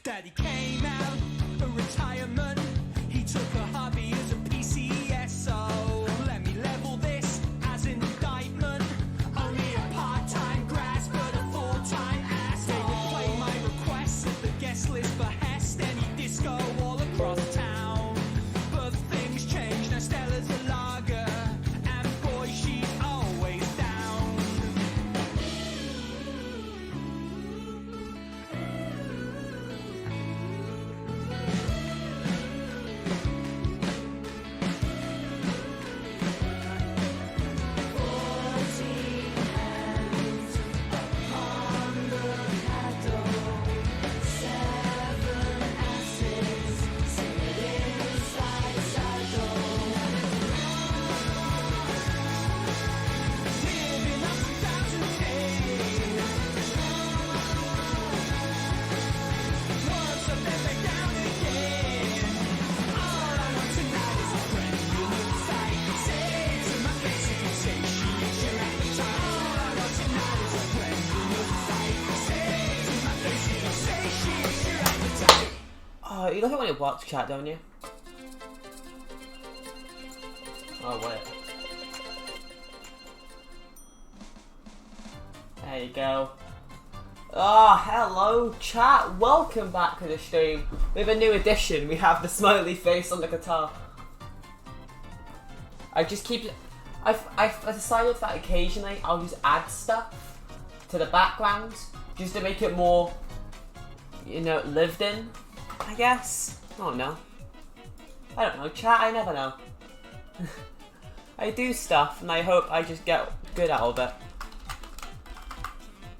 Daddy came out of retirement. He took a hobby as a PCSO. Let me level this as an indictment. Only a part-time grass, but a full-time ass. They would play my requests at the guest list behest. Any disco all across town. But things change, now Stella's a lager. And boy, she's always down. Oh, you look at when you watch chat, don't you? Oh, wait. There you go. Oh, hello, chat. Welcome back to the stream. We have a new addition. We have the smiley face on the guitar. I just keep... I've decided that occasionally I'll just add stuff to the background just to make it more, you know, lived in, I guess. I don't know. I don't know, chat, I never know. I do stuff and I hope I just get good out of it.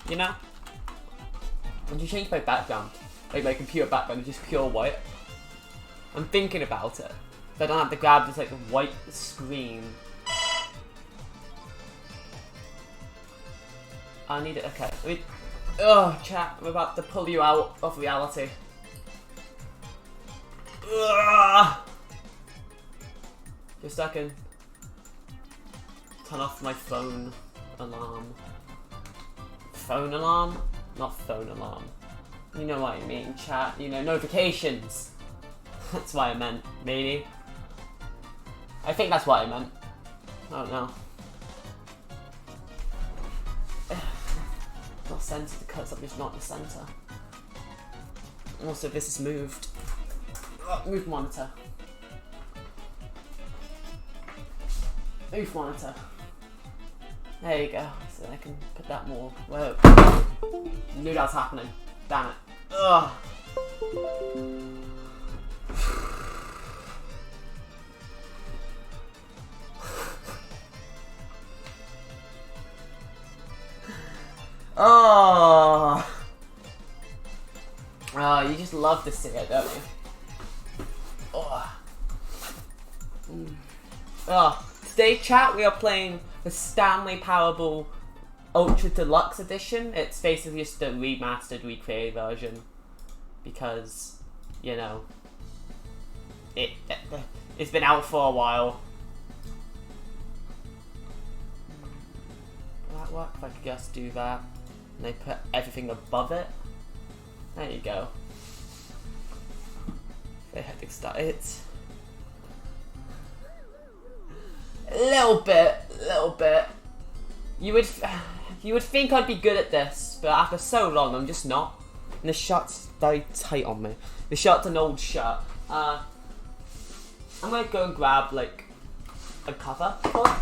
You know? And you change my background, like my computer background is just pure white. I'm thinking about it, so I don't have to grab this like white screen. I need it, okay. Oh, chat, I'm about to pull you out of reality. Ugh. Just a second. Turn off my phone alarm. Phone alarm? Not phone alarm. You know what I mean, chat. You know, notifications. That's what I meant, maybe. I think that's what I meant. I don't know. Not centered because I'm just not in the center. Also, this is moved. Oh, move monitor. Move monitor. There you go. So I can put that more. Whoa. Knew that was happening. Damn it. Ugh. Oh. Oh, you just love to see it, don't you? Oh. Oh. Today, chat, we are playing the Stanley Parable Ultra Deluxe Edition. It's basically just a remastered, recreated version. Because, you know, it's been out for a while. Will that work if I could just do that? And they put everything above it? There you go. They had to start it. A little bit. You would think I'd be good at this, but after so long, I'm just not. And the shirt's very tight on me. The shirt's an old shirt. I'm gonna go and grab like a cover for it.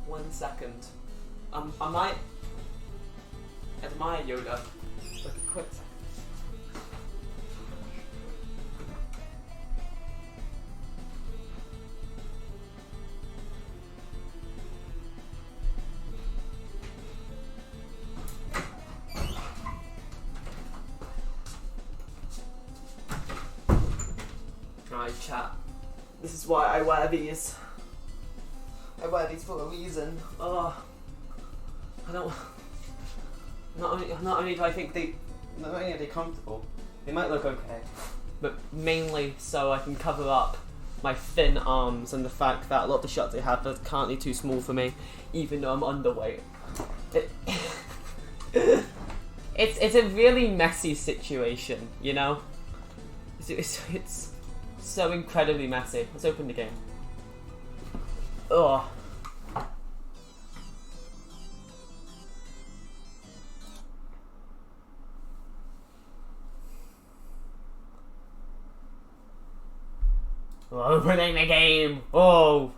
1 second. I might admire Yoda. Like a quick second. Right, chat. This is why I wear these. I wear these for a reason. Oh, I don't. Not only do I think not only are they comfortable, they might look okay, but mainly so I can cover up my thin arms and the fact that a lot of the shots I have are currently too small for me, even though I'm underweight. It's a really messy situation, you know? It's so incredibly messy. Let's open the game. Ugh. We're opening the game! Oh!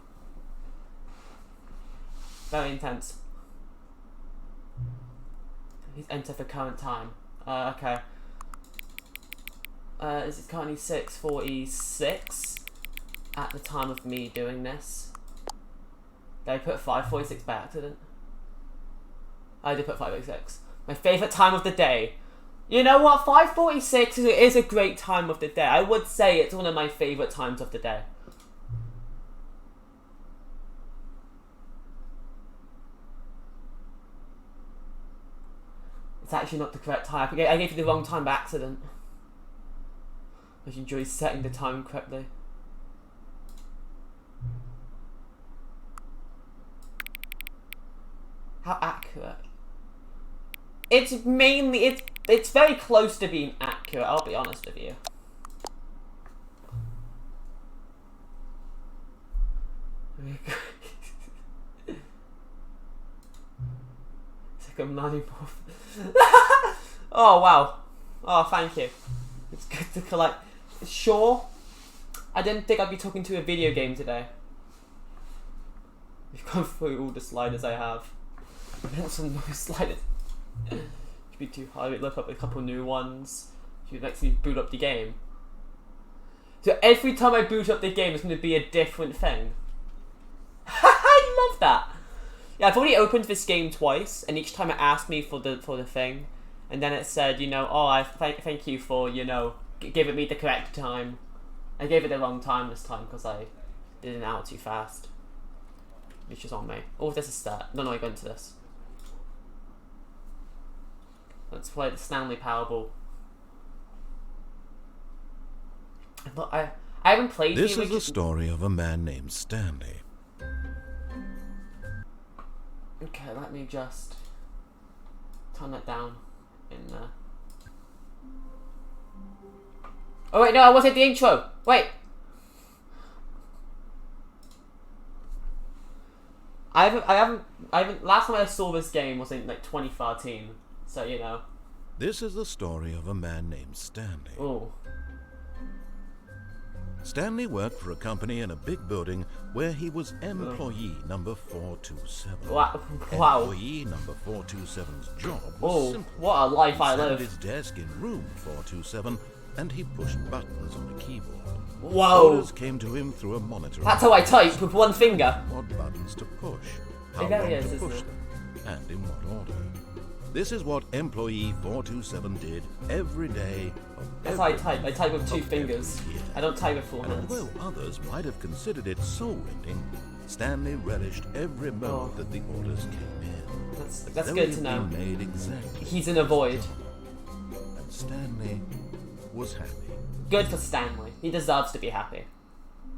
Very intense. Please enter for current time. Okay. This is currently 6:46 at the time of me doing this. Did I put 5:46 by accident? I did put 5:46. My favourite time of the day. You know what? 5:46 is a great time of the day. I would say it's one of my favourite times of the day. It's actually not the correct time. I gave you the wrong time by accident. I should enjoy setting the time correctly. How accurate? It's mainly it's very close to being accurate. I'll be honest with you. It's like a lollipop. Oh wow! Oh, thank you. It's good to collect. Sure, I didn't think I'd be talking to a video game today. We've gone through all the sliders I have. Some new sliders. Should be too hard. We look up a couple new ones. Should actually boot up the game. So every time I boot up the game, it's going to be a different thing. I love that. Yeah, I've already opened this game twice, and each time it asked me for the thing, and then it said, you know, oh, I thank you for, you know, giving me the correct time. I gave it the wrong time this time because I did it out too fast. Which is on me. Oh, this is start. No, I go into this. Let's play the Stanley Powerball. Look, I haven't played. This is the story of a man named Stanley. Okay, let me just turn that down in there. Oh wait, no, I wasn't the intro. Wait. I haven't. Last time I saw this game was in like 2013. So you know. This is the story of a man named Stanley. Oh. Stanley worked for a company in a big building where he was employee number 427. Wow. Employee number 427's job was simple. What a life I He sat live. at his desk in room 427 and he pushed buttons on the keyboard. Whoa. Orders came to him through a monitor. That's how I type, with one finger. What buttons to push, how It really long is, to isn't push it? them, and in what order. This is what employee 427 did every day of That's how I every type. I month type with two of every fingers. year. I don't type with full And hands. although others might have considered it soul-rending, Stanley relished every moment that the orders came in. That's Though good it to had know. been made exactly He's in a void. and Stanley was happy. Good for Stanley. He deserves to be happy.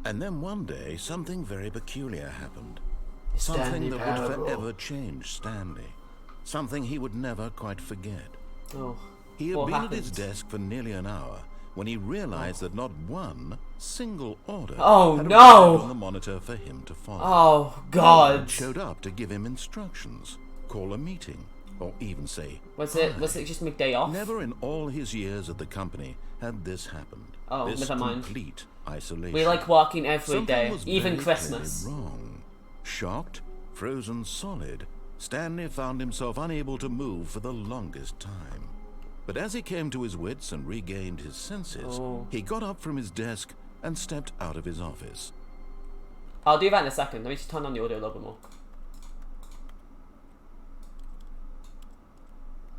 And then one day, something very peculiar happened. Stanley Something that would Parable. forever change Stanley. Something he would never quite forget. Oh. He had What been at his happened? desk for nearly an hour when he realized that not one single order Oh, had no! arrived on the monitor for him to follow. Oh No one God. showed up to give him instructions, call a meeting, or even say Was hi. it just midday off? Never in all his years at the company had this happened. Oh, this never mind. complete isolation. We like working every Something day, was even very Christmas. clearly wrong. Shocked, frozen solid, Stanley found himself unable to move for the longest time. But as he came to his wits and regained his senses, he got up from his desk and stepped out of his office. I'll do that in a second. Let me just turn on the audio a little bit more.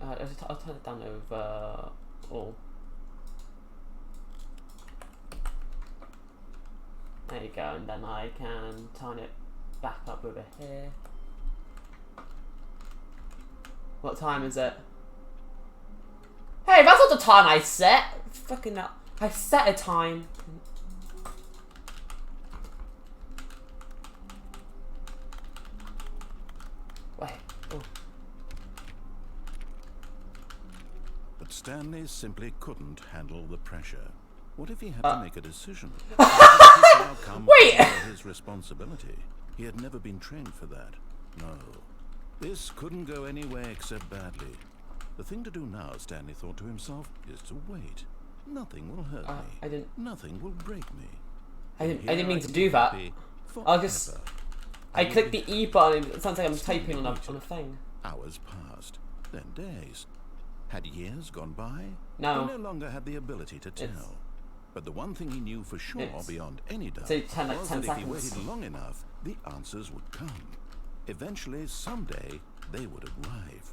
I'll turn it down over all. There you go, and then I can turn it back up over here. What time is it? Hey, that's not the time I set! Fucking hell. I set a time. Wait. Oh. But Stanley simply couldn't handle the pressure. What if he had to make a decision? Wait! His responsibility. He had never been trained for that. No. This couldn't go any way except badly. The thing to do now, Stanley thought to himself, is to wait. Nothing will hurt me. Nothing will break me. I didn't mean to do that. I clicked the E button and it sounds like I'm typing on a thing. Hours passed, then days. Had years gone by? No. He no longer had the ability to tell. But the one thing he knew for sure, beyond any doubt, so 10 was that if he seconds. waited long enough, the answers would come. Eventually, someday, they would arrive.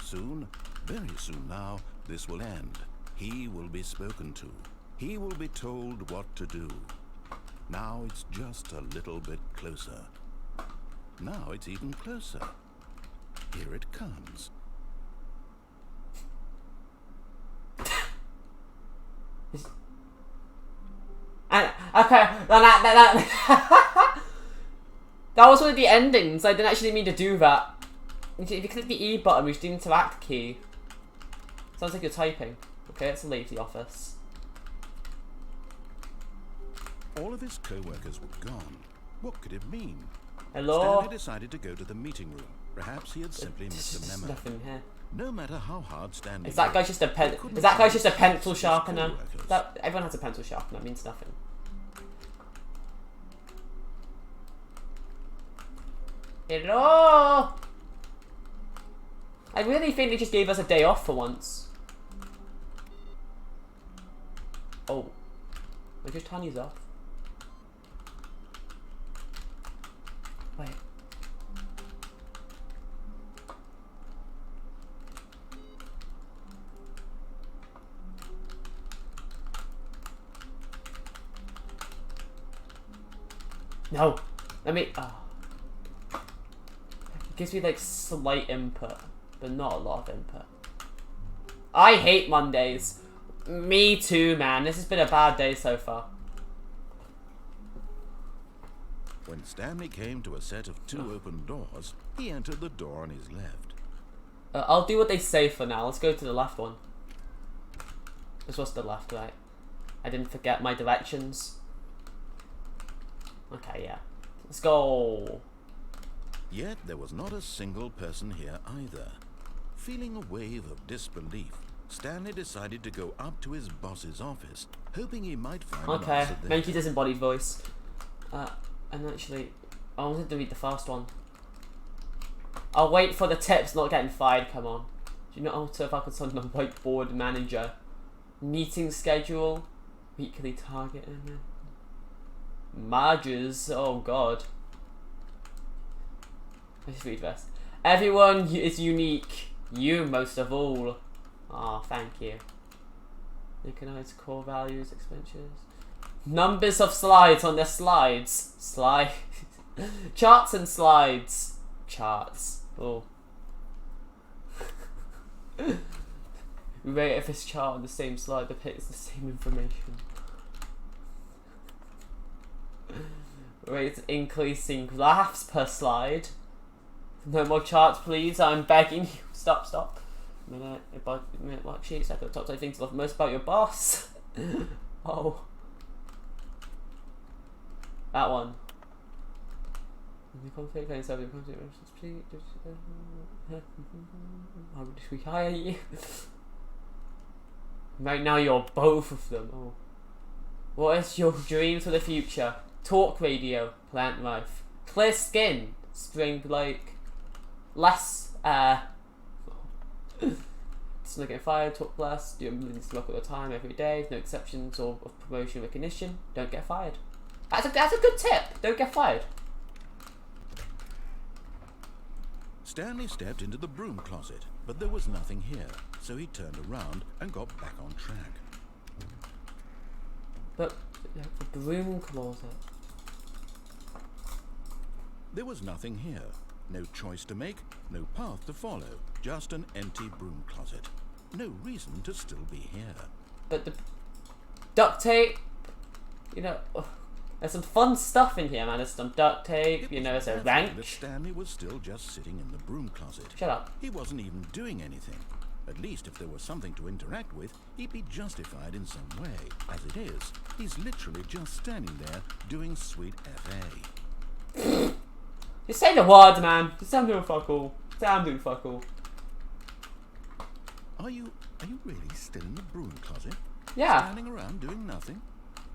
Soon, very soon now, this will end. He will be spoken to. He will be told what to do. Now it's just a little bit closer. Now it's even closer. Here it comes. Okay, that was one of the endings. I didn't actually mean to do that. If you click the E button, which is the interact key, sounds like you're typing. Okay, let's leave the office. All of his co-workers were gone. What could it mean? Hello? Stanley decided to go to the meeting room. Perhaps he had simply missed a memo. Nothing here. No matter how hard Stanley Is that guy just a pencil sharpener? Everyone has a pencil sharpener. It means nothing. Hello. I really think they just gave us a day off for once. Oh, I just turn these off. Wait. No, let me. It gives me like slight input, but not a lot of input. I hate Mondays. Me too, man. This has been a bad day so far. When Stanley came to a set of 2 open doors, he entered the door on his left. I'll do what they say for now. Let's go to the left one. This was the left, right? I didn't forget my directions. Okay, yeah. Let's go. Yet there was not a single person here either. Feeling a wave of disbelief, Stanley decided to go up to his boss's office, hoping he might find an answer there. Make your disembodied voice. And actually, I wanted to read the first one. I'll wait for the tips, not getting fired, come on. Do you know how to if I could send the whiteboard manager? Meeting schedule, weekly target, margers, oh god. Let's just read this. Everyone is unique, you most of all. Ah, thank you. Recognize core values, expenditures. Numbers of slides on their slides. Charts and slides. Charts. Oh. Rate if this chart on the same slide depicts the same information. Rate increasing graphs per slide. No more charts, please. I'm begging you. Stop. Minute worksheets. I've got top 5 things to love most about your boss. Oh. That one. How did we hire you? Right now you're both of them. Oh. What is your dream for the future? Talk radio, plant life. Clear skin, string like less It's not getting fired, talk less, do millions of work all the time, every day, no exceptions or of promotion recognition, don't get fired. That's a good tip, don't get fired. Stanley stepped into the broom closet, but there was nothing here, so he turned around and got back on track. But the broom closet. There was nothing here. No choice to make, no path to follow, just an empty broom closet. No reason to still be here. But the duct tape, you know, there's some fun stuff in here, man. There's some duct tape, you know, there's a wrench. That Stanley was still just sitting in the broom closet. Shut up. He wasn't even doing anything. At least if there was something to interact with, he'd be justified in some way. As it is, he's literally just standing there doing sweet FA. Just say the words, man. Just say I'm doing fuck all. Say I'm doing fuck all. Are you really still in the broom closet? Yeah. Standing around doing nothing?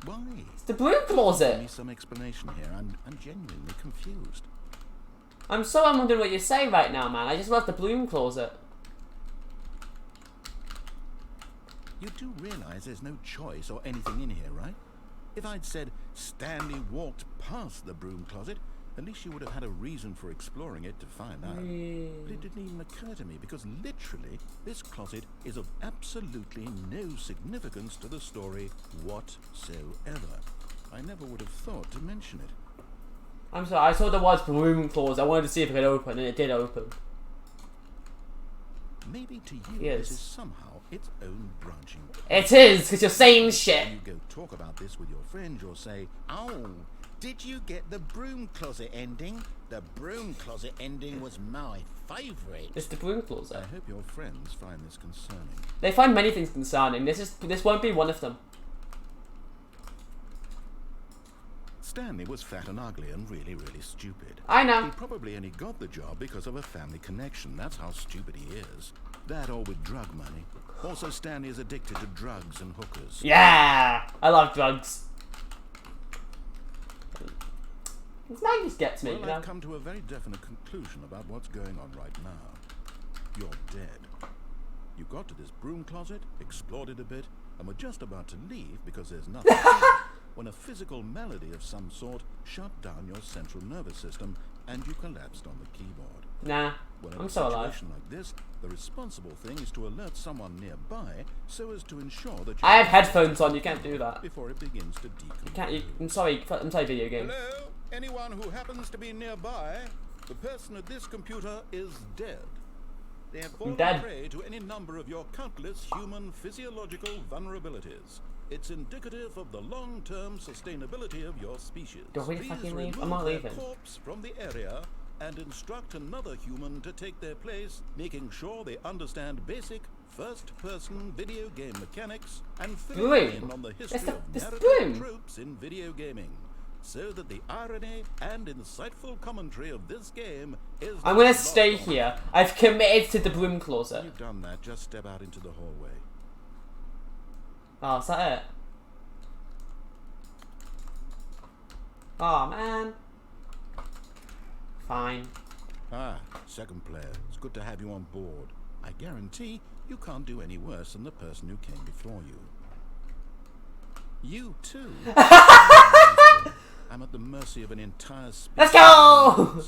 Why? It's the broom Give closet. me some explanation here. I'm genuinely confused. I'm wondering what you're saying right now, man. I just love the broom closet. You do realize there's no choice or anything in here, right? If I'd said Stanley walked past the broom closet, at least you would have had a reason for exploring it to find out. But it didn't even occur to me because literally this closet is of absolutely no significance to the story whatsoever. I never would have thought to mention it. I'm sorry, I saw the words broom closet. I wanted to see if it could open, and it did open. Maybe to you Yes. this is somehow its own branching. It is, because you're saying shit. When you go talk about this with your friend, you'll say, "Oh, did you get the broom closet ending? The broom closet ending was my favourite." It's the broom I closet. hope your friends find this concerning. They find many things concerning. This won't be one of them. Stanley was fat and ugly and really, really stupid. I know. He probably only got the job because of a family connection. That's how stupid he is. That or with drug money. Also, Stanley is addicted to drugs and hookers. Yeah, I love drugs. This man just gets me, Well, you know. I've come to a very definite conclusion about what's going on right now. You're dead. You got to this broom closet, explored it a bit, and were just about to leave because there's nothing when a physical malady of some sort shut down your central nervous system and you collapsed on the keyboard. Nah, Well, in I'm a so alive. situation like this, the responsible thing is to alert someone nearby so as to ensure that I have headphones on. You can't do that. before it begins to decompose. You can't. I'm sorry, video game. Hello? Anyone who happens to be nearby, the person at this computer is dead. They have fallen dead. prey to any number of your countless human physiological vulnerabilities. It's indicative of the long-term sustainability of your species. Do we Please fucking leave? remove I'm not their leaving. corpse from the area and instruct another human to take their place, making sure they understand basic first-person video game mechanics and filling Broom. in on the history of this narrative broom. tropes in video gaming, so that the irony and insightful commentary of this game is I'm gonna not stay lost on here. I've committed to the broom closet. you. You've done that. Just step out into the hallway. Oh, is that it? Oh man. Fine. Ah, second player. It's good to have you on board. I guarantee you can't do any worse than the person who came before you. You too. I'm at the mercy of an entire species. Let's go!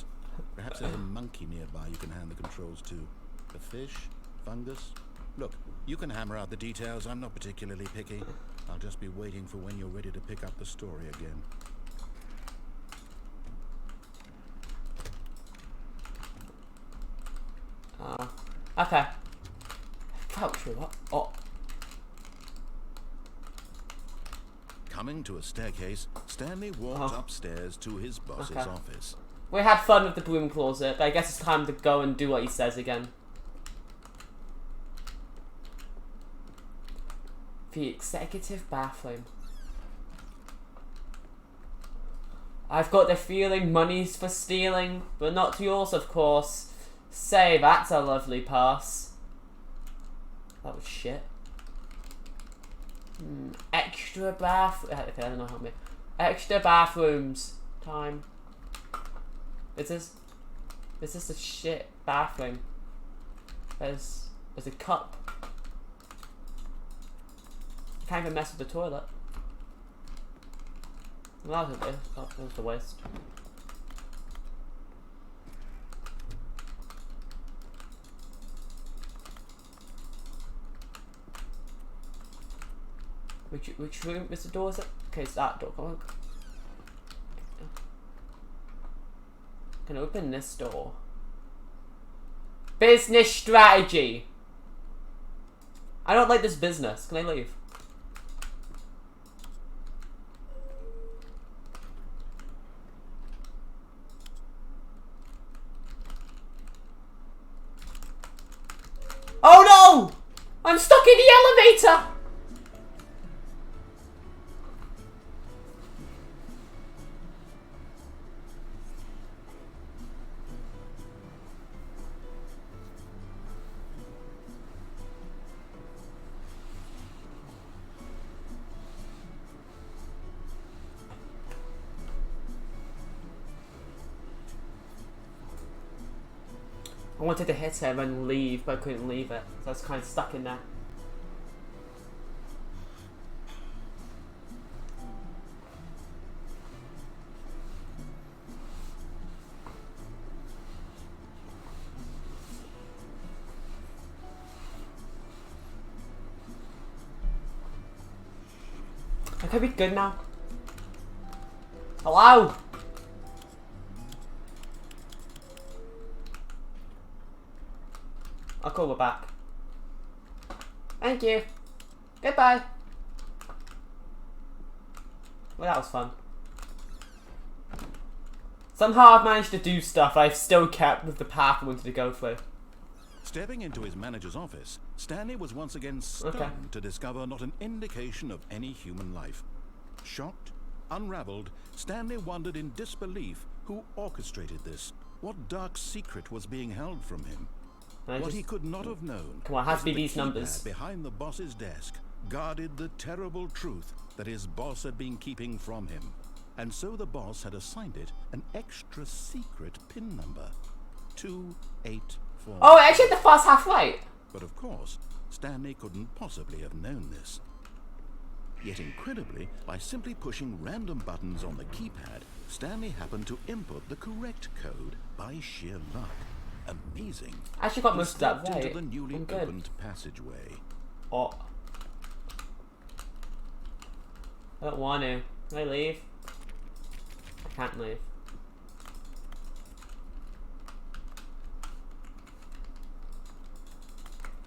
Perhaps there's a monkey nearby you can hand the controls to. A fish? Fungus? Look, you can hammer out the details. I'm not particularly picky. I'll just be waiting for when you're ready to pick up the story again. Okay. Couch what? Oh. Coming to a staircase, Stanley walked upstairs to his boss's Okay. office. We had fun with the broom closet, but I guess it's time to go and do what he says again. The executive bathroom. I've got the feeling money's for stealing, but not yours, of course. Say, that's a lovely pass. That was shit. Extra bath. Okay, I don't know how many. Extra bathrooms. Time. Is this a shit bathroom? There's a cup. I can't even mess with the toilet. Well, that was the waste. Which room is the door? Is it? Okay, it's that door. Come on. Can open this door. Business strategy. I don't like this business. Can I leave? Oh no! I'm stuck in the elevator! I wanted to hit him and leave, but I couldn't leave it. So I was kind of stuck in there. I could be good now. Hello? Oh cool, we're back. Thank you. Goodbye. Well, that was fun. Somehow I've managed to do stuff I've still kept with the path I wanted to go through. Stepping into his manager's office, Stanley was once again stunned to discover not an indication of any human life. Shocked, unraveled, Stanley wondered in disbelief who orchestrated this. What dark secret was being held from him? What he could not have known. Come on, it has to be the these numbers. Behind the boss's desk guarded the terrible truth that his boss had been keeping from him. And so the boss had assigned it an extra secret PIN number. 284. Oh, actually the first half right. But of course, Stanley couldn't possibly have known this. Yet incredibly, by simply pushing random buttons on the keypad, Stanley happened to input the correct code by sheer luck. Amazing. I actually got most of that right. Into the newly opened passageway. Oh. I don't want to. Can I leave? I can't leave.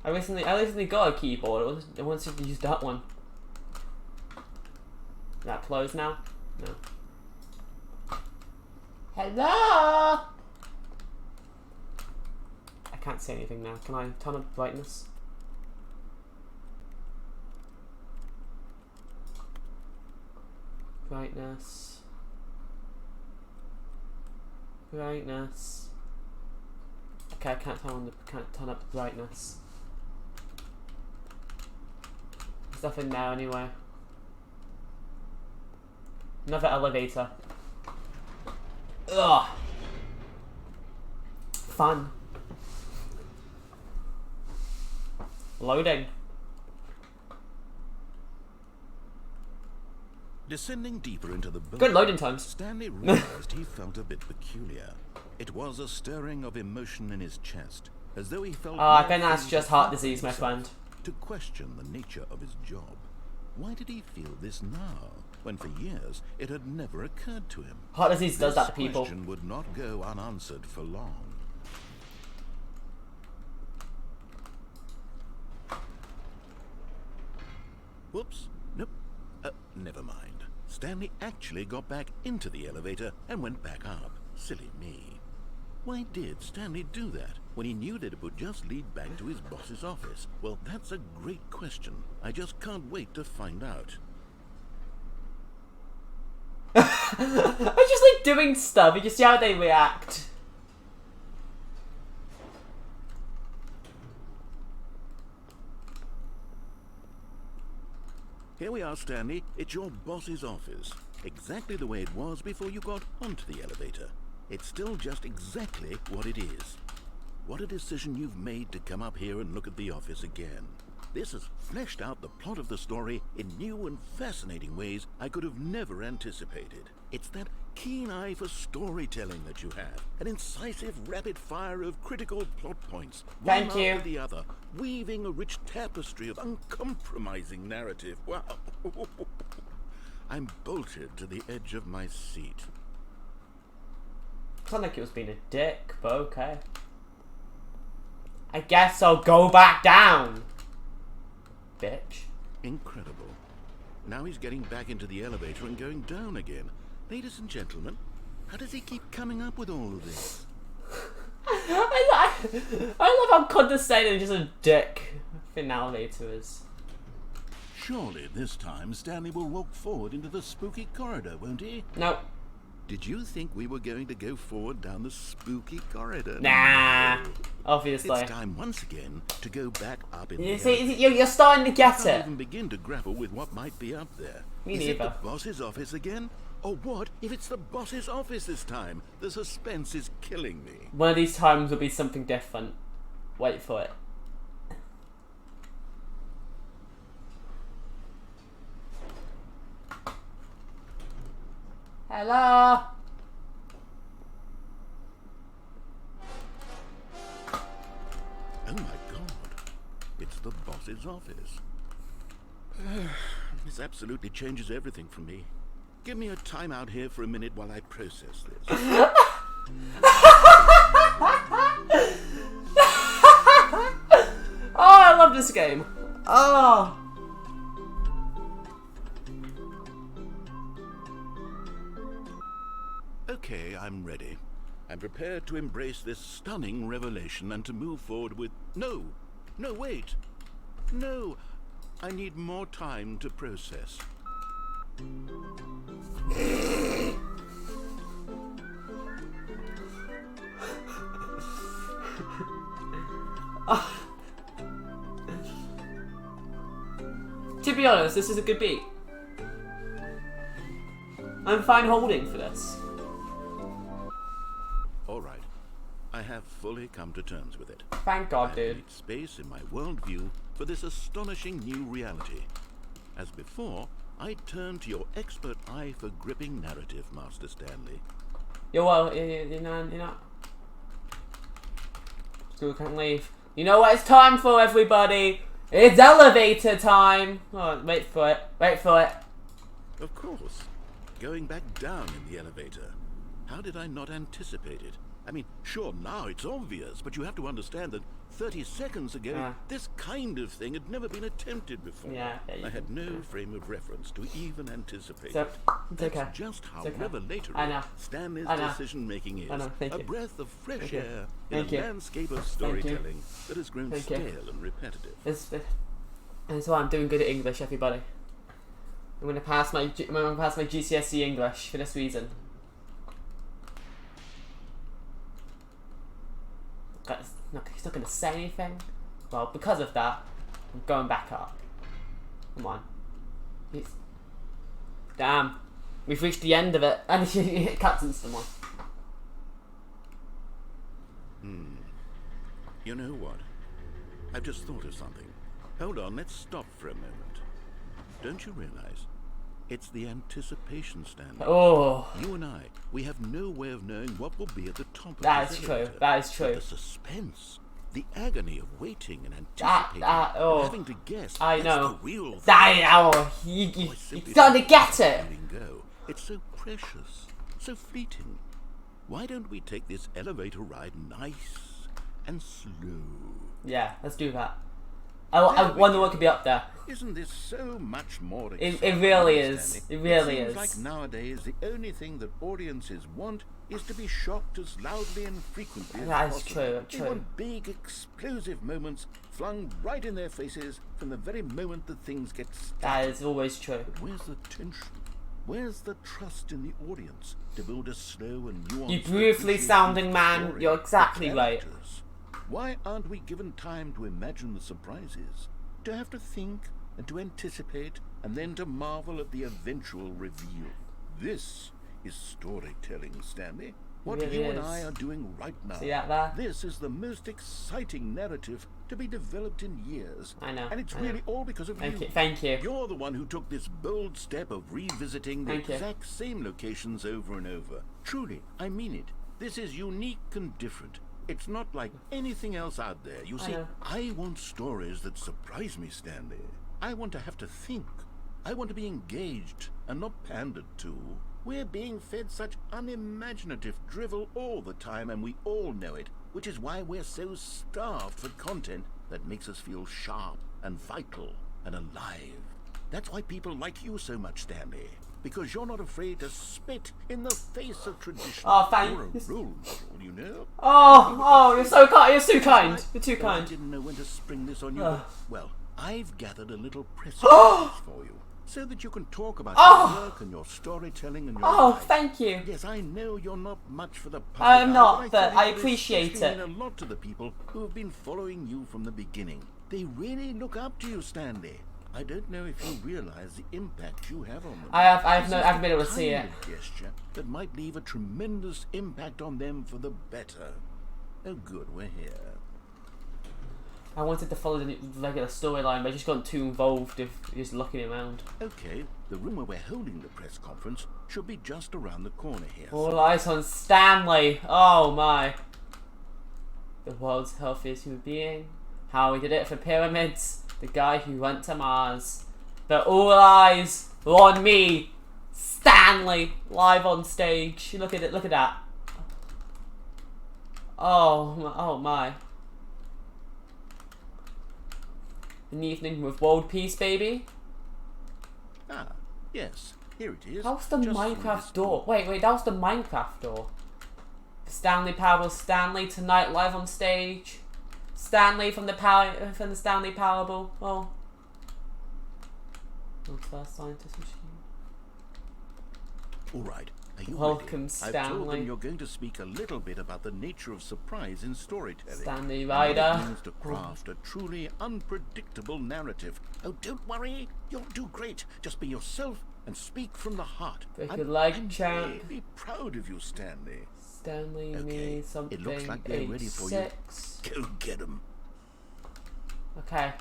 I recently got a keyboard. I wanted to use that one. Is that closed now? No. Hello? I can't see anything now. Can I turn up brightness? Brightness. Brightness. Okay, I can't turn up the brightness. There's nothing there anyway. Another elevator. Ugh. Fun. Loading. Descending deeper into the building, good loading times. Stanley realized he felt a bit peculiar. It was a stirring of emotion in his chest, as though he felt. I think that's just heart disease, my friend. To question the nature of his job. Why did he feel this now, when for years it had never occurred to him? Heart disease does that to people. This question would not go unanswered for long. Whoops. Nope. Never mind. Stanley actually got back into the elevator and went back up. Silly me. Why did Stanley do that when he knew that it would just lead back to his boss's office? Well, that's a great question. I just can't wait to find out. I just like doing stuff. You can see how they react. Here we are, Stanley. It's your boss's office. Exactly the way it was before you got onto the elevator. It's still just exactly what it is. What a decision you've made to come up here and look at the office again. This has fleshed out the plot of the story in new and fascinating ways I could have never anticipated. It's that keen eye for storytelling that you have. An incisive rapid fire of critical plot points. Thank one you. after the other, weaving a rich tapestry of uncompromising narrative. Wow. I'm bolted to the edge of my seat. Sounded like it was being a dick, but okay. I guess I'll go back down. Bitch. Incredible. Now he's getting back into the elevator and going down again. Ladies and gentlemen, how does he keep coming up with all of this? I love how condescending, just a dick. think now later is. Surely this time Stanley will walk forward into the spooky corridor, won't he? No. Did you think we were going to go forward down the spooky corridor? Nah. No. Obviously. It's time once again to go back up in You the see, elevator. you're starting to I get can't it. even begin to grapple with what might be up there. Me Is it neither. the boss's office again? Or what if it's the boss's office this time? The suspense is killing me. One of these times will be something different. Wait for it. Hello? Oh my god. It's the boss's office. This absolutely changes everything for me. Give me a time out here for a minute while I process this. Oh, I love this game. Oh. Okay, I'm ready. I'm prepared to embrace this stunning revelation and to move forward with... No! No, wait! No! I need more time to process. To be honest, this is a good beat. I'm fine holding for this. All right. I have fully come to terms with it. Thank God, I dude. made space in my worldview for this astonishing new reality. As before, I turn to your expert eye for gripping narrative, Master Stanley. You're well, you're not. Still can't leave. You know what it's time for, everybody? It's elevator time! Oh, wait for it. Wait for it. Of course. Going back down in the elevator. How did I not anticipate it? I mean, sure, now it's obvious, but you have to understand that 30 seconds ago, this kind of thing had never been attempted before. Yeah, I had no frame of reference to even anticipate So, it. it's That's okay. just how It's okay. revelatory I know. Stanley's I know. decision-making is. I know. Thank a you. breath of fresh Thank you. air Thank in you. a landscape of you. storytelling that has grown Thank you. stale and repetitive. That's why I'm doing good at English, everybody. I'm gonna pass my GCSE English for this reason. He's not gonna say anything. Well, because of that, I'm going back up. Come on. Damn. We've reached the end of it, and it cuts into someone. You know what? I've just thought of something. Hold on, let's stop for a moment. Don't you realize? It's the anticipation, Stanley. Oh. You and I, we have no way of knowing what will be at the top of That this is true. elevator. That is But true. the suspense, the agony of waiting and anticipating, and having to guess. I that's know. The real thing. You're Simply starting to don't get let it. feeling go. It's so precious, so fleeting. Why don't we take this elevator ride nice and slow? Yeah, let's do that. I wonder what could be up there. Isn't this so much more It exciting, really is. Stanley? It really seems is. like nowadays the only thing that audiences want is to be shocked as loudly and frequently as That is possible. true, They true. want big, explosive moments flung right in their faces from the very moment that things get started. That is always true. Where's the tension? Where's the trust in the audience to build a slow and nuanced... You beautifully sounding man, story you're with exactly right. characters? Why aren't we given time to imagine the surprises? To have to think and to anticipate and then to marvel at the eventual reveal. This is storytelling, Stanley. What really you and is. I are doing right now. See that there? This is the most exciting narrative to be developed in years. I know, And it's I know. really all because of you. Thank you. You're the one who took this bold step of revisiting the Thank you. exact same locations over and over. Truly, I mean it. This is unique and different. It's not like anything else out there. You see, know. I want stories that surprise me, Stanley. I want to have to think. I want to be engaged and not pandered to. We're being fed such unimaginative drivel all the time, and we all know it, which is why we're so starved for content that makes us feel sharp and vital and alive. That's why people like you so much, Stanley. because you're not afraid to spit in the face of tradition. Oh, You're a thanks. role model, you know. Oh, you're so kind. You're too kind. You're too Well, I kind. didn't know when to spring this on you. But, well, I've gathered a little press conference for you, so that you can talk about your work and your storytelling and your life. Thank you. Yes, I know you're not much for the public. I'm eye, not, but but I it would appreciate especially it. mean a lot to the people who have been following you from the beginning. They really look up to you, Stanley. I don't know if you realize the impact you have on them. I've This is been the able to see kind it. of gesture that might leave a tremendous impact on them for the better. Oh, good, we're here. I wanted to follow the regular storyline, but I just got too involved with just looking around. Okay, the room where we're holding the press conference should be just around the corner here. All eyes on Stanley. Oh my. The world's healthiest human being. How he did it for pyramids. The guy who went to Mars. But all eyes were on me. Stanley. Live on stage. Look at it. Look at that. Oh my. An evening with world peace, baby. Ah, yes, here it is. That was the just through Minecraft this door. Wait, that was the Minecraft door. Stanley Parable, Stanley tonight live on stage. Stanley from the Stanley Parable. Oh. First scientist machine. All right. Are you Welcome, ready? I've told Stanley. them you're going to speak a little bit about the nature of surprise in storytelling. Stanley and what Ryder. it means to craft a truly unpredictable narrative. Oh, don't worry. You'll do great. Just be yourself and speak from the heart. Break I'm your leg, champ. really proud of you, Stanley. Stanley Okay, me something. it looks like they're ready for you. 86. Go get them. Okay.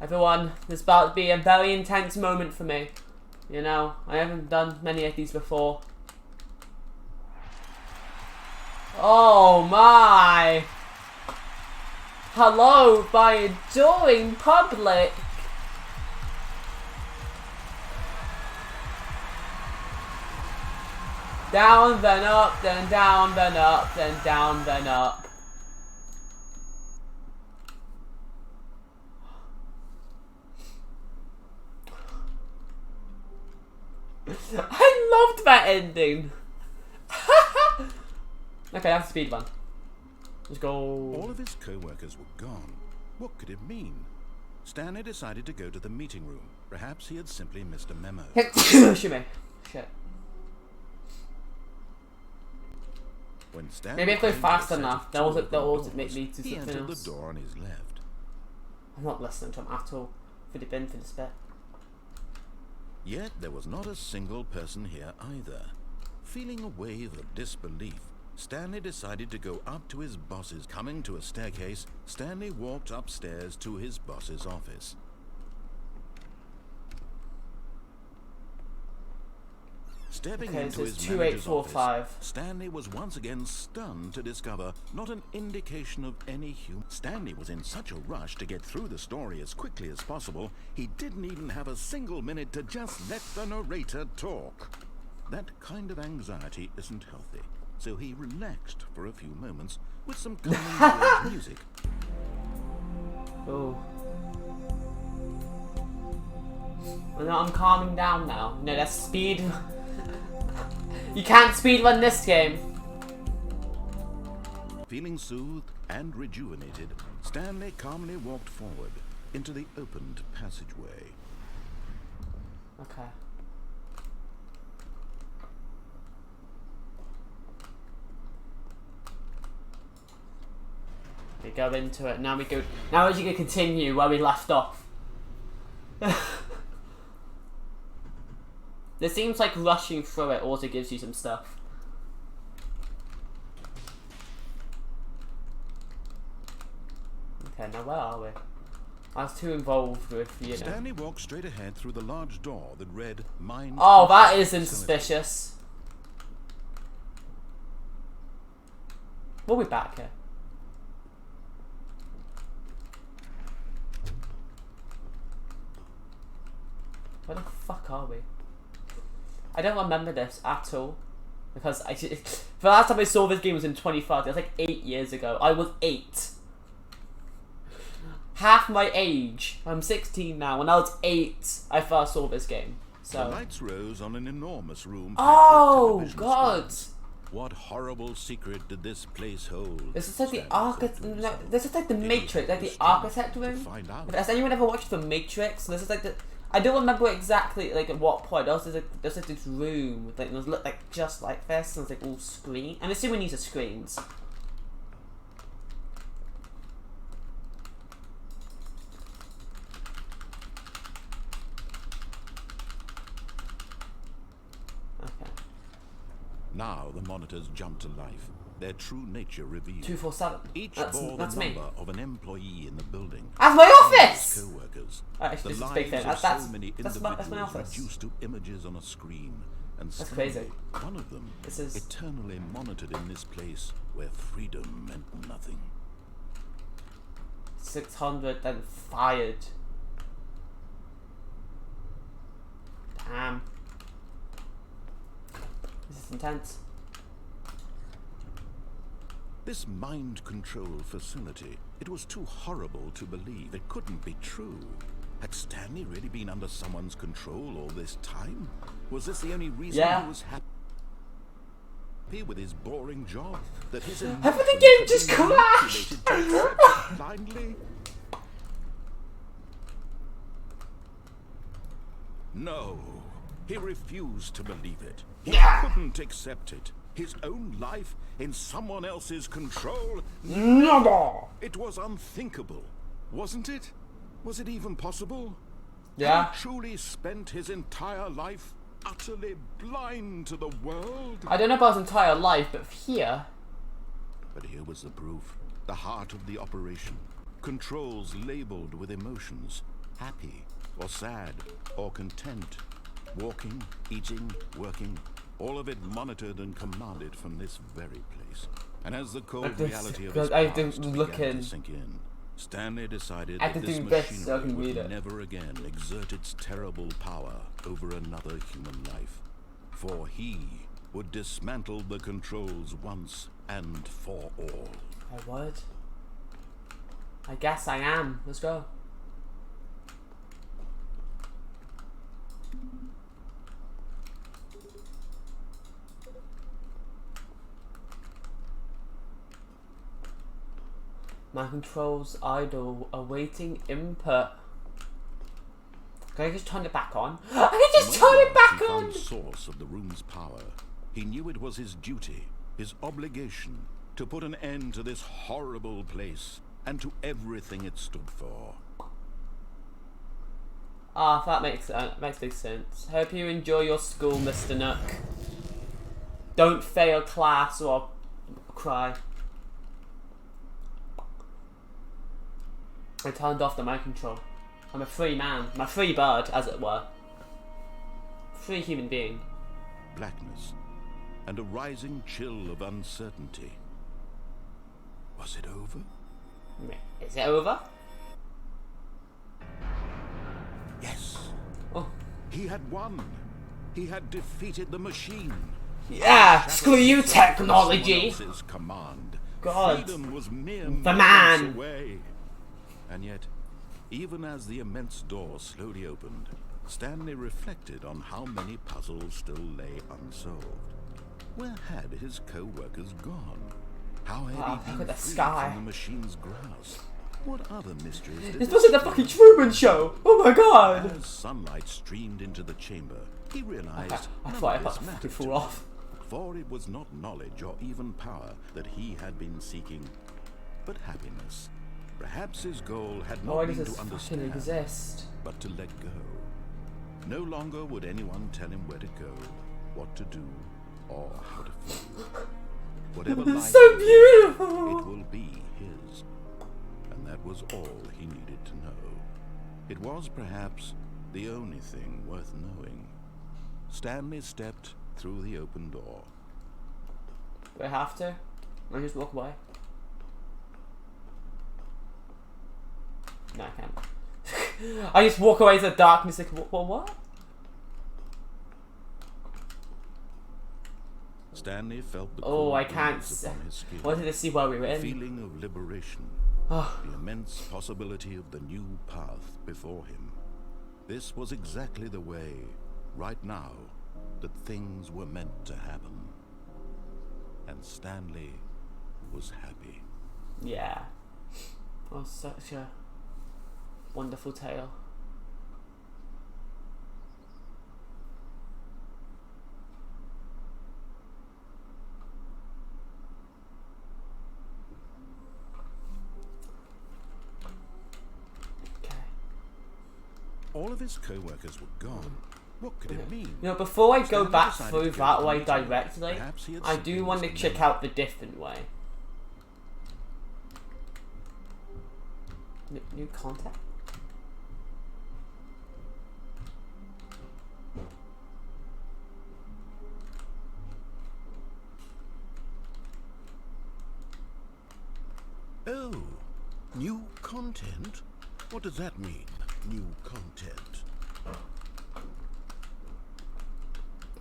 Everyone, this is about to be a very intense moment for me. You know, I haven't done many of these before. Oh my! Hello, my adoring public! Down, then up, then down, then up, then down, then up. I loved that ending. Okay, that's a speed run. Let's go. All of his co-workers were gone. What could it mean? Stanley decided to go to the meeting room. Perhaps he had simply missed a memo. Shoot me. Shit. When Stanley Maybe if I go came to fast the set enough, of that will doors, make me to he something entered else. the door on his left. I'm not listening to him at all. Could have been for this bit. Yet there was not a single person here either. Feeling a wave of disbelief, Stanley decided to go up to his boss's. Coming to a staircase, Stanley walked upstairs to his boss's office. Stepping Okay, into so his it's manager's 2845. office, Stanley was once again stunned to discover not an indication of any human. Stanley was in such a rush to get through the story as quickly as possible, he didn't even have a single minute to just let the narrator talk. That kind of anxiety isn't healthy, so he relaxed for a few moments with some calming music. Oh. No, I'm calming down now. No, that's speed. You can't speedrun this game. Feeling soothed and rejuvenated, Stanley calmly walked forward into the opened passageway. Okay. We go into it. Now we go. Now we're going to continue where we left off. This seems like rushing through it also gives you some stuff. Okay, now where are we? I was too involved with, you know. Stanley walked straight ahead through the large door that read Mine. Oh, that isn't suspicious. We'll be back here. Where the fuck are we? I don't remember this at all. Because the last time I saw this game was in 2013. That's like 8 years ago. I was 8. Half my age. I'm 16 now. When I was 8, I first saw this game. So. The lights rose on an enormous room. Oh God! What horrible secret did this place hold? This is like the architect. No, this is like the Matrix, like the architect room. Has anyone ever watched the Matrix? This is like the. I don't remember exactly like at what point. There's like this room with like look like just like this, and it's like all screen. I'm assuming these are screens. Okay. Now the monitors jump to life, their true nature revealed. 247. Each bore the that's me. number of an employee in the building. That's my office. Co-workers. Actually, The this is a big thing. lives of That's so many my individuals office. reduced to images on a screen, and That's suddenly, crazy. one of them This is eternally monitored in this place where freedom meant nothing. 600 then fired. Damn. This is intense. This mind control facility, it was too horrible to believe. It couldn't be true. Had Stanley really been under someone's control all this time? Was this the only reason Yeah. he was happy with his boring job? That his Half of the game just crashed! blindly? No, he refused to believe it. He couldn't accept it. His own life in someone else's control? No. It was unthinkable, wasn't it? Was it even possible? Yeah. Had he truly spent his entire life utterly blind to the world? I don't know about his entire life, but here. But here was the proof. The heart of the operation. Controls labeled with emotions. Happy, or sad, or content. Walking, eating, working. All of it monitored and commanded from this very place. And as the cold reality of his past began to sink in, Stanley decided that this machinery would never again exert its terrible power over another human life. For he would dismantle the controls once and for all. I would. I guess I am. Let's go. My controls idle, awaiting input. Can I just turn it back on? I can just turn it back on! The source of the room's power. He knew it was his duty, his obligation, to put an end to this horrible place and to everything it stood for. Ah, that makes big sense. Hope you enjoy your school, Mr. Nook. Don't fail class or cry. I turned off the mind control. I'm a free man. I'm a free bird, as it were. Free human being. Blackness and a rising chill of uncertainty. Was it over? Is it over? Yes. Oh. He had won. He had defeated the machine. Yeah, screw you, technology. Command. God. Freedom was mere the man. Away. And yet, even as the immense door slowly opened, Stanley reflected on how many puzzles still lay unsolved. Where had his co-workers gone? How had he been look at the freed sky. from the machine's grasp? What other mysteries did This wasn't the fucking Truman Show! Oh my god! As sunlight streamed into the chamber, he realized I thought I none of about this to fucking mattered fall to off. him, for it was not knowledge or even power that he had been seeking, but happiness. Perhaps his goal had not Why been does to this fucking understand, exist? but to let go. No longer would anyone tell him where to go, what to do, or how to feel. Whatever life So is, beautiful! it will be his. And that was all he needed to know. It was perhaps the only thing worth knowing. Stanley stepped through the open door. Do I have to? I just walk away? No, I can't. I just walk away to the darkness like, what? Stanley felt the Oh, cold I can't. breeze upon his skin. Wanted to see where we were The in. feeling of liberation. The immense possibility of the new path before him. This was exactly the way right now that things were meant to happen. And Stanley was happy. Yeah. Oh, such a wonderful tale. Okay. All of his co-workers were gone. What could it mean? You know, before I go Stanley back decided through to go that to the way meeting. directly, Perhaps he had I simply do want to missed check the out the different way. New content? Oh, new content? What does that mean, new content?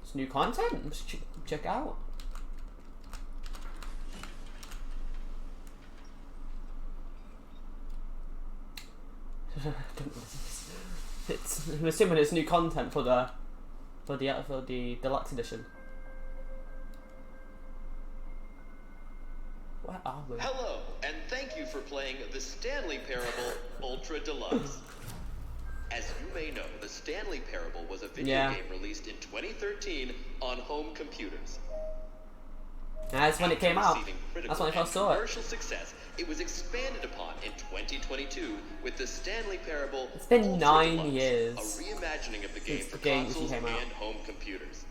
It's new content. Let's check out. I'm assuming it's new content for the deluxe edition. Where are we? Hello, and thank you for playing the Stanley Parable Ultra Deluxe. As you may know, the Stanley Parable was a video game released in 2013 on home computers. That's when it came out. Receiving That's when I critical first saw it. commercial success, it was expanded upon in 2022 with the Stanley Parable It's been Ultra 9 Deluxe, years a reimagining of the game since for the game consoles came out. and home computers.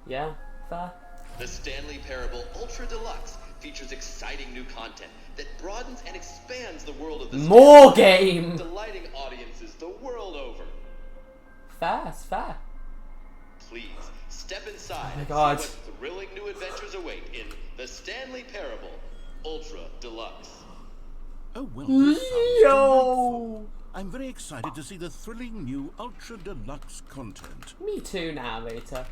Yeah, fair. The Stanley Parable Ultra Deluxe features exciting new content that broadens and expands the world of the More Stanley, game! delighting audiences the world over. Fair, it's fair. Please step inside Oh my and God. see what thrilling new adventures await in the Stanley Parable Ultra Deluxe. Oh, well, this sounds Yo! delightful. I'm very excited to see the thrilling new Ultra Deluxe content. Me too, narrator.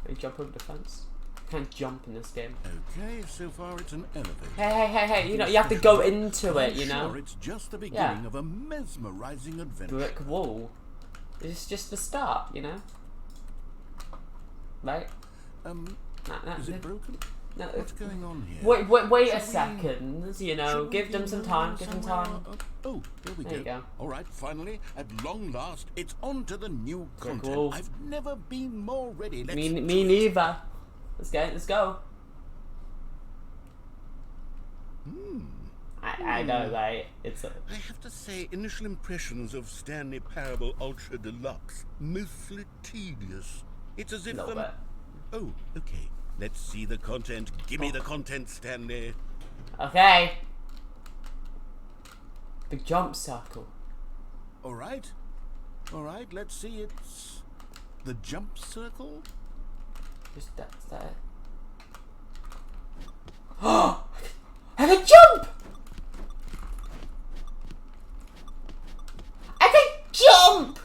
Can you jump over the fence? Can't jump in this game. Okay, so far it's an elevator. Hey, you know, you have to go into it, you know? Sure, it's just the beginning of a mesmerizing adventure. Brick wall. It's just the start, you know? Right? Is it broken? No, What's going on here? wait a Shall we- second, you know, Shall give we them some go time, give them somewhere time. up? Oh, there we There you go. All right, finally, at long last, it's on to the new Brick content. wall. I've never been more ready. Let's Me do neither. Let's go. I know, right? It's a... I have to say, initial impressions of Stanley Parable Ultra Deluxe, mostly tedious. It's as if... Little bit. Oh, okay. Let's see the content. Give me the content, Stanley. Okay. Big jump circle. All right, let's see. It's the jump circle. Just that's that. Oh! I can jump! I can jump!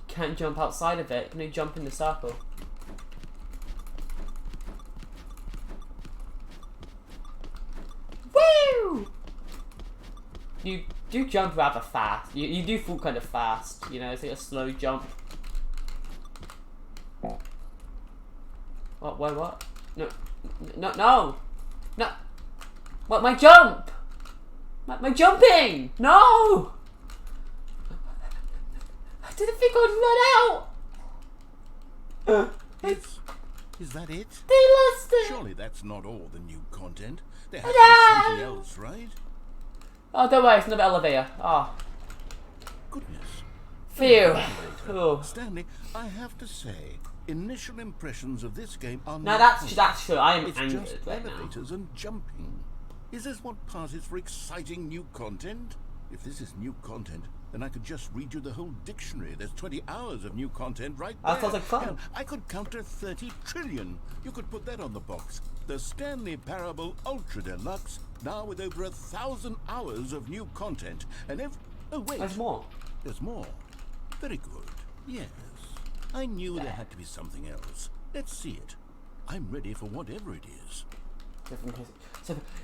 Can't jump outside of it. Can you jump in the circle? Woo! You do jump rather fast. You do fall kind of fast. You know, it's like a slow jump. What? Wait, what? No! What? My jump! My jumping! No! I didn't think I'd run out. Is that it? They lost it. Surely that's not all the new content. There has to No! be something else, right? Oh, don't worry, it's another elevator. Oh, Goodness. phew. Oh. Stanley, I have to say, initial impressions of this game are No, not that's true. I am It's angered just right now. elevators and jumping. Is this what passes for exciting new content? If this is new content, then I could just read you the whole dictionary. There's 20 hours of new content right there. That sounds like fun. Hell, I could counter 30 trillion. You could put that on the box. The Stanley Parable Ultra Deluxe, now with over 1,000 hours of new content. And oh wait, There's more. There's more. Very good. Yes. I knew there had to be something else. Let's see it. I'm ready for whatever it is.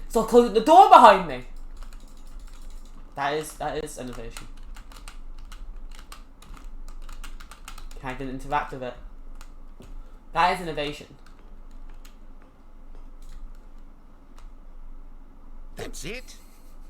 So closing the door behind me. That is innovation. I didn't interact with it. That is innovation. That's it?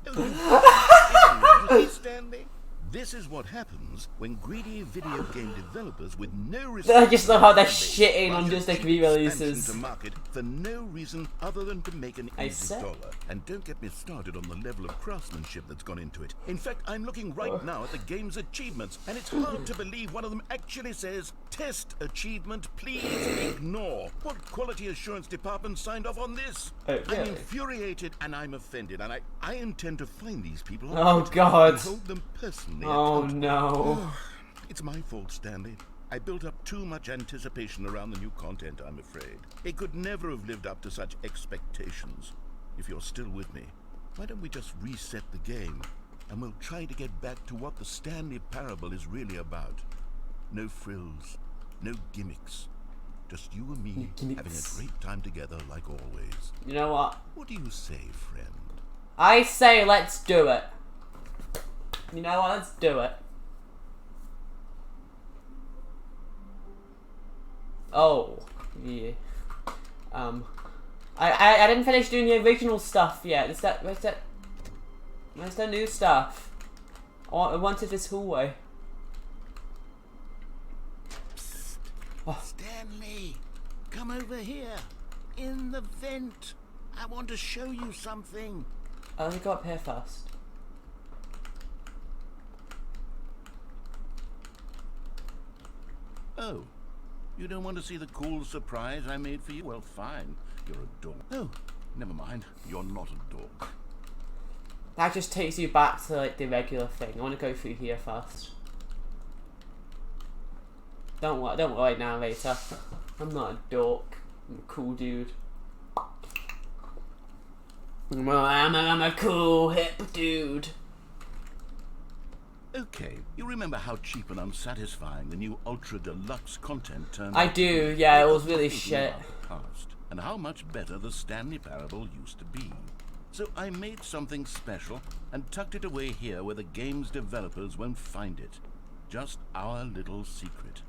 Oh, you Stanley? This is what happens when greedy video game developers with no I just love how they're respect shitting on just like re-releases. to market for no reason other than to make an I easy said. dollar. And don't get me started on the level of craftsmanship that's gone into it. In fact, I'm looking right now at the game's achievements, and it's hard to believe one of them actually says, "Test achievement, please ignore." What quality assurance department signed off on this? Oh, I'm really? infuriated and I'm offended, and I intend to find these people Oh, God. and hold them personally Oh accountable. no. It's my fault, Stanley. I built up too much anticipation around the new content, I'm afraid. It could never have lived up to such expectations. If you're still with me, why don't we just reset the game, and we'll try to get back to what the Stanley Parable is really about. No frills, no gimmicks. Just you and me having a great time together like always. You know what? What do you say, friend? I say let's do it. You know what? Let's do it. Oh, yeah. I didn't finish doing the original stuff yet. Where's the new stuff? I wanted this hallway. Psst. Oh. Stanley, come over here. In the vent. I want to show you something. Oh, let me go up here first. Oh, you don't want to see the cool surprise I made for you? Well, fine. You're a dork. Oh, never mind. You're not a dork. That just takes you back to like the regular thing. I want to go through here first. Don't worry now, later. I'm not a dork. I'm a cool dude. I'm a cool hip dude. Okay, you remember how cheap and unsatisfying the new Ultra Deluxe content turned I out? do, yeah, it was really Thinking shit. about the past, and how much better the Stanley Parable used to be. So I made something special and tucked it away here where the game's developers won't find it. Just our little secret.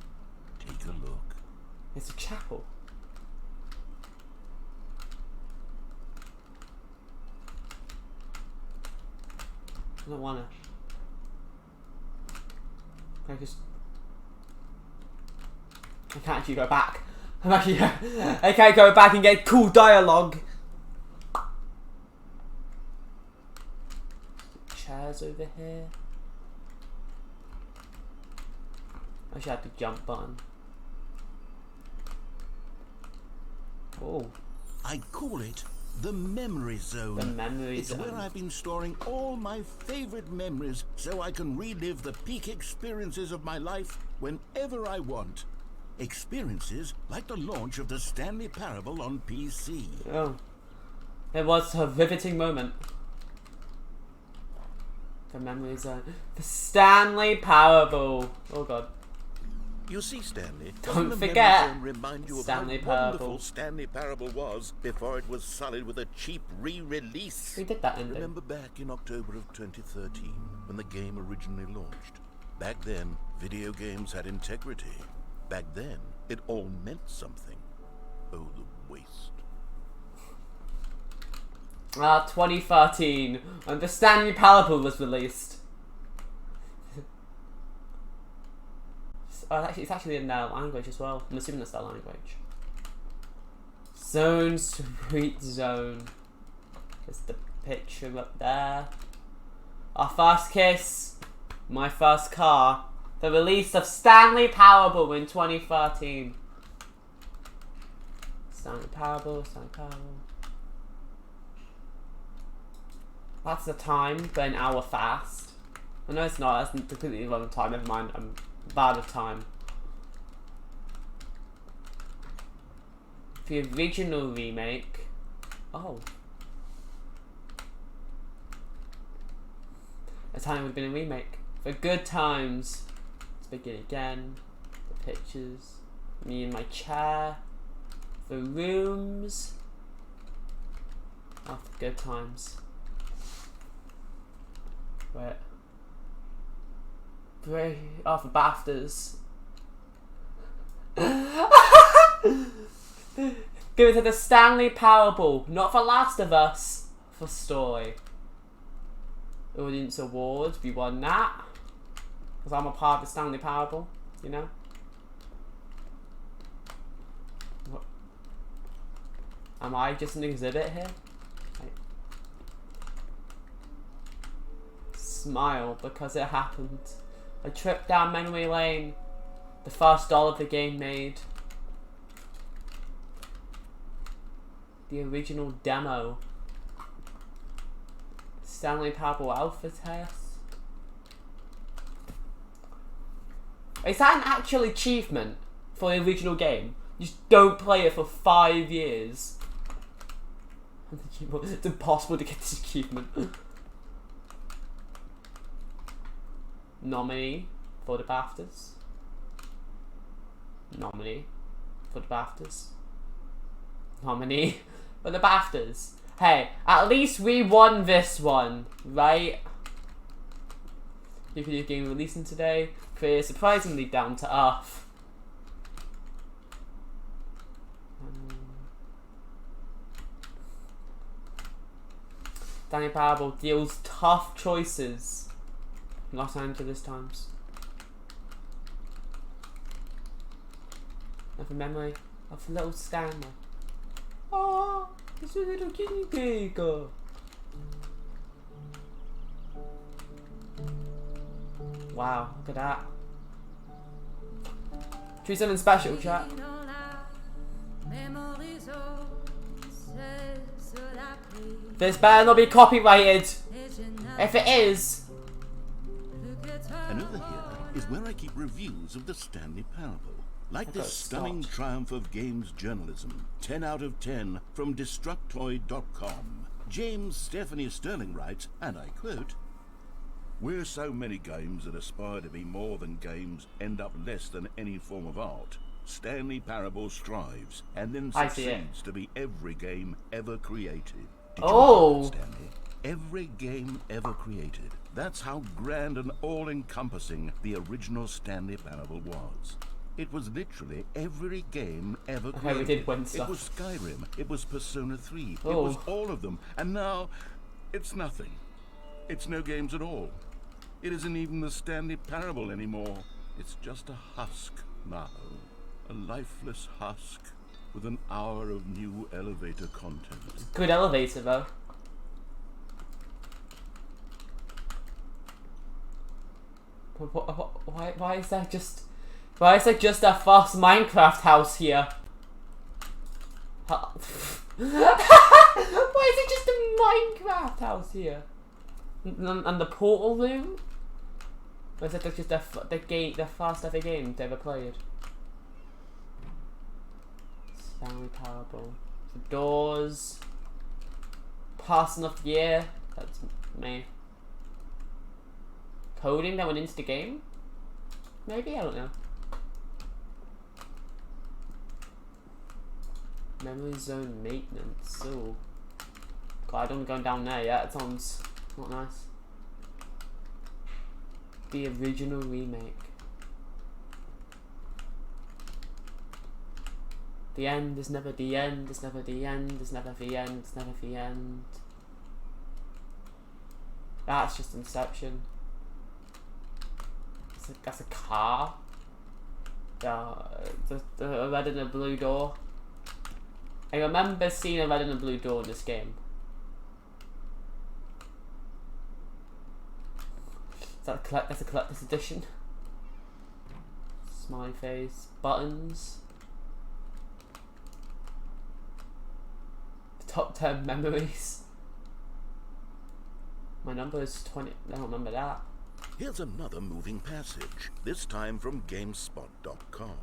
Take a look. It's a chapel. I don't wanna. I can't actually go back. I can't go back and get cool dialogue. Chairs over here. I should have the jump button. Oh. I call it the memory zone. The memory it's zone. where I've been storing all my favorite memories so I can relive the peak experiences of my life whenever I want. Experiences like the launch of the Stanley Parable on PC. Oh. It was a riveting moment. The memory zone. The Stanley Parable. Oh god. You see, Stanley, Don't doesn't the forget memory zone remind you Stanley of how wonderful Parable. Stanley Parable was before it was sullied with a cheap re-release? We did that ending. Remember back in October of 2013 when the game originally launched? Back then, video games had integrity. Back then, it all meant something. Oh, the waste. 2013, when the Stanley Parable was released. It's actually in their language as well. I'm assuming that's their language. Zone, sweet zone. There's the picture up there. Our first kiss. My first car. The release of Stanley Parable in 2013. Stanley Parable, Stanley Parable. That's the time, but an hour fast. I know it's not, that's completely wrong time, never mind, I'm bad of time. The original remake. Oh. A time it would have been a remake. For good times. Let's begin again. The pictures. Me in my chair. The rooms. After good times. Wait. Oh, for BAFTAs. Give it to the Stanley Parable. Not for Last of Us. For story. Audience Awards. We won that. Because I'm a part of the Stanley Parable. You know? What? Am I just an exhibit here? Smile because it happened. A trip down memory lane. The first dollar the game made. The original demo. Stanley Parable Alpha Test. Is that an actual achievement for the original game? You just don't play it for 5 years. It's impossible to get this achievement. Nominee for the BAFTAs. Nominee for the BAFTAs. Nominee for the BAFTAs. Hey, at least we won this one, right? New video game releasing today. Created surprisingly down to earth. Stanley Parable deals tough choices. Los Angeles Times. Of a memory of a little Stanley. Oh, it's a little guinea pig. Wow, look at that. Choose something special, chat. This better not be copyrighted. If it is, And over here is where I keep reviews of the Stanley Parable. Like this stunning triumph of games journalism, 10 out of 10 from Destructoid.com. James Stephanie Sterling writes, and I quote, "Where so many games that aspire to be more than games end up less than any form of art, Stanley Parable strives and then succeeds to be every game ever created." Did you know that, Stanley? Every game ever created. That's how grand and all-encompassing the original Stanley Parable was. It was literally every game ever created. We did win stuff. It was Skyrim, it was Persona 3, it was all of them, and now it's nothing. It's no games at all. It isn't even the Stanley Parable anymore. It's just a husk now. A lifeless husk with an hour of new elevator content. Good elevator though. Why is that just... Why is that just a fast Minecraft house here? Why is it just a Minecraft house here? And the portal room? Or is it just the first ever game they ever played? Stanley Parable. The doors. Person of the year. That's me. Coding that went into the game? Maybe? I don't know. Memory zone maintenance. Oh. God, I don't go down there yet. It sounds not nice. The original remake. The end is never the end, it's never the end, it's never the end, it's never the end. That's just Inception. That's a car. The red and a blue door. I remember seeing a red and a blue door in this game. That's a collector's edition. Smiley face. Buttons. Top 10 memories. My number is 20. I don't remember that. Here's another moving passage, this time from GameSpot.com.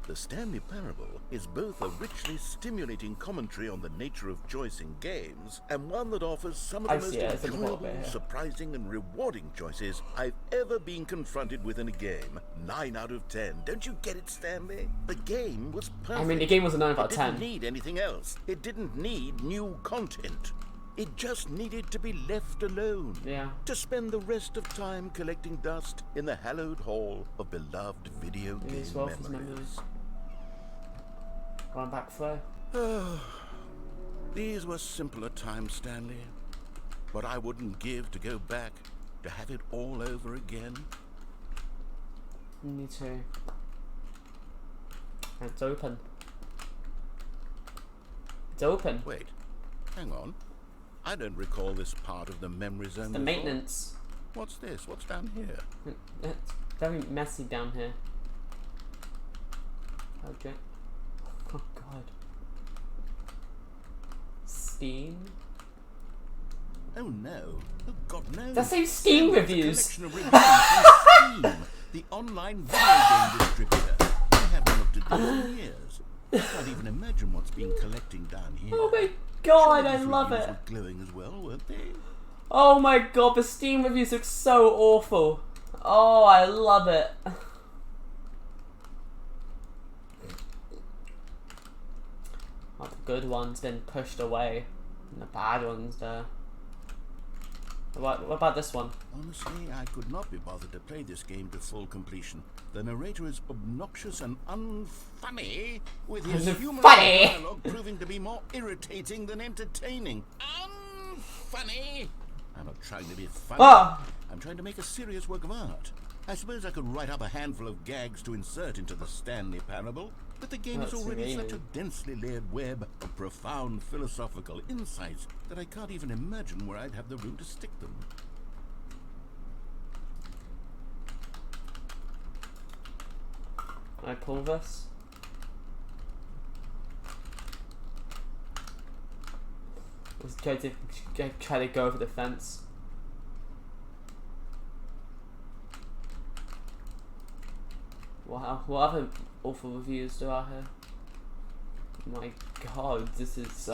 The Stanley Parable is both a richly stimulating commentary on the nature of choice in games, and one that offers some of the most enjoyable, surprising, and rewarding choices I've ever been confronted with in a game. 9 out of 10. Don't you get it, Stanley? The game was perfect. I mean, the game was a 9 out of 10. It didn't need anything else. It didn't need new content. It just needed to be left alone. Yeah. To spend the rest of time collecting dust in the hallowed hall of beloved video game memories. Going back through. These were simpler times, Stanley. What I wouldn't give to go back, to have it all over again. Me too. It's open. It's open. Wait, hang on. I don't recall this part of the memory zone. The before. maintenance. What's this? What's down here? It's very messy down here. Okay. Oh god. Steam? Oh no. Oh god, no. That says Steam It's a reviews. collection of reviews from Steam, the online video game distributor. I haven't looked at this in years. I can't even imagine what's been collecting down here. Oh my god, I These love reviews it. were glowing as well, weren't they? Oh my god, the Steam reviews look so awful. Oh, I love it. Oh, the good ones been pushed away, and the bad ones there. What about this one? Honestly, I could not be bothered to play this game to full completion. The narrator is obnoxious and unfunny, with his humorous dialogue proving to be more irritating than entertaining. Unfunny! I'm not trying to be funny. Ah! I'm trying to make a serious work of art. I suppose I could write up a handful of gags to insert into the Stanley Parable, but the game is already such a densely layered web of profound philosophical insights that I can't even imagine where I'd have the room to stick them. Can I pull this? Let's try to go over the fence. Wow, what other awful reviews do I have? My god, this is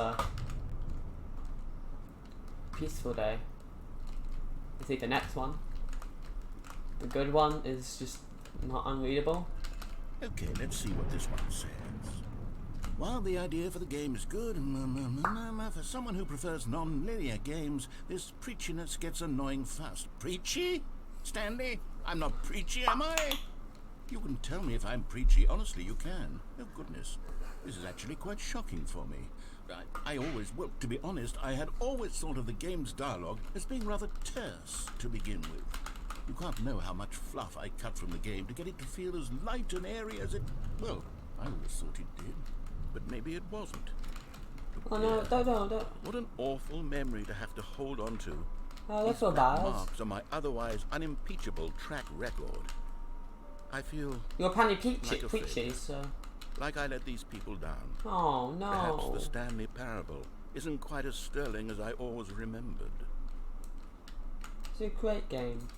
peaceful day. I think the next one. The good one is just not unreadable. Okay, let's see what this one says. While the idea for the game is good, for someone who prefers non-linear games, this preachiness gets annoying fast. Preachy? Stanley? I'm not preachy, am I? You can tell me if I'm preachy. Honestly, you can. Oh, goodness. This is actually quite shocking for me. Well, to be honest, I had always thought of the game's dialogue as being rather terse to begin with. You can't know how much fluff I cut from the game to get it to feel as light and airy as it... Well, I always thought it did. But maybe it wasn't. Oh no, don't. What an awful memory to have to hold on to. Oh, that's so These black bad. marks on my otherwise unimpeachable track record. I feel You're apparently like a peachy, failure. so... like I let these people down. Oh no. Perhaps the Stanley Parable isn't quite as sterling as I always remembered. It's a great game.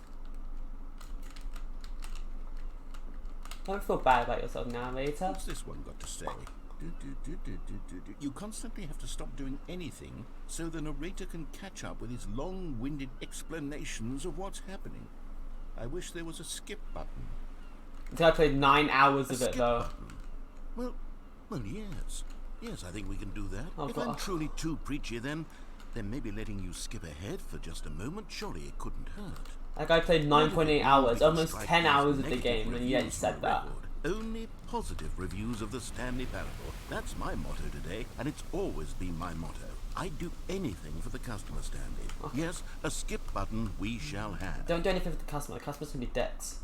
Don't feel bad about yourself, narrator. What's this one got to say? You constantly have to stop doing anything so the narrator can catch up with his long-winded explanations of what's happening. I wish there was a skip button. I think I played 9 hours A of it skip though. button. Well, yes. Yes, I think we can do that. Oh, if God. I'm truly too preachy, then maybe letting you skip ahead for just a moment, surely it couldn't hurt. Like I played 9.8 hours, almost 10 hours of the Negative game, and yet you reviews said for that. record. Only positive reviews of the Stanley Parable. That's my motto today, and it's always been my motto. I'd do anything for the customer, Stanley. Yes, a skip button we shall have. Don't do anything for the customer. The customer's gonna be dicks.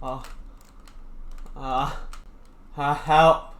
Oh. Help.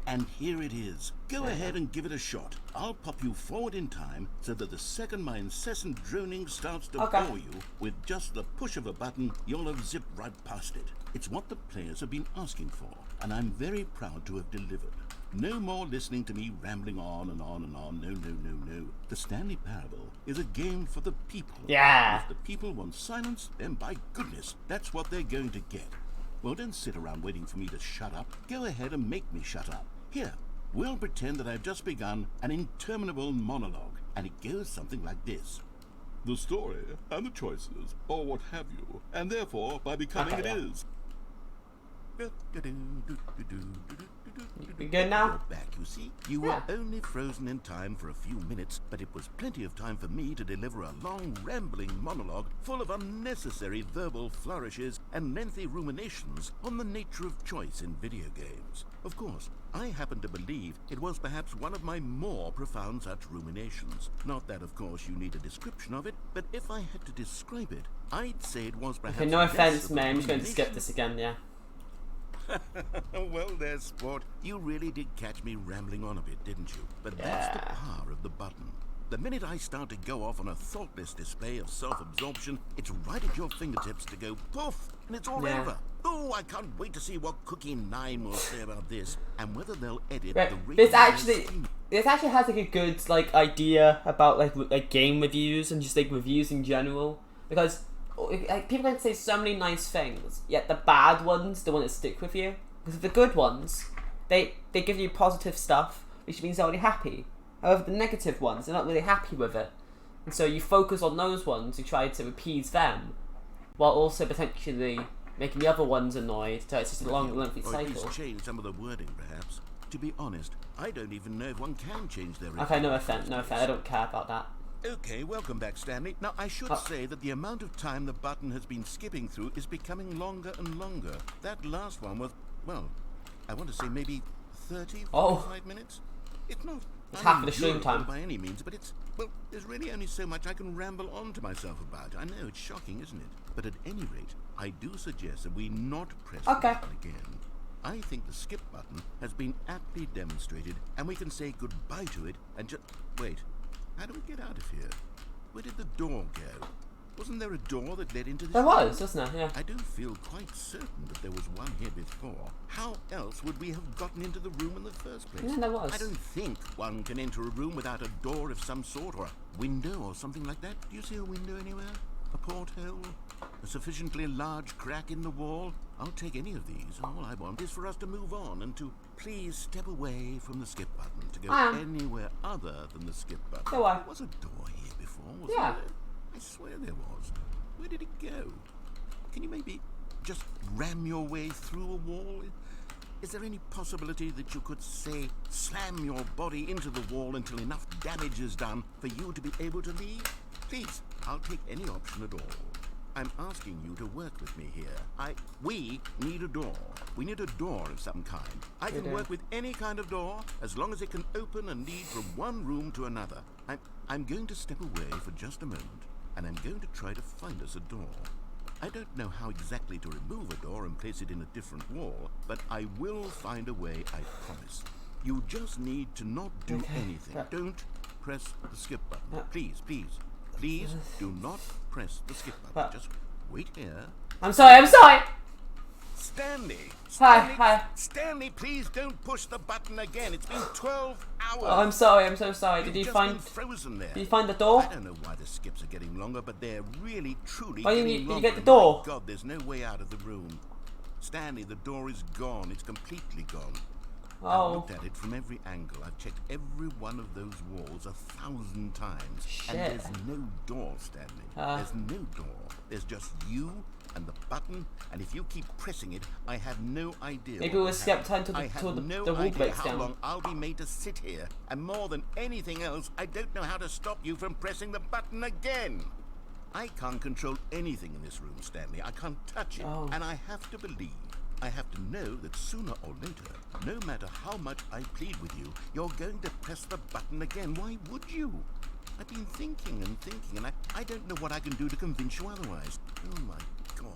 And here it is. Go ahead and give it a shot. I'll pop you forward in time so that the second my incessant droning starts to bore you, with just the push of a button, you'll have zipped right past it. It's what the players have been asking for, and I'm very proud to have delivered. No more listening to me rambling on and on and on. No. The Stanley Parable is a game for the people. Yeah. If the people want silence, then by goodness, that's what they're going to get. Well, don't sit around waiting for me to shut up. Go ahead and make me shut up. Here, we'll pretend that I've just begun an interminable monologue, and it goes something like this. The story and the choices, or what have you, and therefore, by becoming it is. You good now? You're back, you see. You were only frozen in time for a few minutes, but it was plenty of time for me to deliver a long, rambling monologue full of unnecessary verbal flourishes and lengthy ruminations on the nature of choice in video games. Of course, I happen to believe it was perhaps one of my more profound such ruminations. Not that, of course, you need a description of it, but if I had to describe it, I'd say it was perhaps... Okay, no offense, man. I'm just going to skip this again, yeah. Well there, sport. You really did catch me rambling on a bit, didn't you? But that's the power of the button. The minute I start to go off on a thoughtless display of self-absorption, it's right at your fingertips to go poof, and it's all over. Oh, I can't wait to see what Cookie 9 will say about this, and whether they'll edit the this actually has like a good like idea about like game reviews and just like reviews in general, because like, people can say so many nice things, yet the bad ones don't want to stick with you. Because the good ones, they give you positive stuff, which means they're really happy. However, the negative ones, they're not really happy with it. And so you focus on those ones, you try to appease them, while also potentially making the other ones annoyed, so it's just a long, lengthy cycle. Or at least change some of the wording, perhaps. To be honest, I don't even know if one can change their... Okay, no offense, I don't care about that. Okay, welcome back, Stanley. Now, I should say that the amount of time the button has been skipping through is becoming longer and longer. That last one was, well, I want to say maybe 30, 45 minutes. It's not half of the stream time by any means, but it's, well, there's really only so much I can ramble on to myself about. I know, it's shocking, isn't it? But at any rate, I do suggest that we not press the button again. I think the skip button has been aptly demonstrated, and we can say goodbye to it and just... Wait. How do we get out of here? Where did the door go? Wasn't there a door that led into this room? There was, wasn't there? Yeah. I do feel quite certain that there was one here before. How else would we have gotten into the room in the first place? Yeah, there was. I don't think one can enter a room without a door of some sort, or a window or something like that. Do you see a window anywhere? A porthole? A sufficiently large crack in the wall? I'll take any of these. All I want is for us to move on and to please step away from the skip button, to go anywhere other than the skip button. There was a door here before, wasn't there? I swear there was. Where did it go? Can you maybe just ram your way through a wall? Is there any possibility that you could, say, slam your body into the wall until enough damage is done for you to be able to leave? Please, I'll take any option at all. I'm asking you to work with me here. We need a door. We need a door of some kind. I can work with any kind of door as long as it can open and lead from one room to another. I'm going to step away for just a moment, and I'm going to try to find us a door. I don't know how exactly to remove a door and place it in a different wall, but I will find a way, I promise. You just need to not do anything. Don't press the skip button. Please, please. Please do not press the skip button. Just wait here. I'm sorry. Stanley! Hi. Stanley, please don't push the button again. It's been 12 hours. Oh, I'm sorry. I'm so sorry. Did you find frozen there? Did you find the door? I don't know why the skips are getting longer, but they're really, truly Why getting did longer. you get the door? My God, there's no way out of the room. Stanley, the door is gone. It's completely gone. I've looked at it from every angle. I've checked every one of those walls 1,000 times. Shit. And there's no door, Stanley. There's no door. There's just you and the button, and if you keep pressing it, I have no idea. Maybe we'll skip time till the wall breaks how down. long I'll be made to sit here, and more than anything else, I don't know how to stop you from pressing the button again. I can't control anything in this room, Stanley. I can't touch it, and I have to believe. I have to know that sooner or later, no matter how much I plead with you, you're going to press the button again. Why would you? I've been thinking, and I don't know what I can do to convince you otherwise. Oh my God.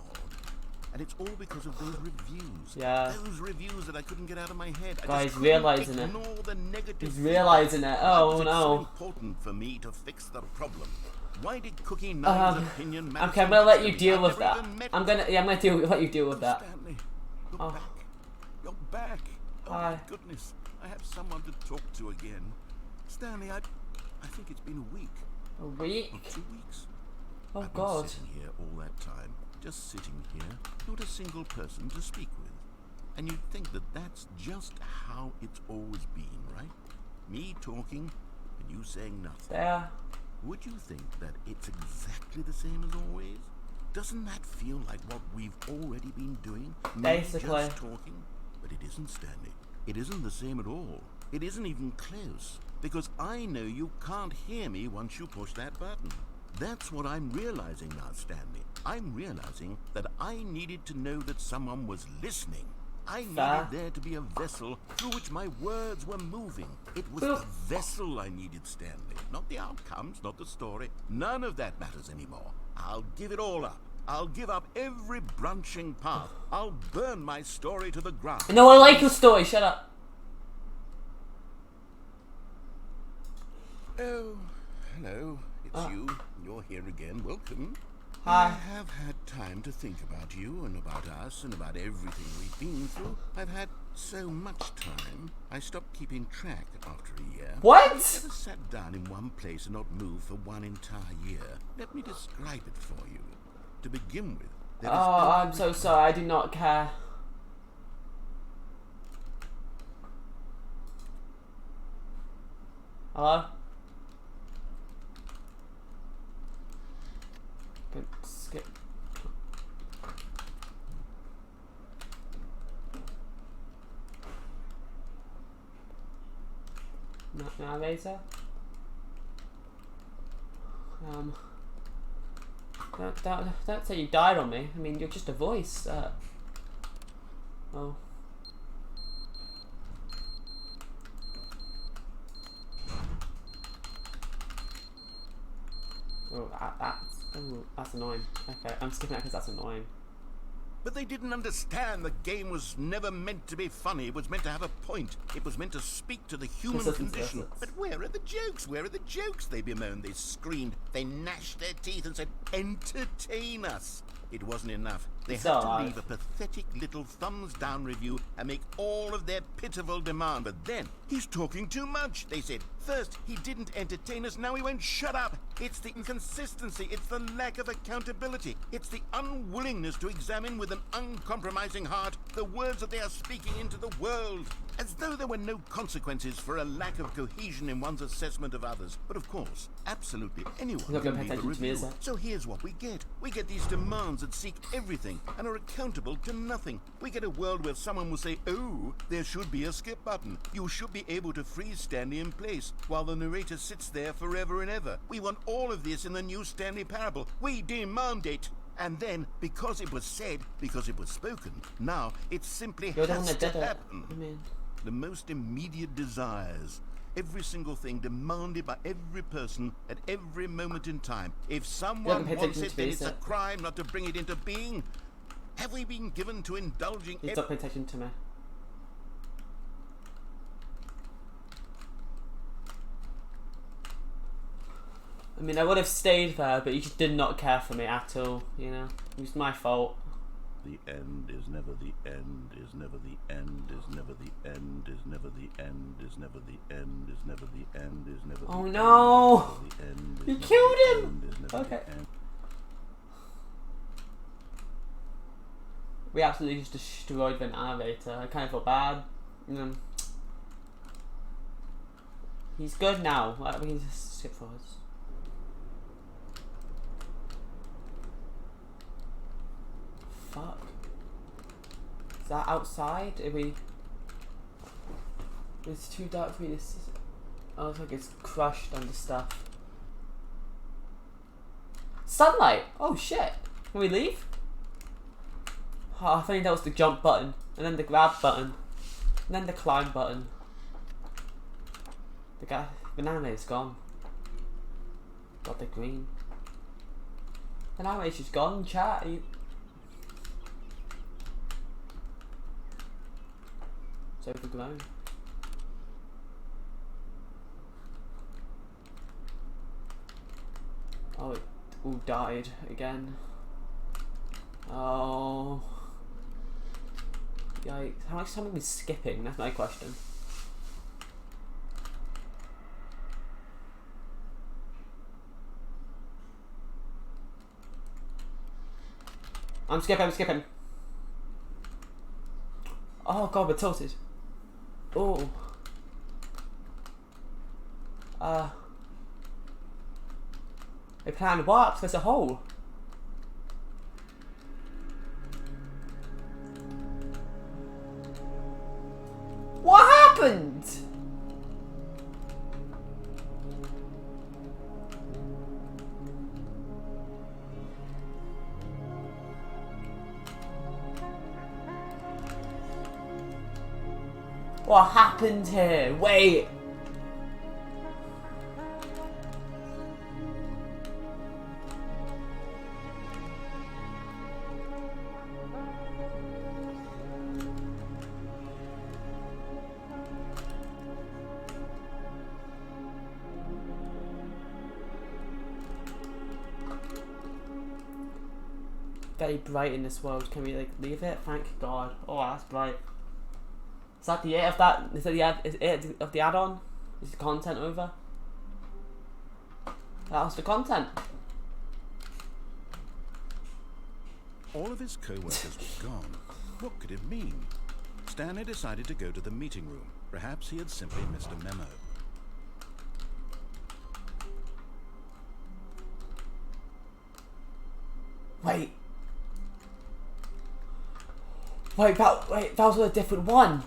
And it's all because of those reviews. Yeah. Those reviews that I couldn't get out of my head. Guys, realizing it. The negative. He's realizing it. Oh no. It's so important for me to fix the problem. Why did Cookie 9's opinion matter? Okay, I'm gonna let you deal with that. I'm gonna let you deal with that. Stanley, you're back. You're back. Oh my goodness. I have someone to talk to again. Stanley, I think it's been a week. A week? Or 2 weeks. Oh I've God. been sitting here all that time. Just sitting here. Not a single person to speak with. And you'd think that that's just how it's always been, right? Me talking and you saying nothing. Yeah. Would you think that it's exactly the same as always? Doesn't that feel like what we've already been doing? Basically. Just talking? But it isn't, Stanley. It isn't the same at all. It isn't even close. Because I know you can't hear me once you push that button. That's what I'm realizing now, Stanley. I'm realizing that I needed to know that someone was listening. I needed there to be a vessel through which my words were moving. It was the vessel I needed, Stanley. Not the outcomes, not the story. None of that matters anymore. I'll give it all up. I'll give up every branching path. I'll burn my story to the ground. No, I like your story. Shut up. Oh, hello. It's you. You're here again. Welcome. Hi. I have had time to think about you and about us and about everything we've been through. I've had so much time, I stopped keeping track after a year. What? I've never sat down in one place and not moved for one entire year. Let me describe it for you. To begin with, there is I'm so sorry. I do not care. Hello? Good. Skip. Narrator? Don't say you died on me. I mean, you're just a voice. Oh. That's annoying. Okay, I'm skipping that because that's annoying. But they didn't understand the game was never meant to be funny. It was meant to have a point. It was meant to speak to the human condition. But where are the jokes? Where are the jokes? They bemoaned, they screamed, they gnashed their teeth and said, entertain us. It wasn't enough. They had to leave a pathetic little thumbs down review and make all of their pitiful demand. But then, he's talking too much, they said. First, he didn't entertain us, now he won't shut up. It's the inconsistency, it's the lack of accountability. It's the unwillingness to examine with an uncompromising heart the words that they are speaking into the world. As though there were no consequences for a lack of cohesion in one's assessment of others. But of course, absolutely anyone can leave a review. So here's what we get. We get these demands that seek everything and are accountable to nothing. We get a world where someone will say, oh, there should be a skip button. You should be able to freeze Stanley in place while the narrator sits there forever and ever. We want all of this in the new Stanley Parable. We demand it. And then, because it was said, because it was spoken, now it simply has to happen. The most immediate desires, every single thing demanded by every person at every moment in time. If someone wants it, then it's a crime not to bring it into being. Have we been given to indulging? You stop paying attention to me. I mean, I would have stayed there, but you just did not care for me at all, you know? It was my fault. The end is never the end, is never the end, is never the end, is never the end, is never the end, is never the end, is never the end. Oh no! You killed him! Okay. We absolutely just destroyed the narrator. I kind of feel bad. He's good now. We can just skip forwards. Fuck. Is that outside? Are we... It's too dark for me to see. Oh, it's like it's crushed under stuff. Sunlight! Oh shit! Can we leave? Oh, I think that was the jump button, and then the grab button, and then the climb button. The banana is gone. Got the green. The banana is just gone, chat. It's overgrown. Oh, it all died again. Oh. Yikes. How much time are we skipping? That's my question. I'm skipping. Oh god, we're tilted. Oh. A plan works, there's a hole. What happened? What happened here? Wait. Very bright in this world. Can we like leave it? Thank God. Oh, that's bright. Is that the it of that? Is that the ad? Is it of the add-on? Is the content over? That was the content. All of his co-workers were gone. What could it mean? Stanley decided to go to the meeting room. Perhaps he had simply missed a memo. Wait, that was a different one.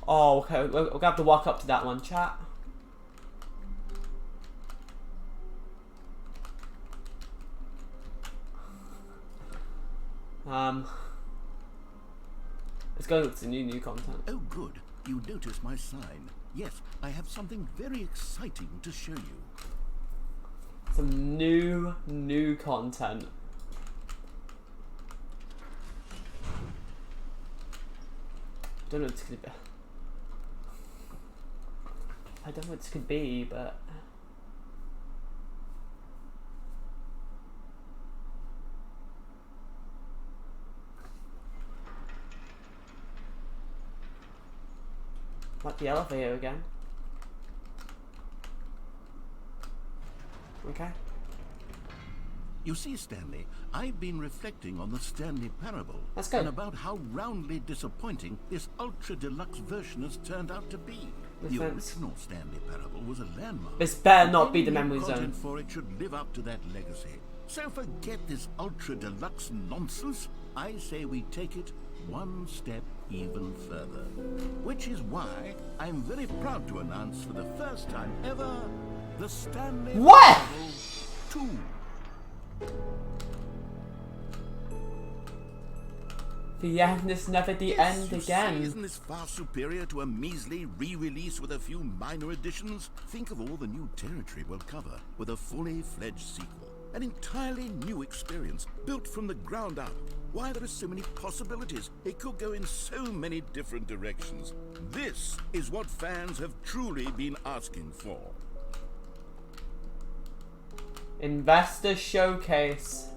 Oh, okay. We're gonna have to walk up to that one, chat. Let's go to new content. Oh, good. You noticed my sign. Yes, I have something very exciting to show you. Some new content. I don't know what it's gonna be. I don't know what this could be, but like the elevator again. Okay. You see, Stanley, I've been reflecting on the Stanley Parable. That's good. And about how roundly disappointing this ultra-deluxe version has turned out to be. The original Stanley Parable was a landmark. This better not be the Any memory content zone. for it should live up to that legacy. So forget this ultra-deluxe nonsense. I say we take it one step even further. Which is why I'm very proud to announce for the first time ever the Stanley What? Parable 2. The end is never the Yes, end you again. See, isn't this far superior to a measly re-release with a few minor additions? Think of all the new territory we'll cover with a fully fledged sequel. An entirely new experience, built from the ground up. Why, there are so many possibilities. It could go in so many different directions. This is what fans have truly been asking for. Investor Showcase.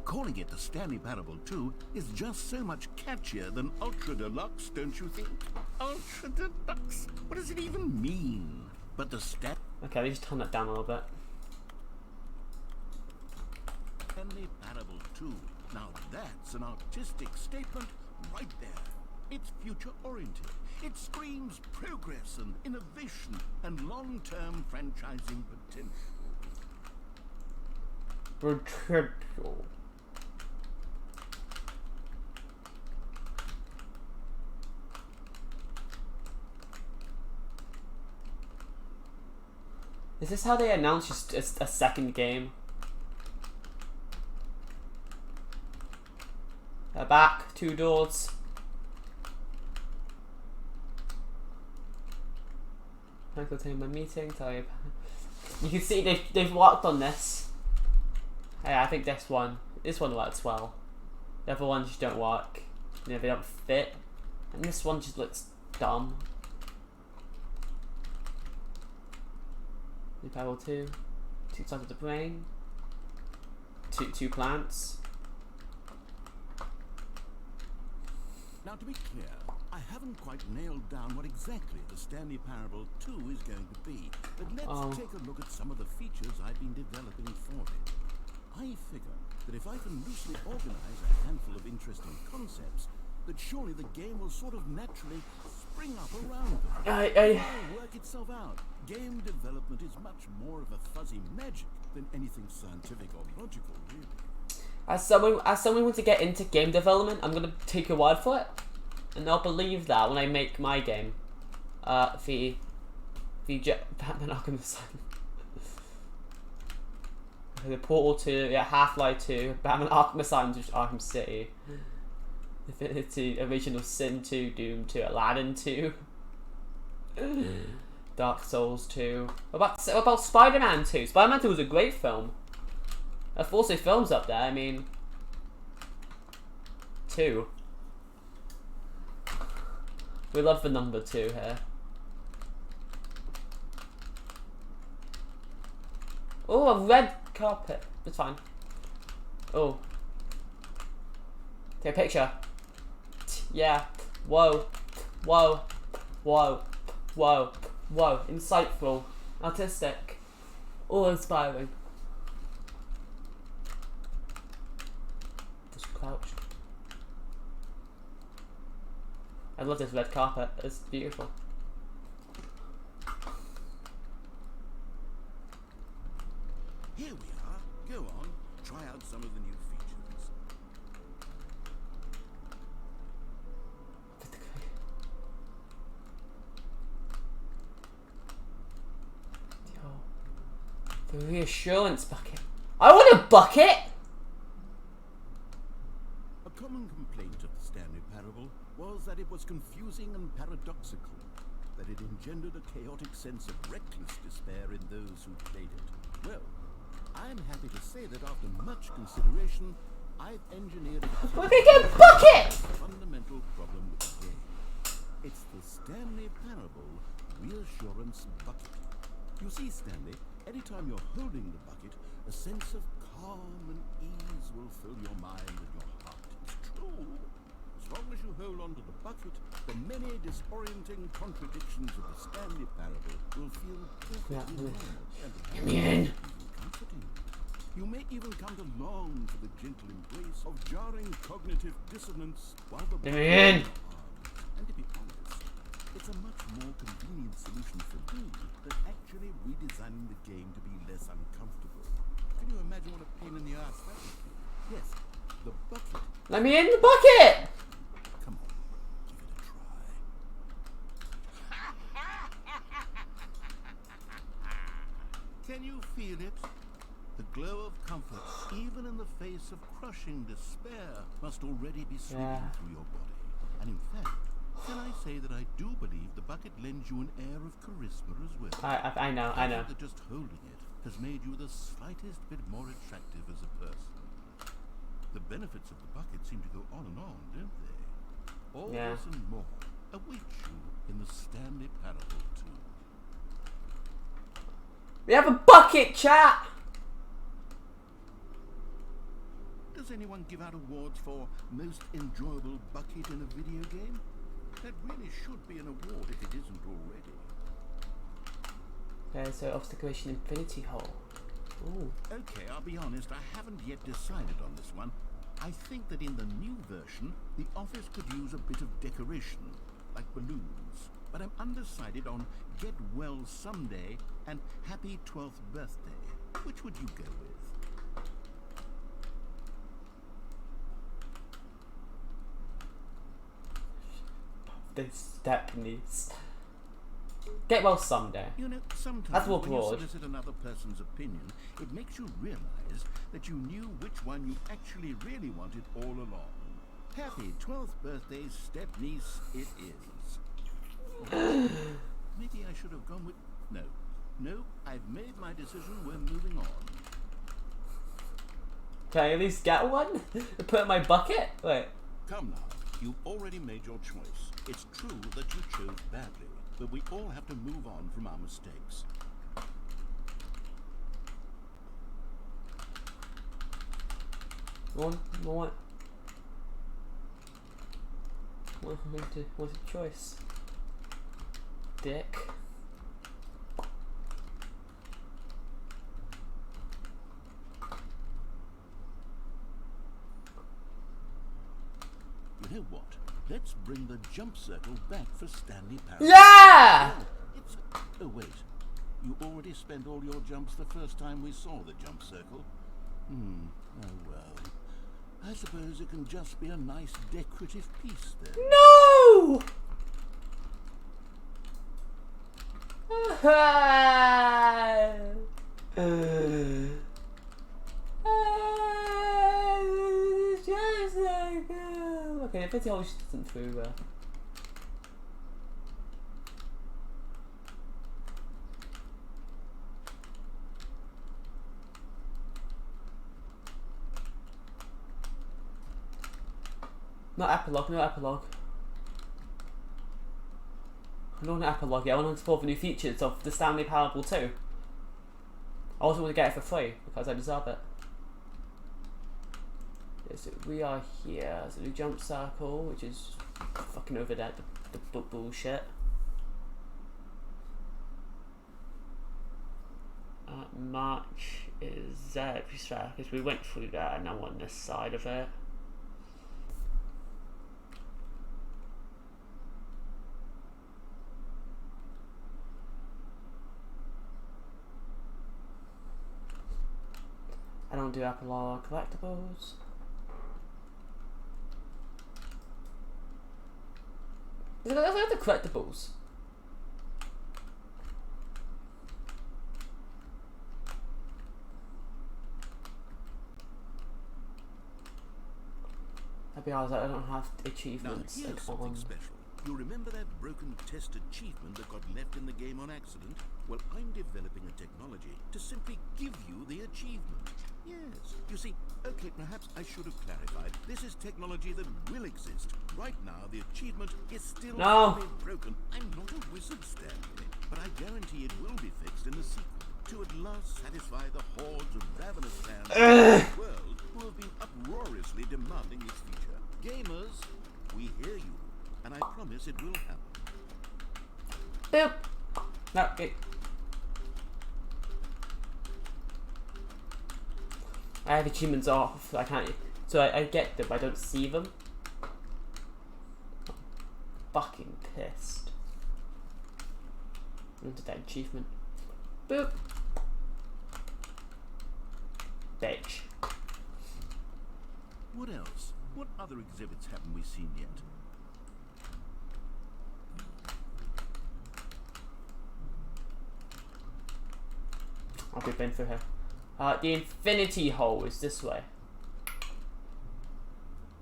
Calling it the Stanley Parable 2 is just so much catchier than Ultra Deluxe, don't you think? Ultra Deluxe? What does it even mean? But the Okay, let me just turn that down a little bit. Stanley Parable 2. Now that's an artistic statement right there. It's future-oriented. It screams progress and innovation and long-term franchising potential. Potential. Is this how they announce just a second game? They're back, 2 doors. I could take my meeting, tell you. You can see they've worked on this. Hey, I think this one works well. The other ones just don't work. You know, they don't fit. And this one just looks dumb. New Parable 2. 2 sides of the brain. Two plants. Now, to be clear, I haven't quite nailed down what exactly the Stanley Parable 2 is going to be, but let's take a look at some of the features I've been developing for it. I figure that if I can loosely organize a handful of interesting concepts, that surely the game will sort of naturally spring up around them. It will work itself out. Game development is much more of a fuzzy magic than anything scientific or logical, really. As someone who wants to get into game development, I'm gonna take your word for it. and they'll believe that when I make my game. The Batman Arkham Asylum. The Portal 2, yeah, Half-Life 2, Batman Arkham Asylum to Arkham City. Infinity, Original Sin 2, Doom 2, Aladdin 2. Dark Souls 2. What about Spider-Man 2? Spider-Man 2 was a great film. There's also films up there, I mean... 2. We love the number 2 here. Oh, a red carpet. It's fine. Oh. Take a picture. Yeah. Whoa. Whoa. Whoa. Whoa. Whoa. Insightful. Artistic. Awe-inspiring. Just crouched. I love this red carpet. It's beautiful. Here we are. Go on. Try out some of the new features. The reassurance bucket. I want a bucket! A common complaint of the Stanley Parable was that it was confusing and paradoxical, that it engendered a chaotic sense of reckless despair in those who played it. Well, I'm happy to say that after much consideration, I've engineered We're gonna get a bucket! fundamental problem with the game. It's the Stanley Parable Reassurance Bucket. You see, Stanley, anytime you're holding the bucket, a sense of calm and ease will fill your mind and your heart. It's true. As long as you hold on to the bucket, the many disorienting contradictions of the Stanley Parable will feel perfectly normal and comforting. You may even come to long for the gentle embrace of jarring cognitive dissonance while the bucket is hard. And to be honest, it's a much more convenient solution for me than actually redesigning the game to be less uncomfortable. Can you imagine what a pain in the ass that would be? Yes, the bucket. Let me in the bucket! Come on, give it a try. Can you feel it? The glow of comfort, even in the face of crushing despair, must already be sweeping through your body. And in fact, can I say that I do believe the bucket lends you an air of charisma as well? I know. That just holding it has made you the slightest bit more attractive as a person. The benefits of the bucket seem to go on and on, don't they? All this and more awaits you in the Stanley Parable 2. We have a bucket, chat! Does anyone give out awards for most enjoyable bucket in a video game? That really should be an award if it isn't already. There's an obstaculation infinity hole. Ooh. Okay, I'll be honest, I haven't yet decided on this one. I think that in the new version, the office could use a bit of decoration, like balloons. But I'm undecided on Get Well Someday and Happy 12th Birthday. Which would you go with? This Stepneys. Get well someday. You know, sometimes That's more when you broad. solicit another person's opinion, it makes you realize that you knew which one you actually really wanted all along. Happy 12th birthday, Stepniece, it is. Maybe I should have gone with... No, I've made my decision, we're moving on. Can I at least get one? Put it in my bucket? Wait. Come now, you've already made your choice. It's true that you chose badly, but we all have to move on from our mistakes. What's a choice? Dick. You know what? Let's bring the jump circle back for Stanley Parable. Yeah! Oh wait, you already spent all your jumps the first time we saw the jump circle? Oh well. I suppose it can just be a nice decorative piece then. No! Okay, if it's always isn't through Not epilogue, no epilogue. I don't want an epilogue yet, I want to explore the new features of the Stanley Parable 2. I also want to get it for free, because I deserve it. Yeah, so we are here, so the jump circle, which is fucking over there, the bullshit. March is because we went through there and now on this side of it. I don't do epilogue collectibles. Look at the collectibles. I'll be honest, I don't have achievements. Now, here's something special. You remember that broken test achievement that got left in the game on accident? Well, I'm developing a technology to simply give you the achievement. Yes. You see, okay, perhaps I should have clarified. This is technology that will exist. Right now, the achievement is still broken. I'm not a wizard, Stanley, but I guarantee it will be fixed in the sequel to at last satisfy the hordes of ravenous fans in the world who have been uproariously demanding its feature. Gamers, we hear you, and I promise it will happen. Boop. No, it. I have achievements off. I can't. So I get them. I don't see them. I'm fucking pissed. Into that achievement. Boop. Bitch. What else? What other exhibits haven't we seen yet? I'll be been through here. The infinity hole is this way.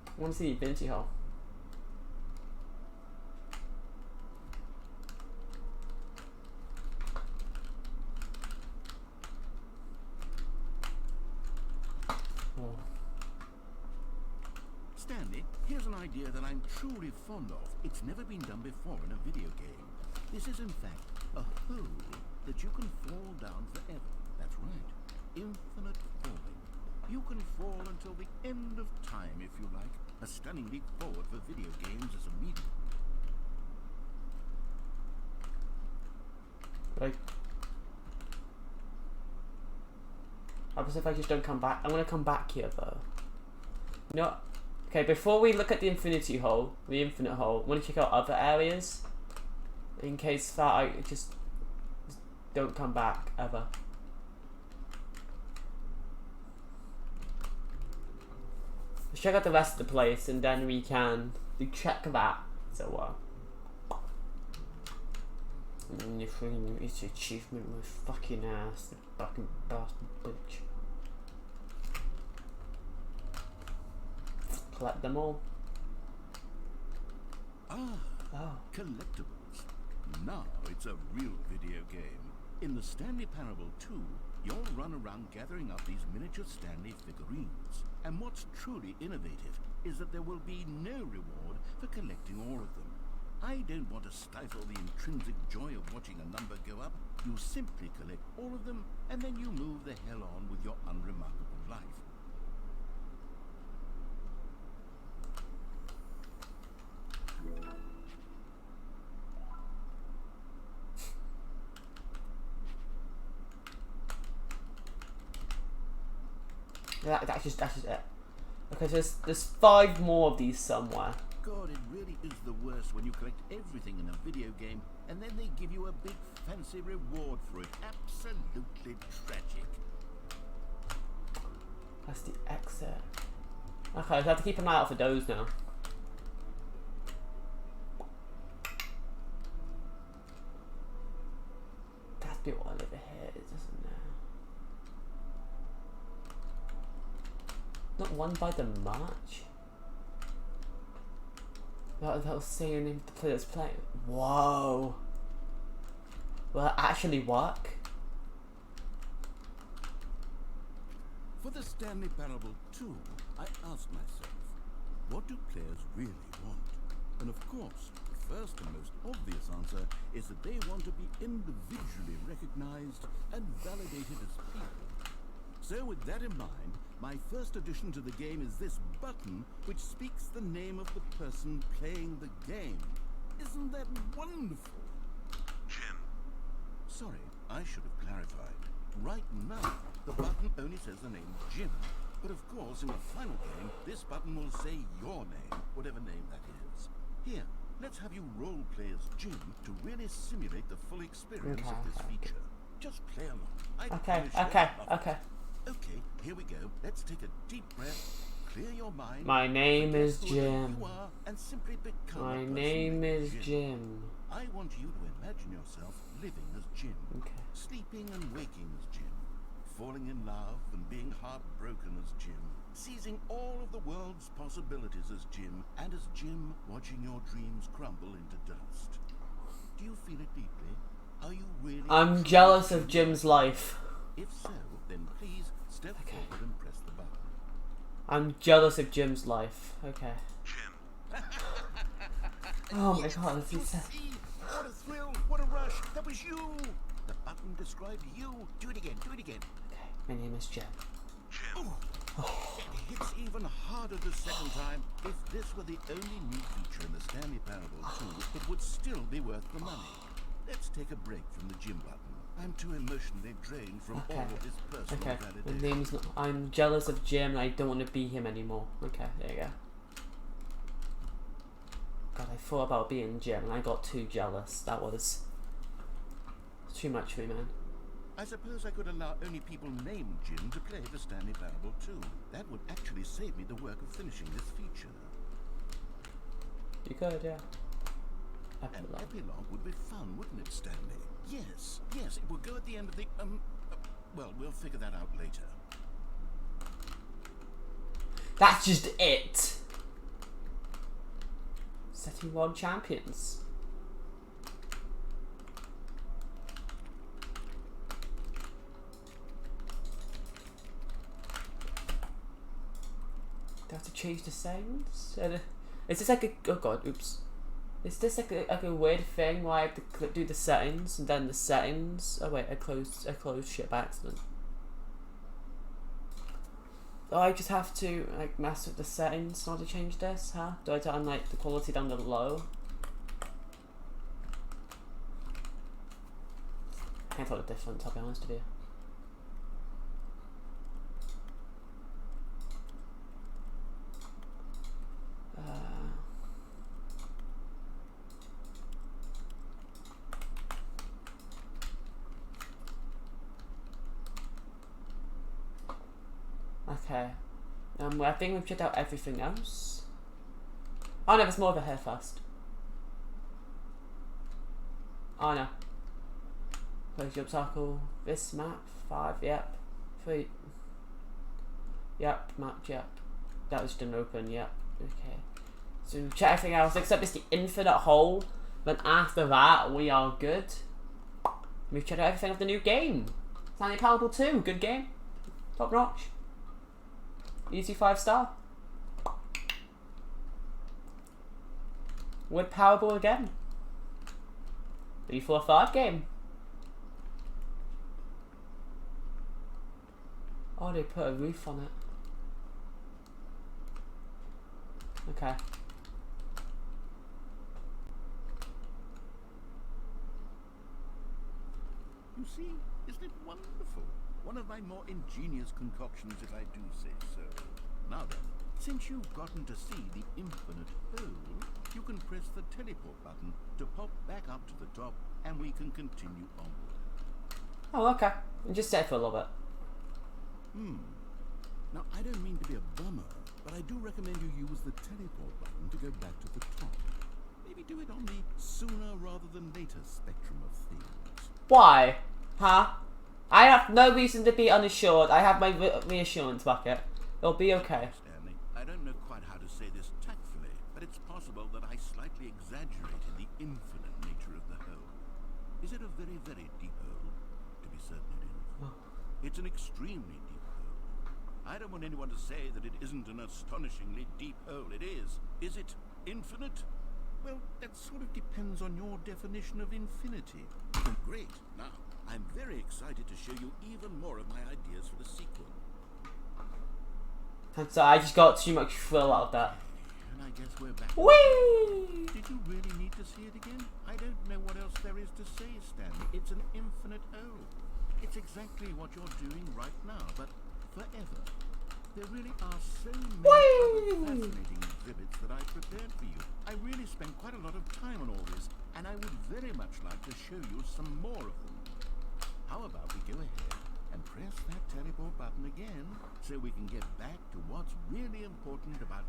I want to see the infinity hole. Stanley, here's an idea that I'm truly fond of. It's never been done before in a video game. This is in fact a hole that you can fall down forever. That's right. Infinite falling. You can fall until the end of time if you like. A stunning leap forward for video games as a medium. Right. How about if I just don't come back? I'm gonna come back here though. No. Okay, before we look at the infinity hole, the infinite hole, I want to check out other areas. In case that I just don't come back ever. Let's check out the rest of the place and then we can check that. So it's an achievement with fucking ass, the fucking bastard bitch. Collect them all. Collectibles. Now it's a real video game. In the Stanley Parable 2, you'll run around gathering up these miniature Stanley figurines. And what's truly innovative is that there will be no reward for collecting all of them. I don't want to stifle the intrinsic joy of watching a number go up. You simply collect all of them, and then you move the hell on with your unremarkable life. That's just it. Okay, so there's 5 more of these somewhere. God, it really is the worst when you collect everything in a video game and then they give you a big fancy reward for it. Absolutely tragic. That's the exit. Okay, so I have to keep an eye out for those now. That's a bit what over here, doesn't there? Not won by the match. That was saying the players playing. Whoa. Will that actually work? For the Stanley Parable 2, I asked myself, what do players really want? And of course, the first and most obvious answer is that they want to be individually recognized and validated as people. So with that in mind, my first addition to the game is this button which speaks the name of the person playing the game. Isn't that wonderful? Jim. Sorry, I should have clarified. Right now, the button only says the name Jim. But of course, in the final game, this button will say your name, whatever name that is. Here, let's have you role play as Jim to really simulate the full experience of this feature. Just play along. Okay. Okay, here we go. Let's take a deep breath. Clear your mind. My name forget is whoever Jim. You are, and simply become My a person name named is Jim. I want you to imagine yourself living as Jim, sleeping and waking as Jim, falling in love and being heartbroken as Jim, seizing all of the world's possibilities as Jim, and as Jim watching your dreams crumble into dust. Do you feel it deeply? Are you really? I'm jealous of Jim's life. If so, then please step forward and press the button. I'm jealous of Jim's life. Okay. Jim. Oh my god, this is See? What a thrill, what a rush, that was you! The button described you. Do it again, do it again. okay. My name is Jim. Jim. It hits even harder the second time. If this were the only new feature in the Stanley Parable 2, it would still be worth the money. Let's take a break from the Jim button. I'm too emotionally drained from all of this personal Okay. My validation. name's not, I'm jealous of Jim and I don't want to be him anymore. Okay, there you go. God, I thought about being Jim and I got too jealous. That was too much for me, man. I suppose I could allow only people named Jim to play the Stanley Parable 2. That would actually save me the work of finishing this feature. You could, yeah. An epilogue would be fun, wouldn't it, Stanley? Yes, yes, it would go at the end of the, well, we'll figure that out later. That's just it. Setting world champions. Do I have to change the settings? Is this like a, oh god, oops. Is this like a weird thing where I have to do the settings and then the settings? Oh wait, I closed shit by accident. Oh, I just have to like mess with the settings in order to change this, huh? Do I turn like the quality down to low? Can't tell the difference, I'll be honest with you. Okay. I think we've checked out everything else. Oh no, there's more over here first. Oh no. Close your circle. This map. 5, yep. 3. Yep, map, yep. That was didn't open, yep. Okay. So we've checked everything else except it's the infinite hole. Then after that, we are good. We've checked out everything of the new game. Stanley Parable 2, good game. Top notch. Easy 5-star. Would Powerball again. Ready for a third game. Oh, they put a roof on it. Okay. You see, isn't it wonderful? One of my more ingenious concoctions, if I do say so. Now then, since you've gotten to see the infinite hole, you can press the teleport button to pop back up to the top, and we can continue onward. Oh, okay. And just stay for a little bit. Now, I don't mean to be a bummer, but I I do recommend you use the teleport button to go back to the top. Maybe do it on the sooner rather than later spectrum of things. Why? Huh? I have no reason to be unassured. I have my reassurance bucket. It'll be okay. Stanley, I don't know quite how to say this tactfully, but it's possible that I slightly exaggerated the infinite nature of the hole. Is it a very, very deep hole? To be certain it is. It's an extremely deep hole. I don't want anyone to say that it isn't an astonishingly deep hole. It is. Is it infinite? Well, that sort of depends on your definition of infinity. Great. Now, I'm very excited to show you even more of my ideas for the sequel. I'm sorry, I just got too much thrill out of that. And I guess we're back. Whee! Did you really need to see it again? I don't know what else there is to say, Stanley. It's an infinite hole. It's exactly what you're doing right now, but forever. There really are so many other fascinating exhibits that I prepared for you. I really spent quite a lot of time on all this, and I would very much like to show you some more of them. How about we go ahead and press that teleport button again so we can get back to what's really important about...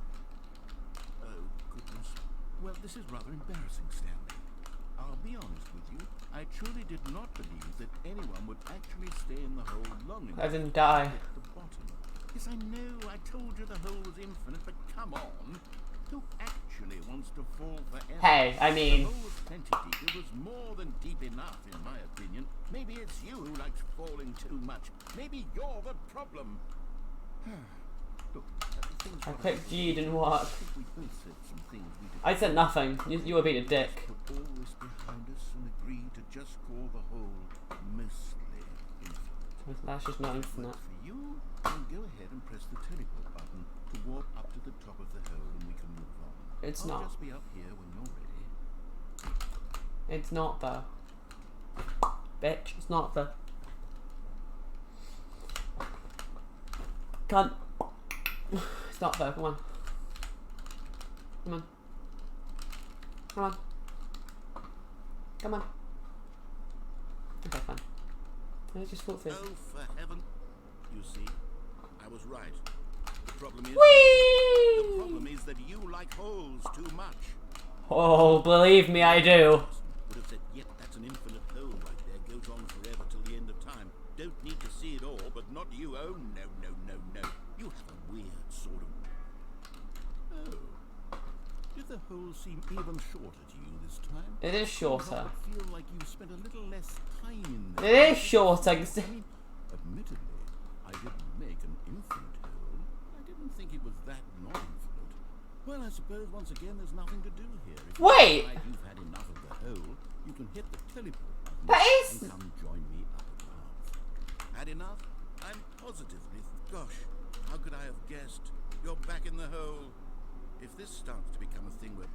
Oh, goodness. Well, this is rather embarrassing, Stanley. I'll be honest with you. I truly did not believe that anyone would actually stay in the hole long enough I didn't die. at the bottom. Yes, I know. I told you the hole was infinite, but come on. Who actually wants to fall forever? Hey, I mean... The hole was plenty deep. It was more than deep enough, in my opinion. Maybe it's you who likes falling too much. Maybe you're the problem. Look, things I got clicked a G, little didn't bit. work. I think we both said some things we didn't I said nothing. You were being a dick. put all this behind us and agree to just call the whole mostly infinite. That's just not infinite. For you, then go ahead and press the teleport button to warp up to the top of the hole and we can move on. It's I'll not. just be up here when you're ready. It's not though. Bitch, it's not though. Can't. It's not though, come on. Come on. Come on. Come on. Okay, fine. Let's just walk through. Oh, for heaven. You see, I was right. The problem is... Whee! The problem is that you like holes too much. Oh, believe me, I do. Would have said, yep, that's an infinite hole right there. Goes on forever till the end of time. Don't need to see it all, but not you. Oh, no, no, no, no. You have a weird sort of... Oh. Did the hole seem even shorter to you this time? It is shorter. I feel like you spent a little less time in there. It is shorter. I mean, admittedly, I didn't make an infinite hole. I didn't think it was that not infinite. Well, I suppose once again there's nothing to do here. If Wait! you decide you've had enough of the hole, you can hit the teleport button That is- and come join me up above. Had enough? I'm positively... Gosh, how could I have guessed? You're back in the hole. If this starts to become a thing where...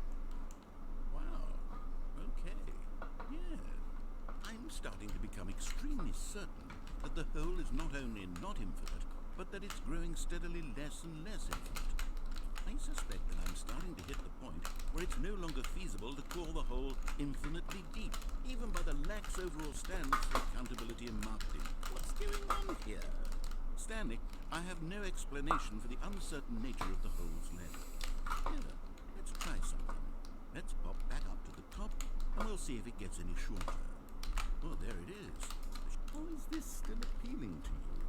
Wow. Okay. Yeah. I'm starting to become extremely certain that the hole is not only not infinite, but that it's growing steadily less and less infinite. I suspect that I'm starting to hit the point where it's no longer feasible to call the hole infinitely deep, even by the lax overall standards for accountability in marketing. What's going on here? Stanley, I have no explanation for the uncertain nature of the hole's length. Here, let's try something. Let's pop back up to the top, and we'll see if it gets any shorter. Oh, there it is. How is this still appealing to you?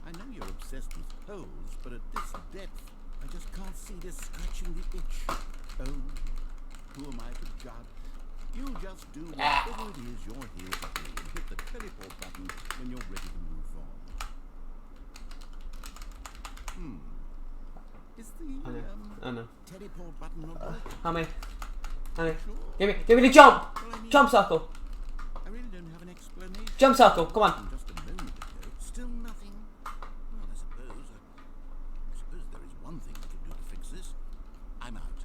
I know you're obsessed with holes, but at this depth, I just can't see this scratching the itch. Oh, who am I to judge? You just do whatever it is you're here to do and hit the teleport button when you're ready to move on. Is the I know. teleport button not working? How many? Give me the jump! Jump circle! I really don't have an explanation. Jump circle, come on. Just a moment ago, still nothing. Well, I suppose there is one thing we can do to fix this. I'm out.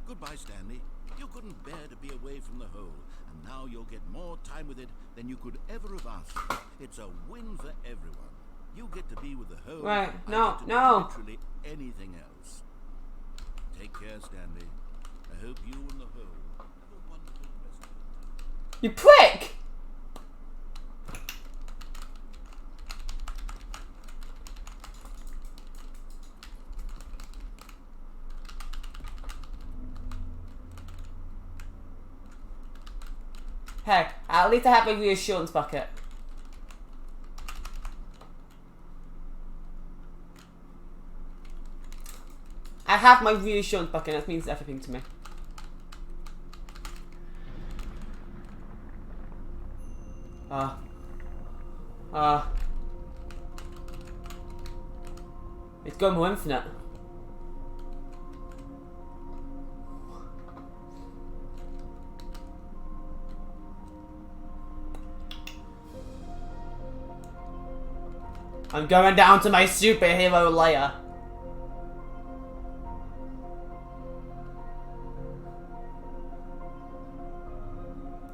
Goodbye, Stanley. You couldn't bear to be away from the hole, and now you'll get more time with it than you could ever have asked for. It's a win for everyone. You get to be with the hole. Right, I no, get to do no. literally anything else. Take care, Stanley. I hope you and the hole have a wonderful rest of the day. You prick! Hey, at least I have a reassurance bucket. I have my reassurance bucket, that means everything to me. It's going more infinite. I'm going down to my superhero layer.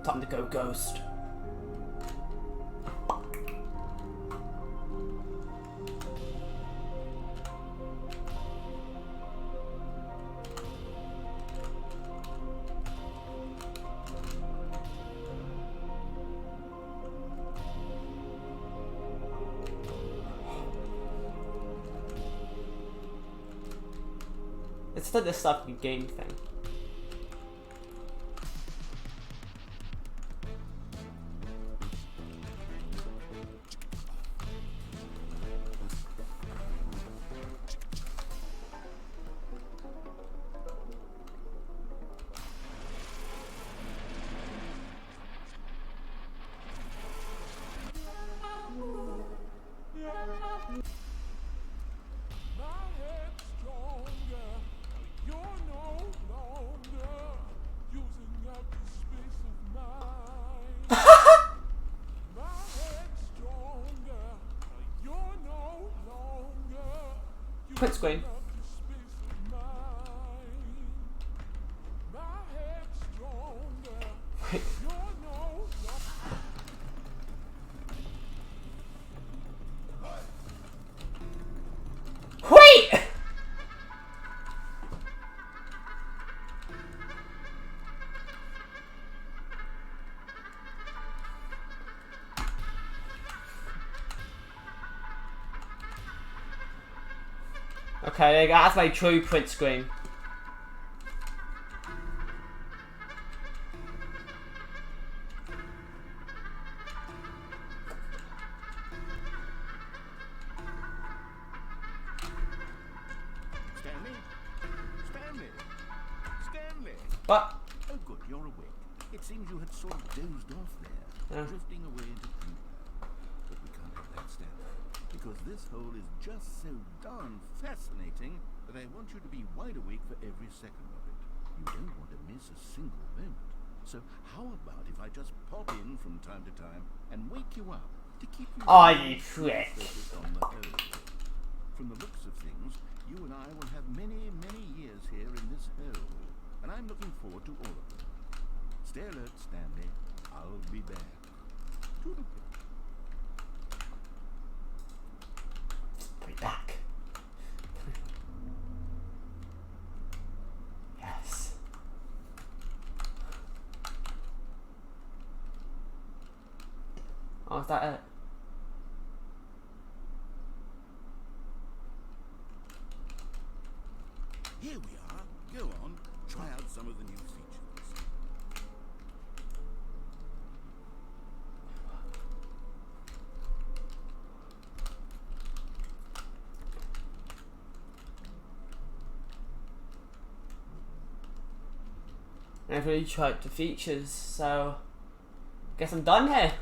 Time to go ghost. It's like the sucky game thing. Quit screen. Wait. Wait! Okay, there you go. That's my true print screen. Stanley? Stanley? Stanley? What? Oh, good, you're awake. It seems you had sort of dozed off there, drifting away into dreamland. But we can't have that, Stanley, because this hole is just so darn fascinating that I want you to be wide awake for every second of it. You don't want to miss a single moment. So how about if I just pop in from time to time and wake you up to keep you You prick. focused on the hole? From the looks of things, you and I will have many, many years here in this hole, and I'm looking forward to all of them. Stay alert, Stanley. I'll be back. Toodle-pip. Be back. Yes. Oh, is that it? Here we are. Go on. Try out some of the new features. I've really tried the features, so guess I'm done here.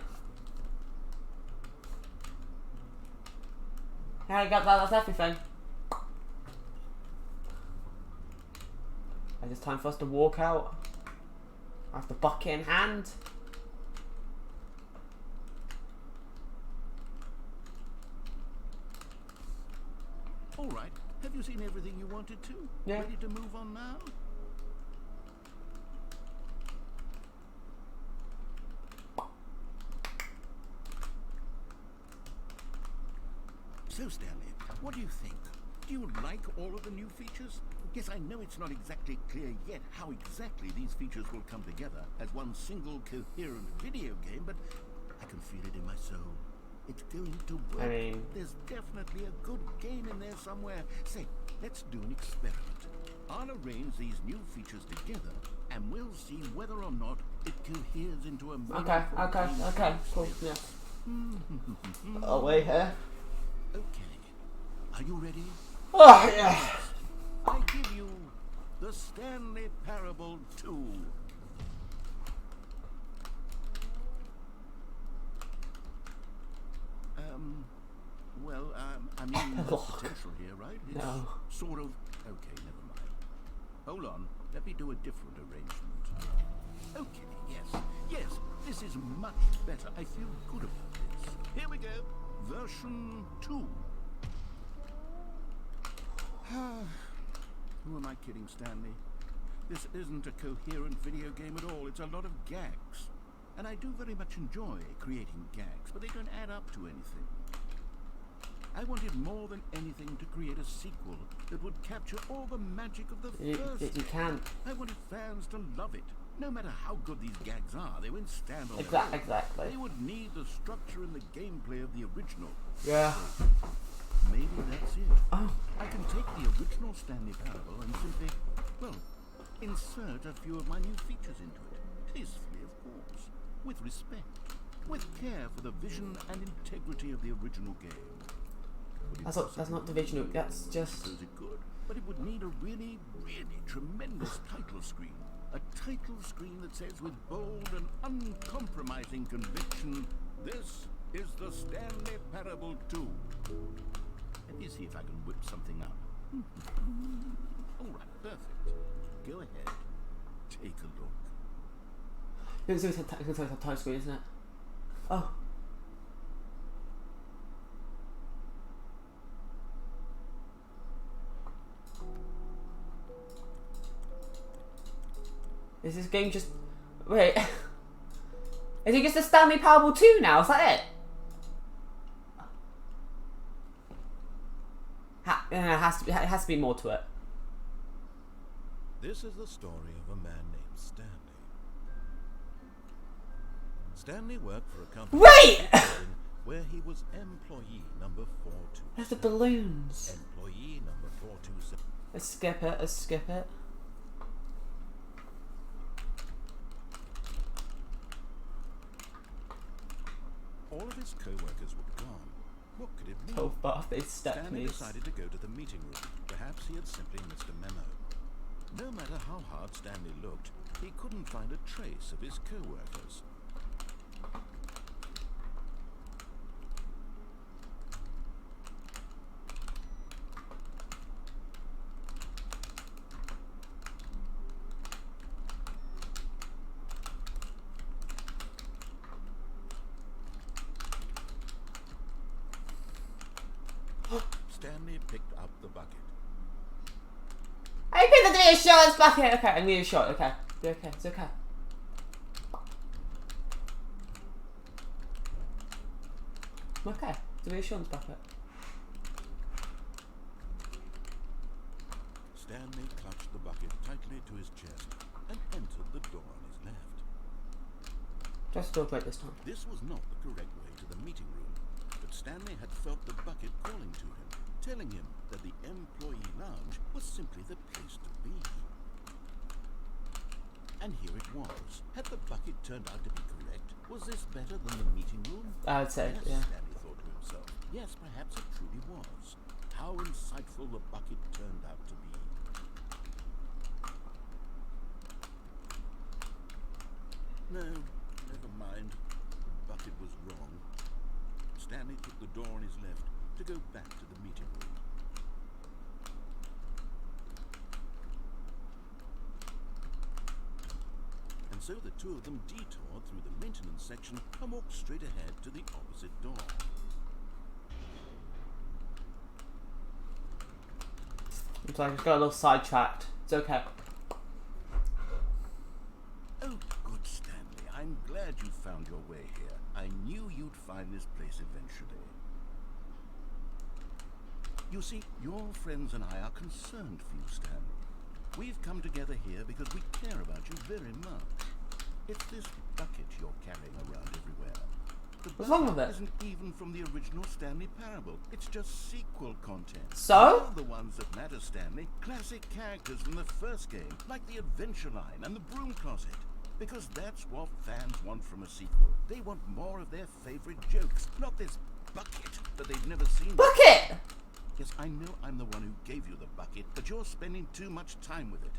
Yeah, I got that, that's everything. And it's time for us to walk out. I have the bucket in hand. All right. Have you seen everything you wanted to? Yeah. Ready to move on now? So, Stanley, what do you think? Do you like all of the new features? Yes, I know it's not exactly clear yet how exactly these features will come together as one single coherent video game, but I can feel it in my soul. It's going to work. I mean, there's definitely a good game in there somewhere. Say, let's do an experiment. I'll arrange these new features together and we'll see whether or not it coheres into a Okay, cool, yeah. Oh, wait here. Okay, are you ready? Oh, yeah. I give you the Stanley Parable 2. I mean, there's potential here, right? It's No. sort of... Okay, never mind. Hold on, let me do a different arrangement. Okay, yes, this is much better. I feel good about this. Here we go, version 2. Who am I kidding, Stanley? This isn't a coherent video game at all. It's a lot of gags. And I do very much enjoy creating gags, but they don't add up to anything. I wanted more than anything to create a sequel that would capture all the magic of the first. You can't. I wanted fans to love it. No matter how good these gags are, they won't stand on their own. Exactly. They would need the structure and the gameplay of the original. Yeah. So, maybe that's it. Oh. I can take the original Stanley Parable and simply, well, insert a few of my new features into it. Tastefully, of course. With respect. With care for the vision and integrity of the original game. That's not divisional. That's just. Is it good? But it would need a really, really tremendous title screen. A title screen that says with bold and uncompromising conviction, "This is the Stanley Parable 2." Let me see if I can whip something up. All right, perfect. Go ahead. Take a look. It's a title screen, isn't it? Oh. Is this game just... Wait. Is it just a Stanley Parable 2 now? Is that it? It has to be more to it. This is the story of a man named Stanley. Stanley worked for a company where he was employee number 427. There's the balloons. Employee number 427. Let's skip it. Let's skip it. All of his co-workers were gone. What could it mean? Oh, birthday Stanley stepniece. decided to go to the meeting room. Perhaps he had simply missed a memo. No matter how hard Stanley looked, he couldn't find a trace of his co-workers. Stanley picked up the bucket. I picked up the reassurance bucket. Okay, I'm reassured. Okay, okay, it's okay. Okay, it's a reassurance bucket. Stanley clutched the bucket tightly to his chest and entered the door on his left. Just do it right this time. This was not the correct way to the meeting room, but Stanley had felt the bucket calling to him, telling him that the employee lounge was simply the place to be. And here it was. Had the bucket turned out to be correct? Was this better than the meeting room? I would say, Yes, yeah. Stanley thought to himself. Yes, perhaps it truly was. How insightful the bucket turned out to be. No, never mind. The bucket was wrong. Stanley took the door on his left to go back to the meeting room. And so the two of them detoured through the maintenance section and walked straight ahead to the opposite door. It's like I just got a little sidetracked. It's okay. Oh, good, Stanley. I'm glad you found your way here. I knew you'd find this place eventually. You see, your friends and I are concerned for you, Stanley. We've come together here because we care about you very much. It's this bucket you're carrying around everywhere. The What's wrong with bucket it? isn't even from the original Stanley Parable. It's just sequel content. So? They're the ones that matter, Stanley. Classic characters from the first game, like the Adventure Line and the Broom Closet. Because that's what fans want from a sequel. They want more of their favorite jokes, not this bucket that they've never seen. Bucket! Yes, I know I'm the one who gave you the bucket, but you're spending too much time with it.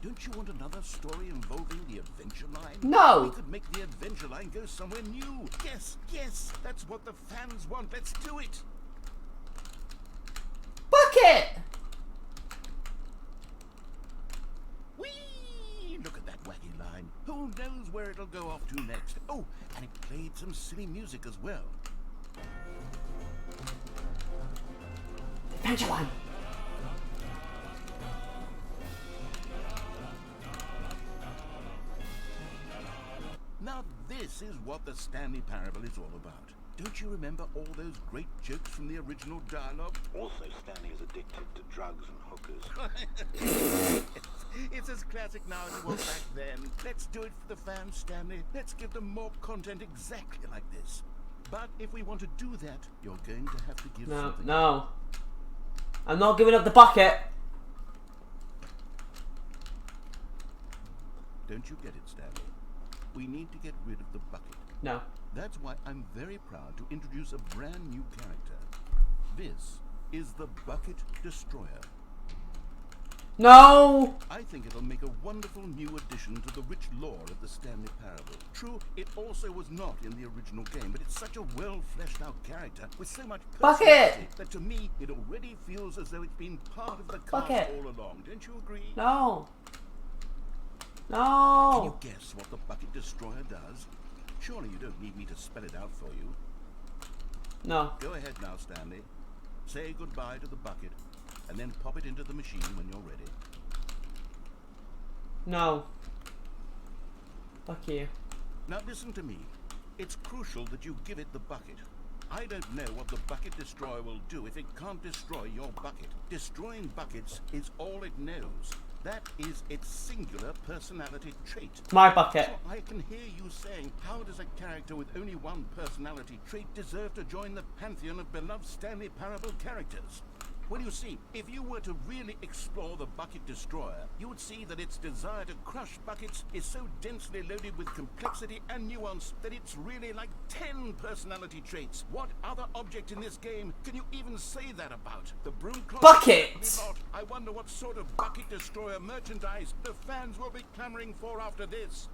Don't you want another story involving the Adventure Line? No. We could make the Adventure Line go somewhere new. Yes, yes, that's what the fans want. Let's do it. Bucket! Whee! Look at that wacky line. Who knows where it'll go off to next? Oh, and it played some silly music as well. Adventure Line. Now this is what the Stanley Parable is all about. Don't you remember all those great jokes from the original dialogue? Also, Stanley is addicted to drugs and hookers. It's as classic now as it was back then. Let's do it for the fans, Stanley. Let's give them more content exactly like this. But if we want to do that, you're going to have to give No, something. no. I'm not giving up the bucket. Don't you get it, Stanley? We need to get rid of the bucket. No. That's why I'm very proud to introduce a brand new character. This is the Bucket Destroyer. No! I think it'll make a wonderful new addition to the rich lore of the Stanley Parable. True, it also was not in the original game, but it's such a well-fleshed-out character with so much Bucket! personality that to me, it already feels as though it's been part of the cast Bucket! all along. Don't you agree? No. Can No. you guess what the Bucket Destroyer does? Surely you don't need me to spell it out for you. No. Go ahead now, Stanley. Say goodbye to the bucket, and then pop it into the machine when you're ready. No. Fuck you. Now listen to me. It's crucial that you give it the bucket. I don't know what the Bucket Destroyer will do if it can't destroy your bucket. Destroying buckets is all it knows. That is its singular personality trait. My bucket. So I can hear you saying, how does a character with only one personality trait deserve to join the pantheon of beloved Stanley Parable characters? Well, you see, if you were to really explore the Bucket Destroyer, you would see that its desire to crush buckets is so densely loaded with complexity and nuance that it's really like 10 personality traits. What other object in this game can you even say that about? The broom closet? Bucket! Probably not. I wonder what sort of Bucket Destroyer merchandise the fans will be clamoring for after this.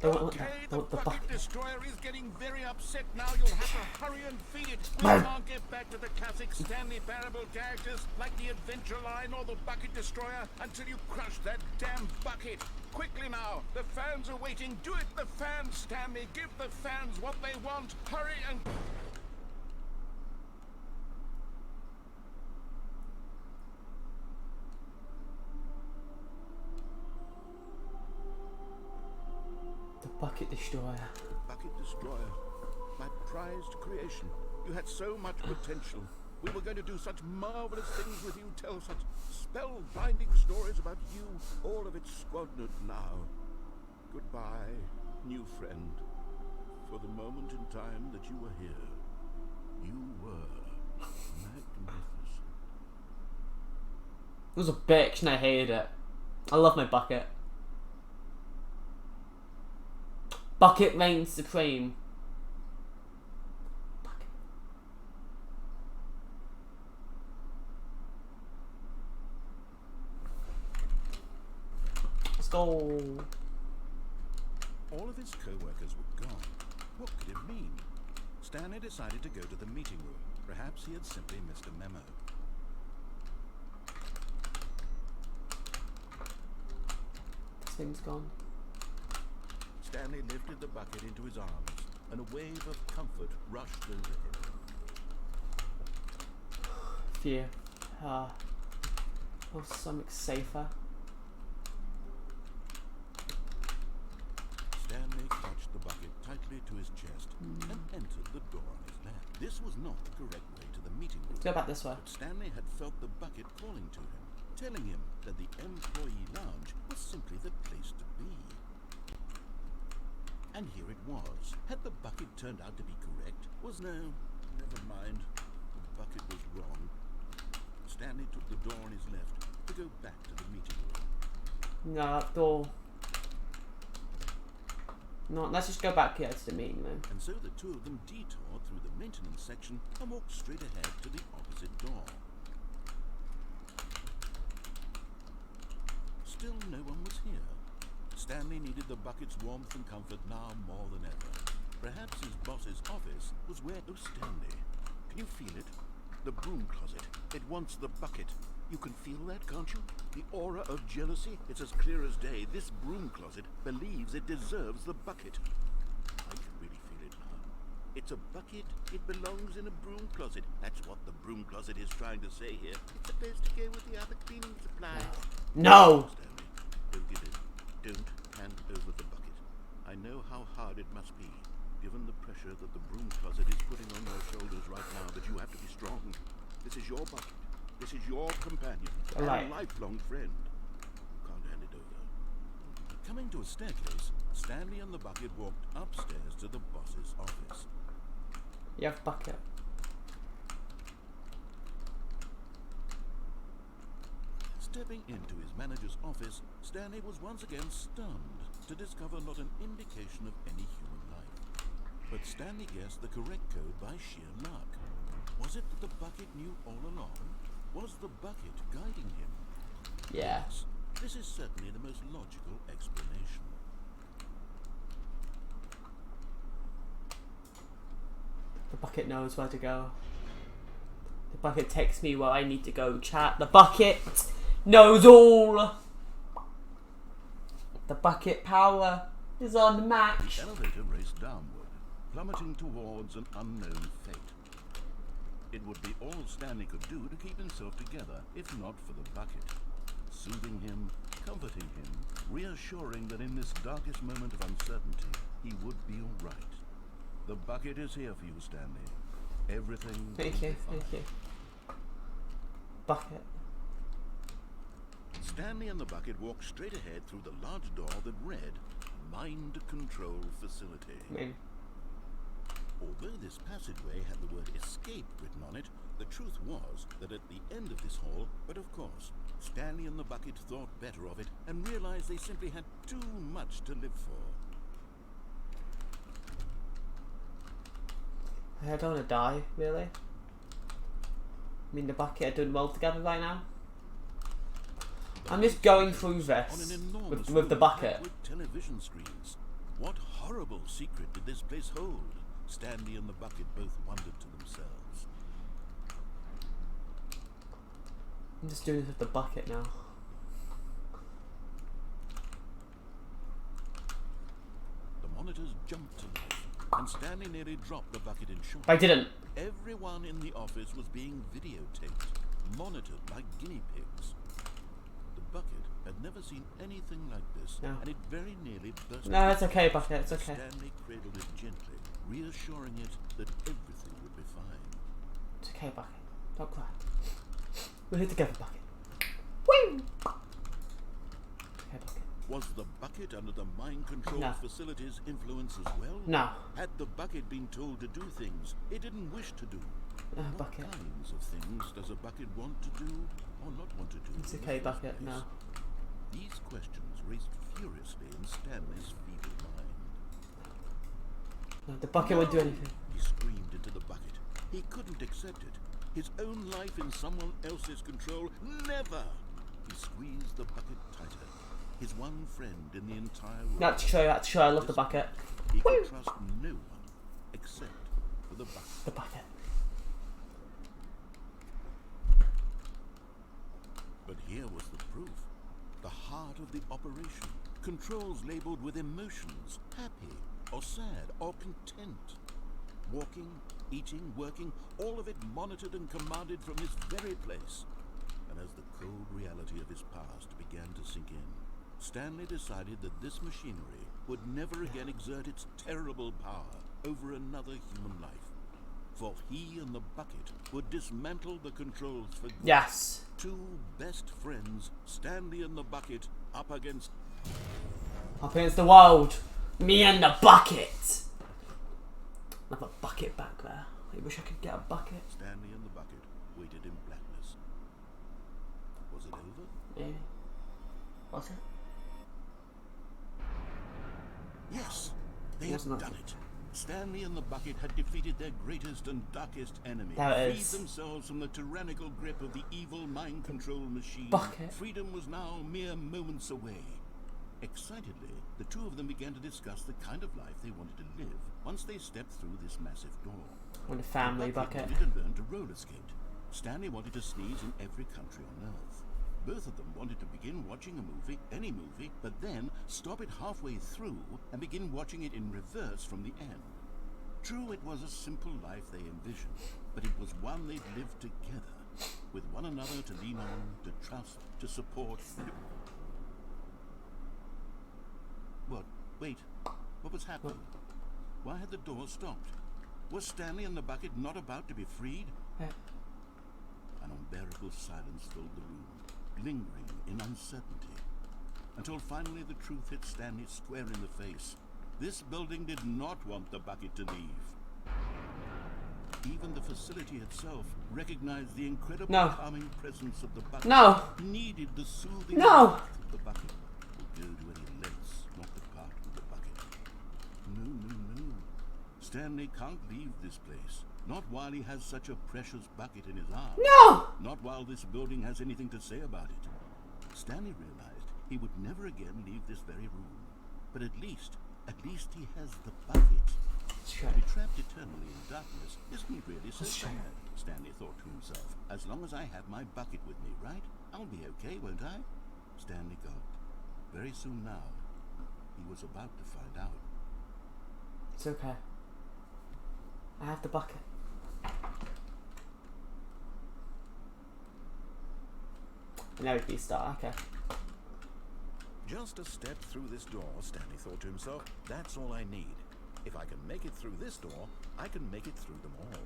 They want Okay, the the bucket. Bucket Destroyer is getting very upset now. You'll have to hurry and feed it. We No. can't get back to the classic Stanley Parable characters like the Adventure Line or the Bucket Destroyer until you crush that damn bucket. Quickly now, the fans are waiting. Do it, the fans, Stanley. Give the fans what they want. Hurry and... The Bucket Destroyer. Bucket Destroyer, my prized creation. You had so much potential. We were going to do such marvelous things with you, tell such spellbinding stories about you. All of it squandered now. Goodbye, new friend. For the moment in time that you were here, you were magnificent. It was a bitch and I hated it. I love my bucket. Bucket reigns supreme. Bucket. Let's go. All of his co-workers were gone. What could it mean? Stanley decided to go to the meeting room. Perhaps he had simply missed a memo. This thing's gone. Stanley lifted the bucket into his arms, and a wave of comfort rushed over him. Phew. Oh, something safer. Stanley clutched the bucket tightly to his chest and entered the door on his left. This was not the correct way to the meeting room. Let's go back this way. But Stanley had felt the bucket calling to him, telling him that the employee lounge was simply the place to be. And here it was. Had the bucket turned out to be correct? Was no, never mind. The bucket was wrong. Stanley took the door on his left to go back to the meeting room. No, that door. No, let's just go back here to the meeting room. And so the two of them detoured through the maintenance section and walked straight ahead to the opposite door. Still no one was here. Stanley needed the bucket's warmth and comfort now more than ever. Perhaps his boss's office was where... Oh, Stanley, can you feel it? The broom closet. It wants the bucket. You can feel that, can't you? The aura of jealousy? It's as clear as day. This broom closet believes it deserves the bucket. I can really feel it now. It's a bucket. It belongs in a broom closet. That's what the broom closet is trying to say here. It's supposed to go with the other cleaning supplies. No! Stanley, don't give in. Don't hand over the bucket. I know how hard it must be, given the pressure that the broom closet is putting on your shoulders right now, but you have to be strong. This is your bucket. This is your companion and Right. lifelong friend. You can't hand it over. Coming to a staircase, Stanley and the bucket walked upstairs to the boss's office. You have bucket. Stepping into his manager's office, Stanley was once again stunned to discover not an indication of any human life. But Stanley guessed the correct code by sheer luck. Was it that the bucket knew all along? Was the bucket guiding him? Yeah. Yes, this is certainly the most logical explanation. The bucket knows where to go. The bucket takes me where I need to go, chat. The bucket knows all. The bucket power is unmatched. The elevator raced downward, plummeting towards an unknown fate. It would be all Stanley could do to keep himself together, if not for the bucket. Soothing him, comforting him, reassuring that in this darkest moment of uncertainty, he would be all right. The bucket is here for you, Stanley. Everything Thank will you, be fine. thank you. Bucket. Stanley and the bucket walked straight ahead through the large door that read, Mind Control Facility. I mean, Although this passageway had the word escape written on it, the truth was that at the end of this hall, but of course, Stanley and the bucket thought better of it and realized they simply had too much to live for. I don't want to die, really. I mean, the bucket are doing well together right now. I'm just going through On this an enormous with the room bucket. packed with television screens. What horrible secret did this place hold? Stanley and the bucket both wondered to themselves. I'm just doing this with the bucket now. The monitors jumped to life, and Stanley nearly dropped the bucket in shock. I didn't. Everyone in the office was being videotaped, monitored like guinea pigs. The bucket had never seen anything like this, No. and it very nearly burst. No, it's okay, bucket, it's okay. Stanley cradled it gently, reassuring it that everything would be fine. It's okay, bucket. Don't cry. We're here together, bucket. Woo! Okay, bucket. Was the bucket under the mind control No. facility's influence as well? No. Had the bucket been told to do things it didn't wish to do? No, What bucket. kinds of things does a bucket want to do or not want to do? It's in the okay, first bucket. place? No. These questions raced furiously in Stanley's feeble mind. No, the bucket won't do anything. He screamed into the bucket. He couldn't accept it. His own life in someone else's control. Never! He squeezed the bucket tighter. His one friend in the entire world. That's true, that's true. I love the bucket. He could trust no one except for the bucket. The bucket. But here was the proof. The heart of the operation. Controls labeled with emotions. Happy or sad or content. Walking, eating, working, all of it monitored and commanded from this very place. And as the cold reality of his past began to sink in, Stanley decided that this machinery would never again exert its terrible power over another human life. For he and the bucket would dismantle the controls for good. Yes. Two best friends, Stanley and the bucket, up against Up against the world. Me and the bucket. Another bucket back there. I wish I could get a bucket. Stanley and the bucket waited in blackness. Was it over? Yeah. Was it? Yes, they Yes, had not. done it. Stanley and the bucket had defeated their greatest and darkest enemy. There it Freed is. themselves from the tyrannical grip of the evil mind control machine. Bucket. Freedom was now mere moments away. Excitedly, the two of them began to discuss the kind of life they wanted to live once they stepped through this massive door. And a family The bucket. wanted to learn to roller skate. Stanley wanted to sneeze in every country on Earth. Both of them wanted to begin watching a movie, any movie, but then stop it halfway through and begin watching it in reverse from the end. True, it was a simple life they envisioned, but it was one they'd lived together, with one another to lean on, to trust, to support. What? Wait. What was happening? Why had the door stopped? Was Stanley and the bucket not about to be freed? Yeah. An unbearable silence filled the room, lingering in uncertainty, until finally the truth hit Stanley square in the face. This building did not want the bucket to leave. Even the facility itself recognized the incredible calming presence of the bucket. No! Needed the soothing No! warmth of the bucket. Would go to any lengths not to part with the bucket. No. Stanley can't leave this place. Not while he has such a precious bucket in his arms. No! Not while this building has anything to say about it. Stanley realized he would never again leave this very room. But at least he has the bucket. To be trapped eternally in darkness isn't really so bad, Stanley thought to himself. As long as I have my bucket with me, right? I'll be okay, won't I? Stanley gulped. Very soon now, he was about to find out. It's okay. I have the bucket. And now we can start, okay. Just a step through this door, Stanley thought to himself. That's all I need. If I can make it through this door, I can make it through them all.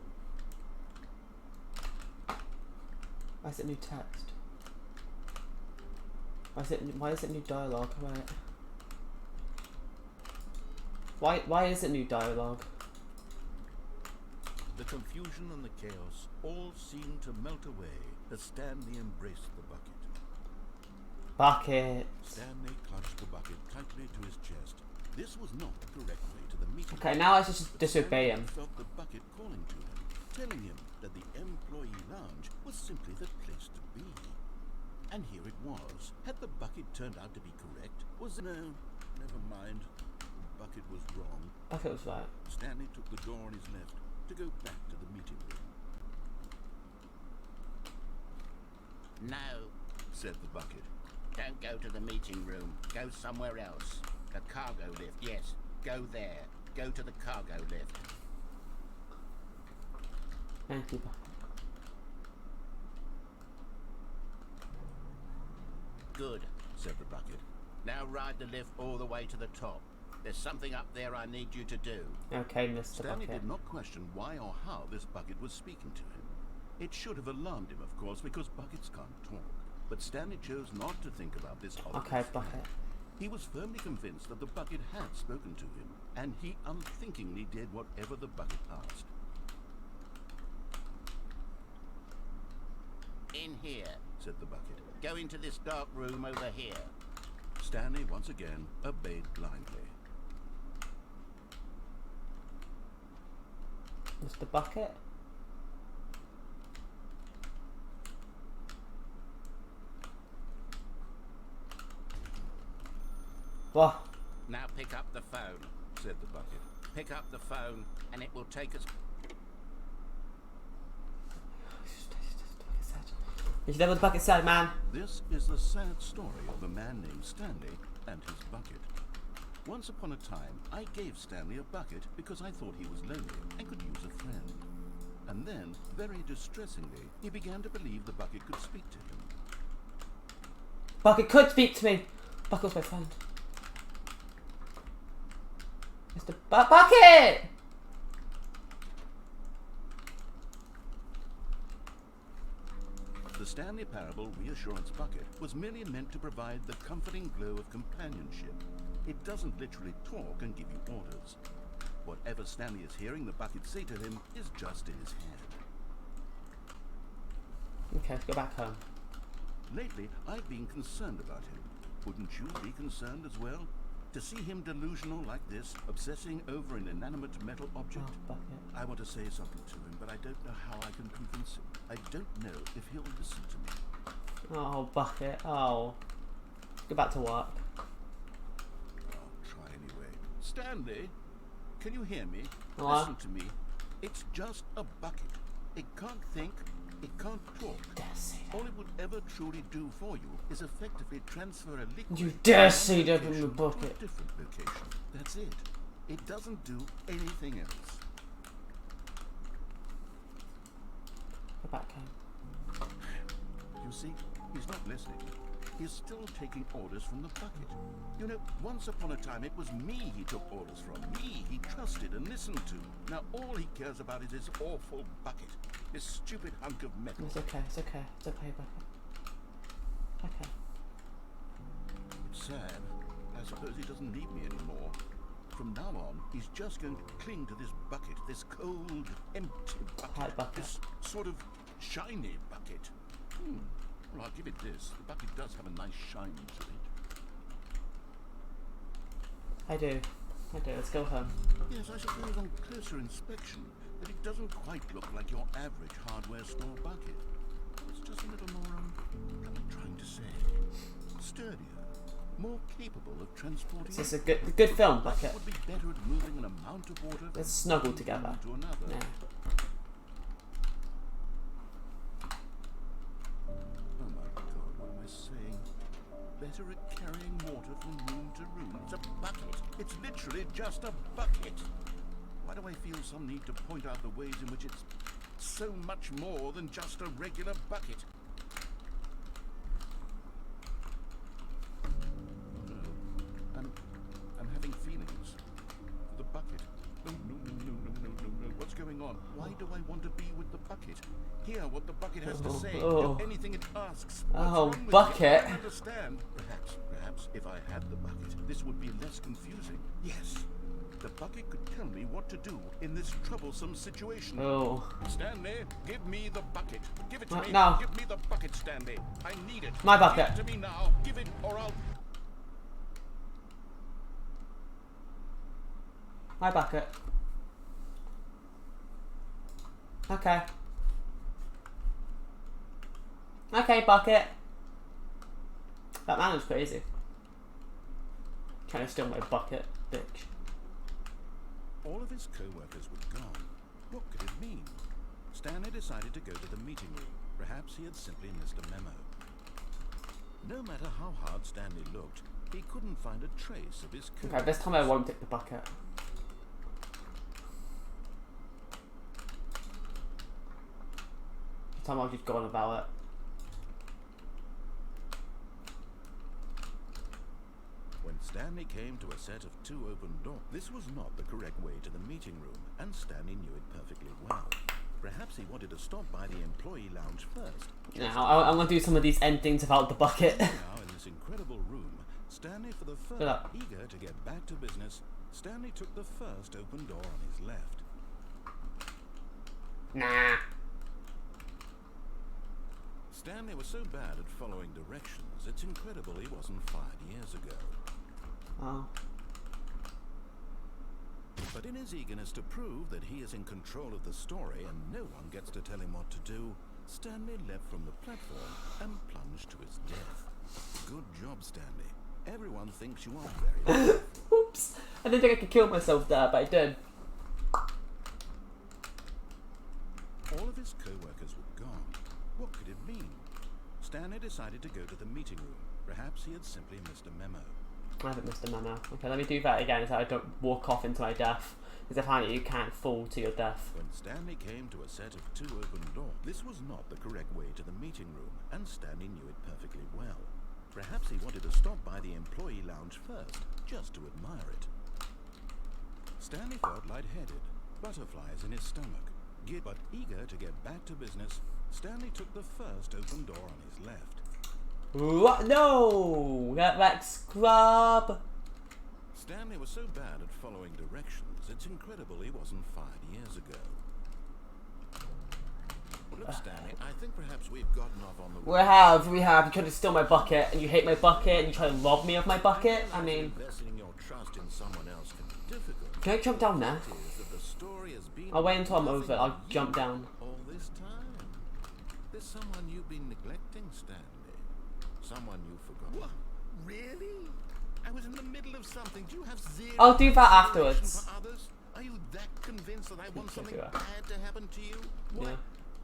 Why is it new text? Why is it new dialogue? Why is it new dialogue? The confusion and the chaos all seemed to melt away as Stanley embraced the bucket. Bucket. Stanley clutched the bucket tightly to his chest. This was not the correct way to the meeting. Okay, now let's just disobey him. Stanley felt the bucket calling to him, telling him that the employee lounge was simply the place to be. And here it was. Had the bucket turned out to be correct? No, never mind. The bucket was wrong. Bucket was right. Stanley took the door on his left to go back to the meeting room. No, Said the bucket. don't go to the meeting room. Go somewhere else. The cargo lift, yes. Go there. Go to the cargo lift. Thank you, bucket. Good, Said the bucket. now ride the lift all the way to the top. There's something up there I need you to do. Okay, Mr. Stanley Bucket. did not question why or how this bucket was speaking to him. It should have alarmed him, of course, because buckets can't talk. But Stanley chose not to think about this. Okay, bucket. He was firmly convinced that the bucket had spoken to him, and he unthinkingly did whatever the bucket asked. In here. Said the bucket. Go into this dark room over here. Stanley once again obeyed blindly. Mr. Bucket. What? Now pick up the phone. Said the bucket. Pick up the phone and it will take us... You should have what the bucket said, man. This is the sad story of a man named Stanley and his bucket. Once upon a time, I gave Stanley a bucket because I thought he was lonely and could use a friend. And then, very distressingly, he began to believe the bucket could speak to him. Bucket could speak to me. Bucket was my friend. Mr. Bucket! The Stanley Parable Reassurance Bucket was merely meant to provide the comforting glow of companionship. It doesn't literally talk and give you orders. Whatever Stanley is hearing the bucket say to him is just in his head. Okay, let's go back home. Lately, I've been concerned about him. Wouldn't you be concerned as well? To see him delusional like this, obsessing over an inanimate metal object? Oh, bucket. I want to say something to him, but I don't know how I can convince him. I don't know if he'll listen to me. Oh, bucket. Oh. Go back to work. I'll try anyway. Stanley, can you hear me? What? Listen to me. It's just a bucket. It can't think. It can't talk. All it would ever truly do for you is effectively transfer a liquid. You dare from say one that in the location to a bucket. different location. That's it. It doesn't do anything else. Go back home. You see, he's not listening. He's still taking orders from the bucket. You know, once upon a time it was me he took orders from. Me he trusted and listened to. Now all he cares about is his awful bucket. This stupid hunk of metal. It's okay, it's okay, it's okay, bucket. Okay. It's sad. I suppose he doesn't need me anymore. From now on, he's just going to cling to this bucket, this cold, empty bucket. Right, bucket. This sort of shiny bucket. Well, I'll give it this. The bucket does have a nice shine to it. I do. Let's go home. Yes, I suppose on closer inspection, that it doesn't quite look like your average hardware store bucket. It's just a little more, what am I trying to say? Sturdier. More capable of transporting. This is a good film, bucket. Would be better at moving an amount of water Let's snuggle together. to another. Yeah. Oh my God, what am I saying? Better at carrying water from room to room. It's a bucket. It's literally just a bucket. Why do I feel some need to point out the ways in which it's so much more than just a regular bucket? Oh no. I'm having feelings. The bucket. No. What's going on? Why do I want to be with the bucket? Hear what the bucket has to say. Do anything it asks. What's wrong with bucket. it? I don't understand. Perhaps if I had the bucket, this would be less confusing. Yes. The bucket could tell me what to do in this troublesome situation. Oh. Stanley, give me the bucket. Give it to me. No. Give me the bucket, Stanley. I need it. My bucket. Give it to me now. Give it or I'll... My bucket. Okay. Okay, bucket. That man was crazy. Trying to steal my bucket, bitch. All of his co-workers were gone. What could it mean? Stanley decided to go to the meeting room. Perhaps he had simply missed a memo. No matter how hard Stanley looked, he couldn't find a trace of his co-workers. Okay, this time I won't take the bucket. This time I'll just go on about it. When Stanley came to a set of 2 open doors, this was not the correct way to the meeting room, and Stanley knew it perfectly well. Perhaps he wanted to stop by the employee lounge first. Now, I'm going to do some of these endings about the bucket. Now, in this incredible room, Stanley, for the first, eager to get back to business, Stanley took the first open door on his left. Nah. Stanley was so bad at following directions, it's incredible he wasn't fired years ago. Oh. But in his eagerness to prove that he is in control of the story and no one gets to tell him what to do, Stanley leapt from the platform and plunged to his death. Good job, Stanley. Everyone thinks you are very powerful. Oops. I didn't think I could kill myself there, but I did. All of his co-workers were gone. What could it mean? Stanley decided to go to the meeting room. Perhaps he had simply missed a memo. I haven't missed a memo. Okay, let me do that again so I don't walk off into my death. Because apparently you can't fall to your death. When Stanley came to a set of 2 open doors, this was not the correct way to the meeting room, and Stanley knew it perfectly well. Perhaps he wanted to stop by the employee lounge first, just to admire it. Stanley felt lightheaded, butterflies in his stomach. But eager to get back to business, Stanley took the first open door on his left. What? No! Get back, scrub! Stanley was so bad at following directions, it's incredible he wasn't fired years ago. Look, Stanley, I think perhaps we've gotten off on the We have. You tried to steal my bucket, and you hate my bucket, and you try to rob me of my bucket. I mean... Investing your trust in someone else can be difficult. Can I jump down there? The story has been I'll wait until I'm over it. I'll jump down. all this time. There's someone you've been neglecting, Stanley. Someone you forgot. What? Really? I was in the middle of something. Do you have zero I'll do that consideration afterwards. for others? Are you that convinced that I want something do that. bad to happen to you? What? Yeah.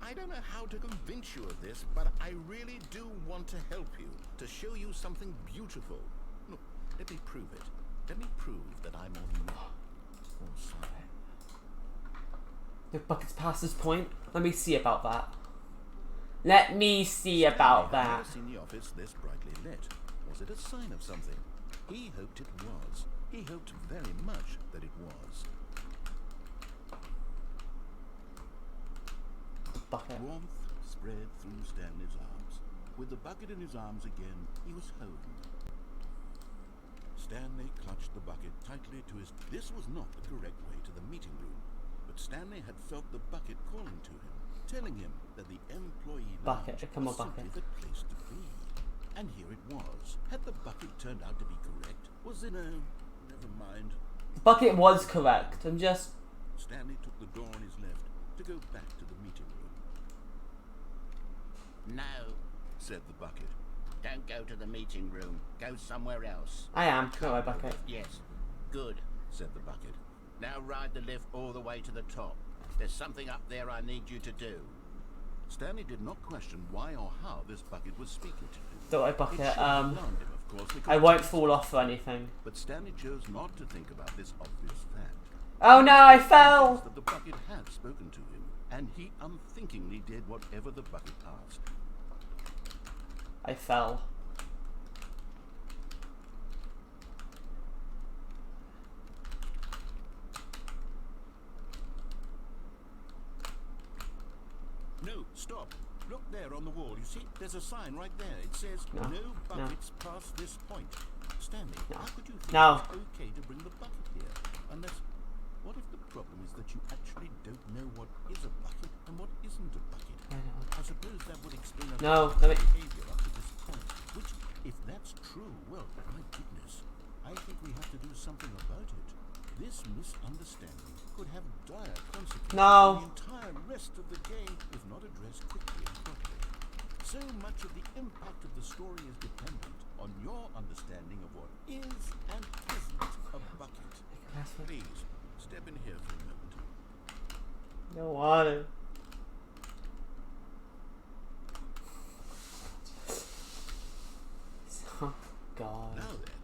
I don't know how to convince you of this, but I really do want to help you, to show you something beautiful. Look, let me prove it. Let me prove that I'm on your side. The bucket's past this point. Let me see about that. Let me see about Stanley had that. never seen the office this brightly lit. Was it a sign of something? He hoped it was. He hoped very much that it was. Bucket. Warmth spread through Stanley's arms. With the bucket in his arms again, he was home. Stanley clutched the bucket tightly to his... This was not the correct way to the meeting room, but Stanley had felt the bucket calling to him, telling him that the employee Bucket, lounge come on, was simply bucket. the place to be. And here it was. Had the bucket turned out to be correct? Was it a... never mind. The bucket was correct. I'm just... Stanley took the door on his left to go back to the meeting room. No, Said the bucket. don't go to the meeting room. Go somewhere else. I am. Not my bucket. Yes, good. Said the bucket. Now ride the lift all the way to the top. There's something up there I need you to do. Stanley did not question why or how this bucket was speaking to him. Don't my It bucket. should have alarmed him, of course, because I won't fall off or anything. But Stanley chose not to think about this obvious fact. Oh no, I fell! That the bucket had spoken to him, and he unthinkingly did whatever the bucket asked. I fell. No, stop. Look there on the wall. You see, there's a sign right there. It says, No, no no. buckets past this point. Stanley, No. how could you think No. it's okay to bring the bucket here? Unless, what if the problem is that you actually don't know what is a bucket and what isn't a bucket? I suppose that would explain a No, lot of let me- behavior up to this point. Which, if that's true, well, my goodness, I think we have to do something about it. This misunderstanding could have dire consequences No. for the entire rest of the game if not addressed quickly and properly. So much of the impact of the story is dependent on your understanding of what is and isn't a bucket. Please, step in here for a moment. No water. Oh God. Now then,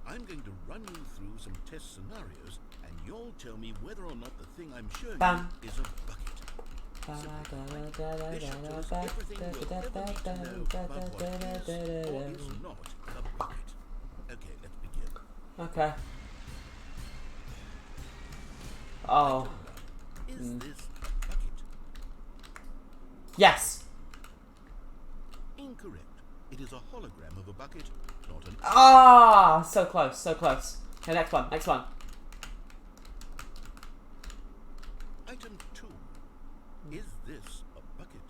I'm going to run you through some test scenarios, and you'll tell me whether or not the thing I'm showing Bam. you is a bucket. This should tell us everything we'll ever need to know about what is or is not a bucket. Okay, let's begin. Okay. Oh. Is this a bucket? Yes. Incorrect. It is a hologram of a bucket, not an... Ah, so close, so close. Okay, next one, next one. Item 2. Is this a bucket?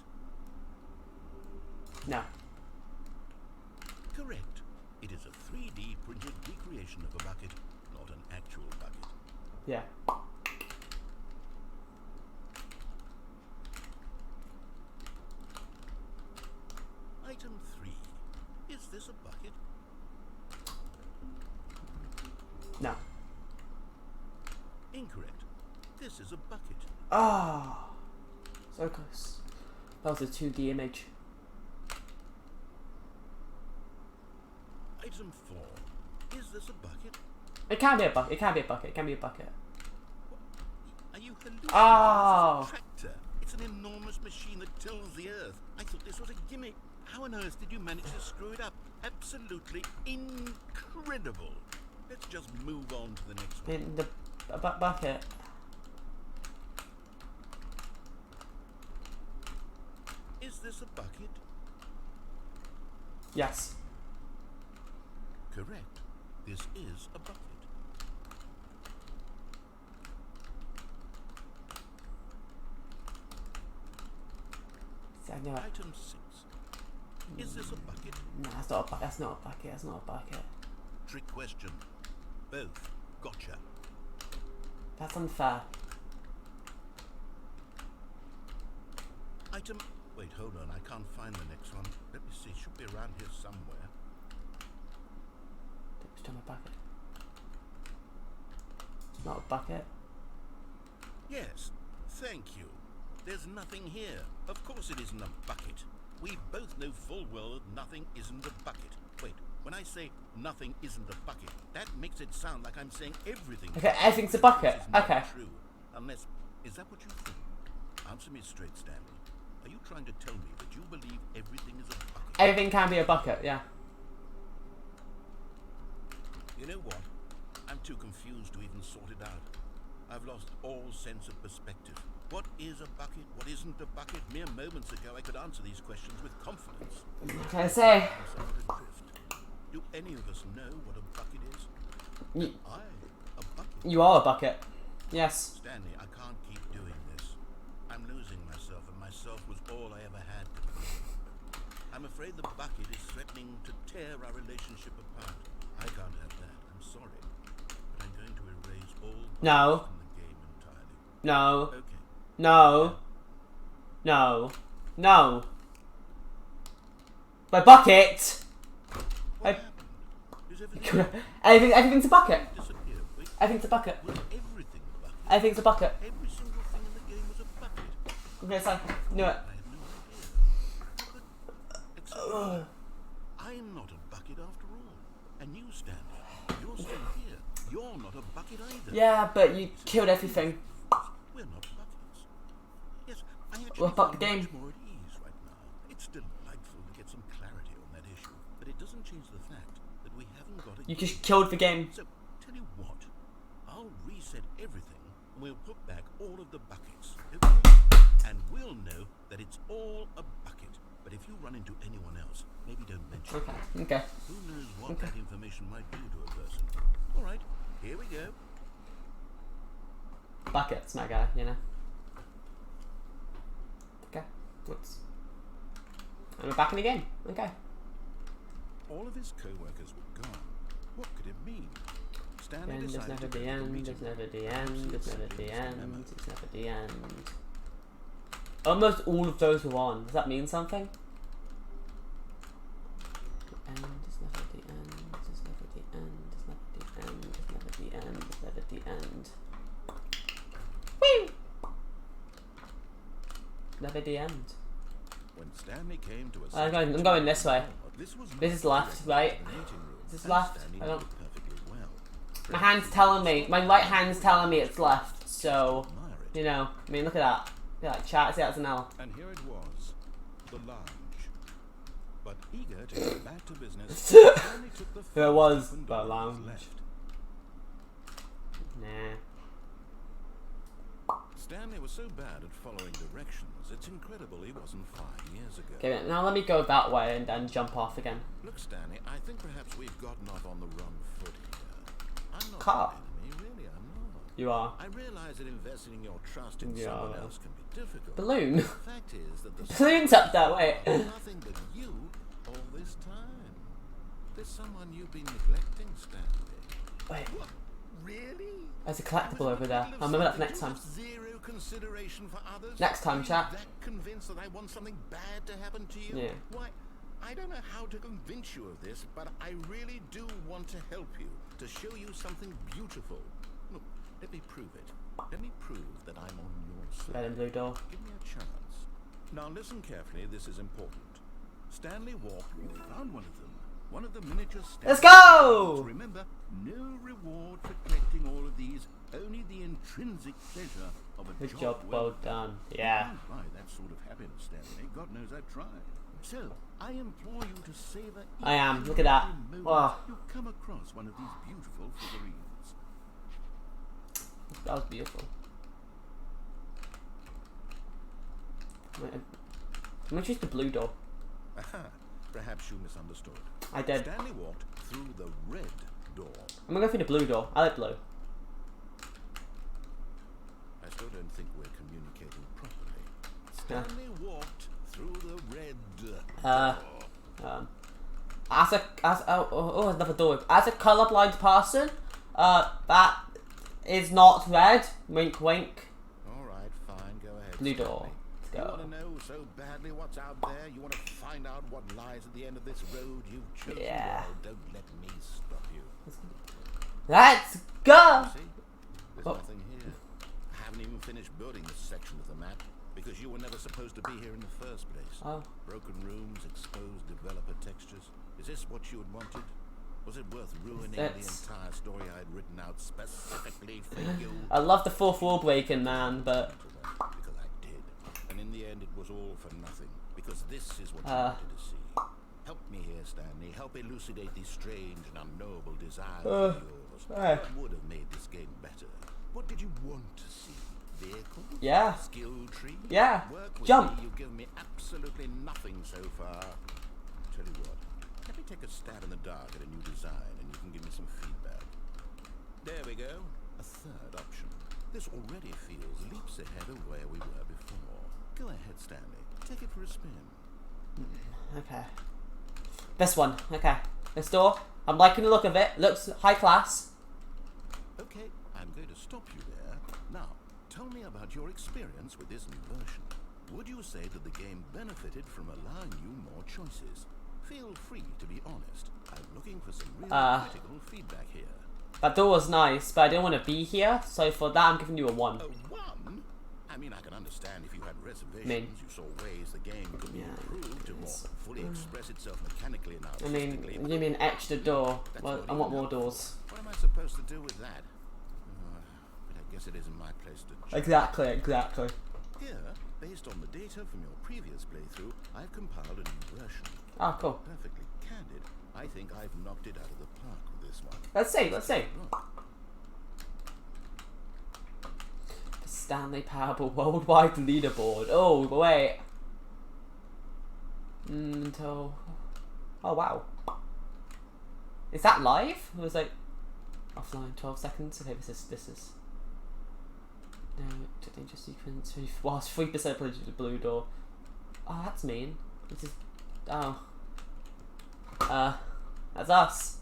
No. Correct. It is a 3D printed recreation of a bucket, not an actual bucket. Yeah. Item 3. Is this a bucket? No. Incorrect. This is a bucket. Ah. So close. That was a 2D image. Item 4. Is this a bucket? It can be a bucket. It can be a bucket. It can be a bucket. Are you hallucinating? Oh. This is a tractor. It's an enormous machine that tills the earth. I thought this was a gimmick. How on earth did you manage to screw it up? Absolutely incredible. Let's just move on to the next one. In the bucket. Is this a bucket? Yes. Correct. This is a bucket. I knew it. Item 6. Is this a bucket? No, that's not a bucket. That's not a bucket. That's not a bucket. Trick question. Both. Gotcha. That's unfair. Item... Wait, hold on. I can't find the next one. Let me see. It should be around here somewhere. It's not a bucket. It's not a bucket. Yes. Thank you. There's nothing here. Of course it isn't a bucket. We both know full well that nothing isn't a bucket. Wait, when I say nothing isn't a bucket, that makes it sound like I'm saying everything. Okay, everything's a bucket. This is not Okay. True. Unless, is that what you think? Answer me straight, Stanley. Are you trying to tell me that you believe everything is a bucket? Everything can be a bucket, yeah. You know what? I'm too confused to even sort it out. I've lost all sense of perspective. What is a bucket? What isn't a bucket? Mere moments ago I could answer these questions with confidence. What can I say? I'm somewhat adrift. Do any of us know what a bucket is? You, A bucket? you are a bucket. Yes. Stanley, I can't keep doing this. I'm losing myself, and myself was all I ever had to be. I'm afraid the bucket is threatening to tear our relationship apart. I can't have that. I'm sorry. But I'm going to erase all No. from the game entirely. No. Okay. No. No. No. My bucket! What I- happened? Is everything Everything's a bucket. disappeared? Wait, Everything's a bucket. was everything a bucket? Everything's a bucket. Every single thing in the game was a bucket. Okay, so knew it. I had no idea. But, excuse me, I'm not a bucket after all. And you, Stanley, you're still here. You're not a bucket either. Yeah, but you killed everything. We're not buckets. Yes, I actually Well, fuck the feel game. much more at ease right now. It's delightful to get some clarity on that issue, but it doesn't change the fact that we haven't got a You game. just killed the game. So, tell you what, I'll reset everything and we'll put back all of the buckets, okay? And we'll know that it's all a bucket. But if you run into anyone else, maybe don't mention Okay. it. Okay. Who knows what that information might do to a person. All right, here we go. Buckets, my guy, you know. Okay. Whoops. And we're back in the game. Okay. All of his co-workers were gone. What could it mean? Stanley End is decided never to go the to the end, meeting it's never room. the Perhaps end, he it's had never sent the in his end, memo. it's never the end. Almost all of those were on. Does that mean something? The end is never the end, it's never the end, it's never the end, it's never the end, it's never the end. Woo! Never the end. When Stanley came to a I'm going this way. This This is left, right? This is left? Stanley I knew don't. it perfectly well. My hand's telling me. My right hand's telling me it's left. So, Admire it. you know. I mean, look at that. Look at that chat. See, that's an L. And here it was, the lounge. But eager to get back to business, Stanley took the There was first open the door that was lounge. left. Nah. Stanley was so bad at following directions, it's incredible he wasn't 5 years ago. Okay, now let me go that way and then jump off again. Look, Stanley, I think perhaps we've gotten off on the wrong foot here. I'm not Car. an enemy, really, I'm not. You are. I realize that investing your trust in Yeah. someone else can be difficult. Balloon. The fact is that the Balloon's up there, wait. nothing but you all this time. There's someone you've been neglecting, Stanley. Wait. What? Really? There's a collectible over there. I'll remember that for next time. Zero consideration for others. Next time, Are you chat. that convinced that I want something bad to happen to you? Yeah. Why? I don't know how to convince you of this, but I really do want to help you, to show you something beautiful. Look, let me prove it. Let me prove that I'm on your side. Red and blue door. Give me a chance. Now listen carefully, this is important. Stanley walked around one of them. One of the miniature Let's Stanley go! cards. Remember, no reward for collecting all of these, only the intrinsic pleasure of a Good job, well done. Yeah. You can't buy that sort of happiness, Stanley. God knows I've tried. So, I implore you to savor each I am. and Look at that. every moment Wow. you come across one of these beautiful figurines. That was beautiful. Wait, I'm gonna choose the blue door. Aha, perhaps you misunderstood. I did. Stanley walked through the red door. I'm gonna go through the blue door. I like blue. I still don't think we're communicating properly. Stanley walked through the red door. As another door. As a colorblind person, that is not red. Wink, wink. All right, fine, go ahead. Blue door. Let's You go. want to know so badly what's out there? You want to find out what lies at the end of this road you've chosen? Yeah. Well, don't let me stop you. Let's go. See? There's nothing here. I haven't even finished building this section of the map because you were never supposed to be here in the first place. Oh. Broken rooms, exposed developer textures. Is this what you had wanted? Was it worth ruining the entire story I had written out specifically for you? I love the fourth wall breaking, man, but Because I did. And in the end it was all for nothing. Because this is what you wanted to see. Help me here, Stanley. Help elucidate these strange and unknowable desires of yours. What would have made this game better? What did you want to see? Vehicle? yeah. Skill tree? Yeah. Work with Jump. me. You've given me absolutely nothing so far. Tell you what. Let me take a stab in the dark at a new design and you can give me some feedback. There we go. A third option. This already feels leaps ahead of where we were before. Go ahead, Stanley. Take it for a spin. Okay. This one. Okay. This door. I'm liking the look of it. Looks high class. Okay, I'm going to stop you there. Now, tell me about your experience with this new version. Would you say that the game benefited from allowing you more choices? Feel free to be honest. I'm looking for some real critical feedback here. That door was nice, but I didn't want to be here, so for that I'm giving you a 1. A 1? I mean, I can understand if you had reservations. You saw ways the game could be improved to more fully express itself mechanically and I mean, artistically. give me an extra door. Well, I want more doors. What am I supposed to do with that? But I guess it isn't my place to judge. Exactly. Here, based on the data from your previous playthrough, I've compiled a new version. Oh, cool. Perfectly candid, I think I've knocked it out of the park with this one. Let's see. Look, The Stanley Parable Worldwide Leaderboard. Oh, wait. Until... Oh, wow. Is that live? It was like... Offline, 12 seconds? Okay, this is... No, danger sequence. Well, it's 3% probably the blue door. Oh, that's mean. This is... Oh. That's us.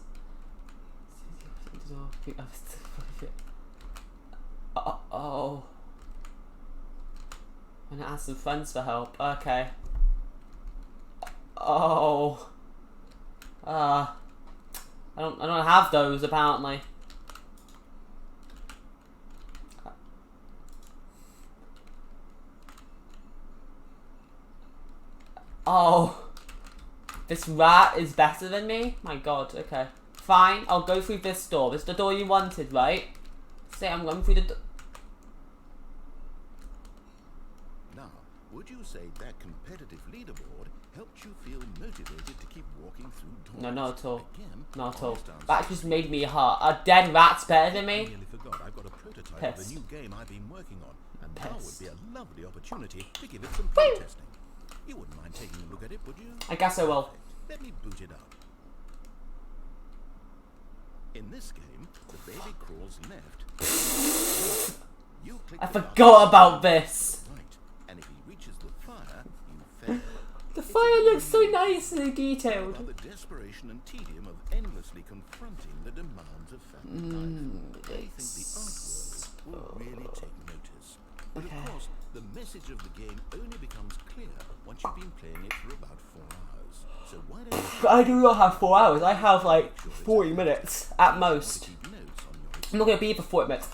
Oh. I'm gonna ask some friends for help. Okay. Oh. I don't have those apparently. Oh. This rat is better than me? My god, okay. Fine, I'll go through this door. This is the door you wanted, right? Say I'm going through the door. now, would you say that competitive leaderboard helped you feel motivated to keep walking through doors? No, not at all. Again, Not at all. honest answer. That just made me hurt. A dead rat's better than I me? nearly forgot. I've got a prototype of Pissed. the new game I've been working on, and now would Pissed. be a lovely opportunity to give it some playtesting. You wouldn't mind taking a look at it, would you? I guess I will. Let me boot it up. In this game, the baby crawls left. You click I the button forgot about this. right, and if he reaches the fire, you fail. The fire looks so nicely detailed. About the desperation and tedium of endlessly confronting the demands of family life. I think the artwork will really take notice. But Okay. of course, the message of the game only becomes clear once you've been playing it for about 4 hours. So why don't you I do not have 4 hours. I have like 40 minutes at most. keep notes on your I'm not going to be here for 40 minutes.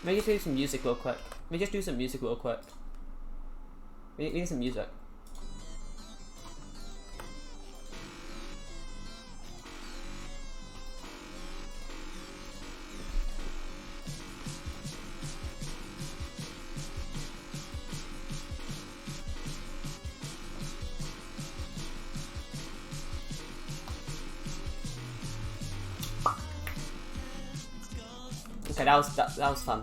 Maybe do some music real quick. Let me just do some music real quick. We need some music. Okay, that was fun.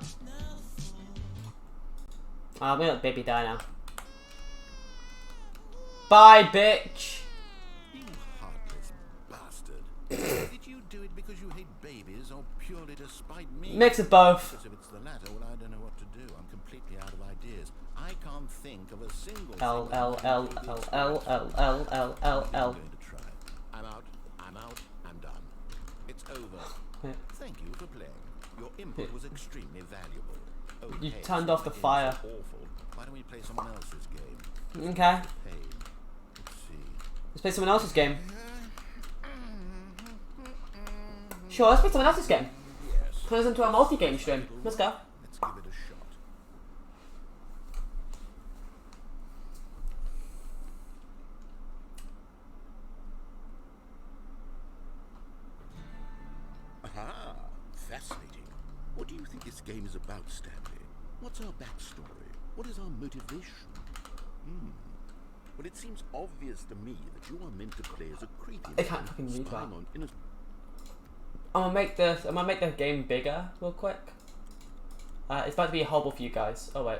I'm gonna let baby die now. Bye, bitch. You heartless bastard. Did you do it because you hate babies or purely to spite me? Mix of both. Because if it's the latter, well, I don't know what to do. I'm completely out of ideas. I can't think of a single L thing L that L might be L expressed. L L L L L I'm L. going to try. I'm out. I'm done. It's over. Thank you for playing. Your input was extremely valuable. You Okay, turned so off the that game's fire. Awful. Why don't we play someone else's game? Okay. Pain. Let's see. Let's play someone else's game. Sure, let's play someone else's game. Yes. Put us into a multi-game stream. Let's go. Let's give it a shot. Aha! Fascinating. What do you think this game is about, Stanley? What's our backstory? What is our motivation? Well, it seems obvious to me that you are meant to play as a creepy I can't fucking read spying that. on innocent. I'm gonna make the game bigger real quick. It's about to be horrible for you guys. Oh wait,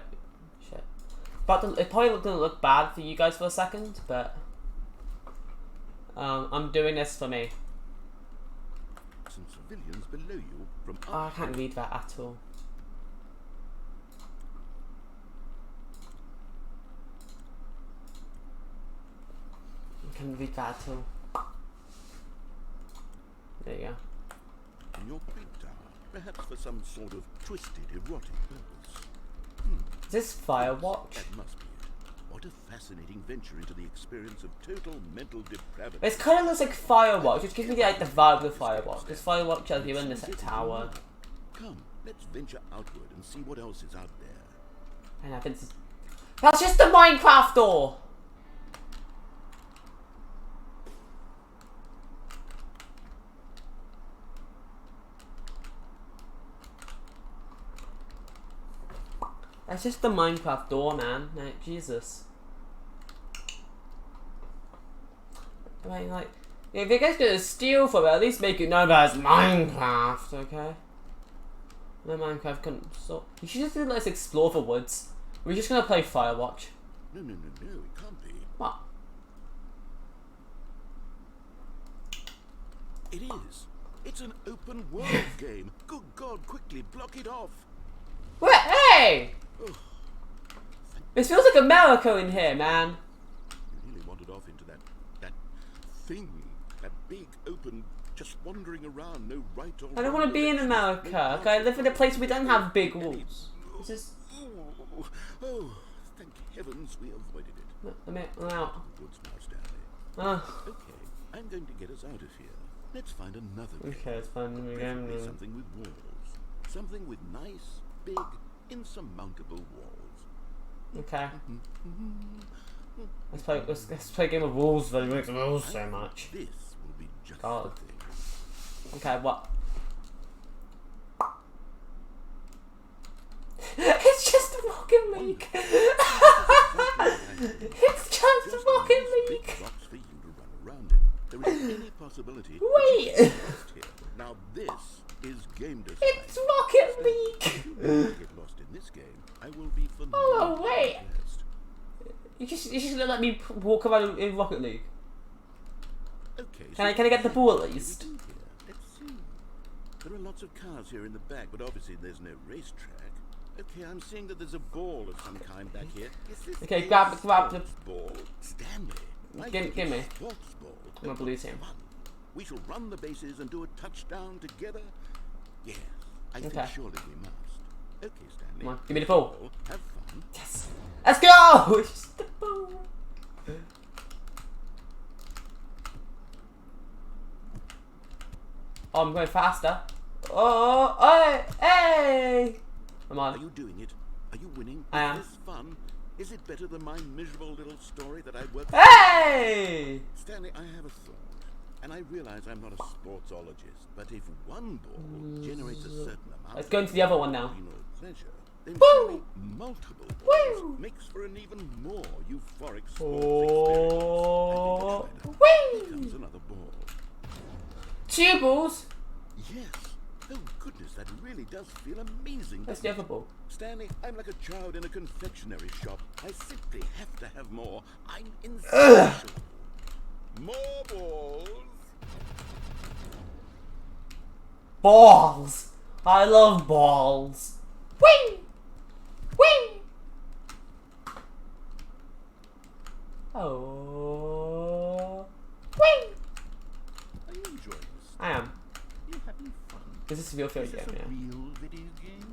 shit. It probably doesn't look bad for you guys for a second, but I'm doing this for me. Some civilians below you from Oh, I can't read that at all. I can't read that at all. There you go. in your creep tower, perhaps for some sort of twisted erotic purpose. Is this Firewatch? That must be it. What a fascinating venture into the experience of total mental depravity. It kind of looks like Firewatch. It gives me like the vibe of Firewatch. Because Firewatch has you in this tower. Come, let's venture outward and see what else is out there. And I think this is... That's just the Minecraft door! That's just the Minecraft door, man. Like, Jesus. I mean, like, if you guys gonna steal from it, at least make it known as Minecraft, okay? No, Minecraft couldn't. So you should just let us explore the woods. We're just gonna play Firewatch. No, it can't be. What? It is. It's an open world game. Good God, quickly block it off. What? Hey! This feels like America in here, man. You really wandered off into that thing, that big open, just wandering around, no right or wrong. I don't want to be in direction, America. no Okay, I live in a place where we don't have big any- walls. This is. Oh, thank heavens we avoided it. Let me. I'm out. Woods now, Stanley. Oh. Okay, I'm going to get us out of here. Let's find another game. Okay, it's fine. Preferably something with walls. Something with nice, big, insurmountable walls. Okay. Let's play a game of rules that makes rules so much. This will be just God. the thing. Okay, what? It's just a Rocket League. It's just a Rocket Big League. blocks for you to run around in. There isn't any possibility. Wait. that you get lost here. Now this is game design. It's Rocket League. If you get lost in this game, I will be Oh, phenomenally wait. impressed. You're just gonna let me walk around in Rocket League? Okay. Can I get the ball at what do we least? do here? Let's see. There are lots of cars here in the back, but obviously there's no racetrack. Okay, I'm seeing that there's a ball of some kind back here. Is this Okay, a grab the sports ball? Stanley, I think give me. it's a sports ball. I'm gonna believe him. Fun. We shall run the bases and do a touchdown together. Yes, I Okay. think surely we must. Okay, Stanley. Come on, give me the ball. Have fun. Yes. Let's go. It's just the ball. Oh, I'm going faster. Oh, hey, hey! Come Are on. you doing it? Are you winning? I am. Is this fun? Is it better than my miserable little story that I worked? Hey! Stanley, I have a thought. And I realize I'm not a sportsologist, but if one ball generates a certain amount Let's go into the other one now. of renal pleasure, then Woo! surely multiple balls Woo! makes for an even more euphoric sports Oh! experience. I think Whee! Here comes another ball. 2 balls. Yes. Oh goodness, that really does feel amazing. That's the other ball. Stanley, I'm like a child in a confectionery shop. I simply have to have more. I'm insatiable. More balls. Balls. I love balls. Whee! Whee! Oh. Whee! Are you enjoying this? I am. You having fun? This is your Is favorite this game, a yeah. real video game?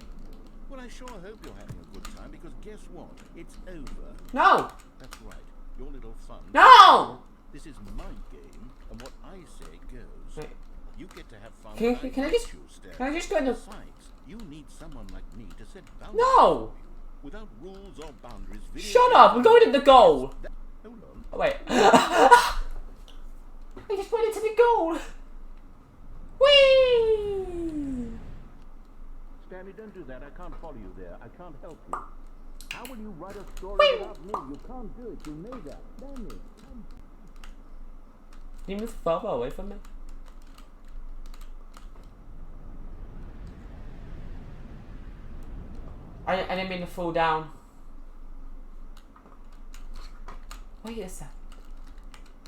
Well, I sure hope you're having a good time because guess what? It's over. No! That's right. Your little fun. No! This is my game, and what I say goes. Wait. You get to have fun. Can I when just- let you, Stanley. can I just go in the- Besides, you need someone like me to set boundaries. No! Without rules or boundaries. video Shut up! I'm games- going in the goal! Hold on. Oh, wait. I just went into the goal! Whee! Stanley, don't do that. I can't follow you there. I can't help you. How will you write a story Whee! without me? You can't do it. You know that. Stanley. Can you move further away from me? I didn't mean to fall down. Wait a sec.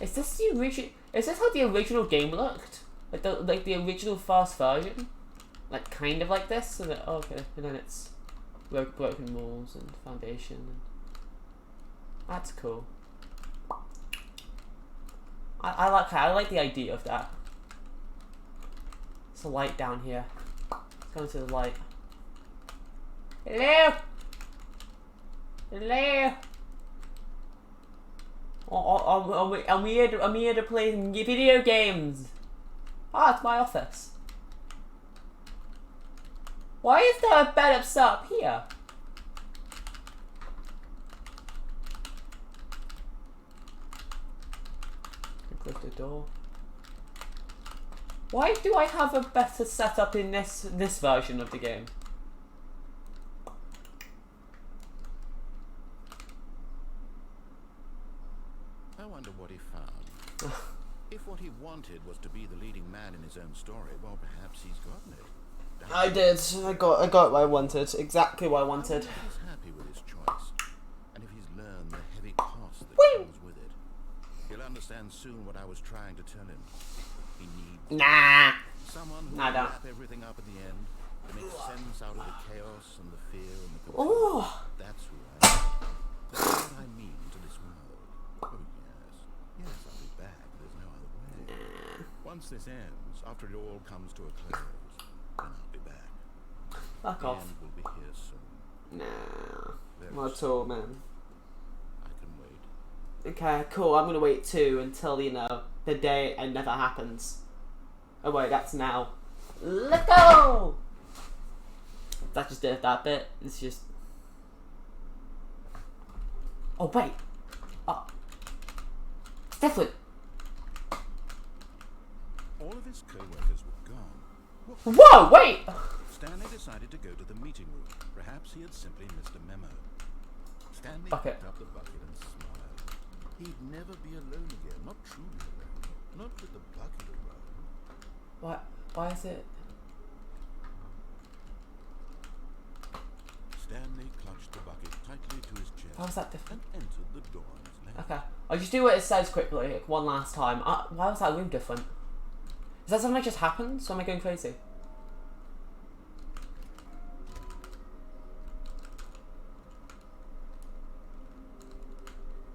Is this the original? Is this how the original game looked? Like the original first version? Like kind of like this? And oh, okay, and then it's broken walls and foundation. And that's cool. I like the idea of that. There's a light down here. Let's go into the light. Hello? Hello? I'm here to play video games. Ah, it's my office. Why is there a bed up here? Close the door. Why do I have a better setup in this version of the game? I wonder what he found. If what he wanted was to be the leading man in his own story, well, perhaps he's gotten it. I did. I got what I wanted. Exactly what I wanted. If he's happy with his choice, and if he's learned the heavy cost that Whee! comes with it, he'll understand soon what I was trying to tell him. He needs Nah. someone who I will don't. wrap everything up at the end, to make sense out of the chaos and the fear and the Oh. confusion. That's who I am. That's what I mean to this world. Oh yes, yes, I'll be back. There's no other way. Once this ends, after it all comes to a close, then I'll be back. Fuck The off. end will be here soon. Nah. Very Not at soon. all, man. I can wait. Okay, cool. I'm gonna wait too until, you know, the day it never happens. Oh wait, that's now. Let's go! That just did that bit. It's just... Oh wait! Oh. It's different! All of his co-workers were gone. Whoa, wait! Stanley decided to go to the meeting room. Perhaps he had simply missed a memo. Stanley Bucket. picked up the bucket and smiled. He'd never be alone again. Not truly alone. Not with the bucket around. What? Why is it... Stanley clutched the bucket tightly to his chest Why was that different? and entered the door on his left. Okay. I'll just do what it says quickly, like one last time. Why was that room different? Is that something that just happened? So am I going crazy?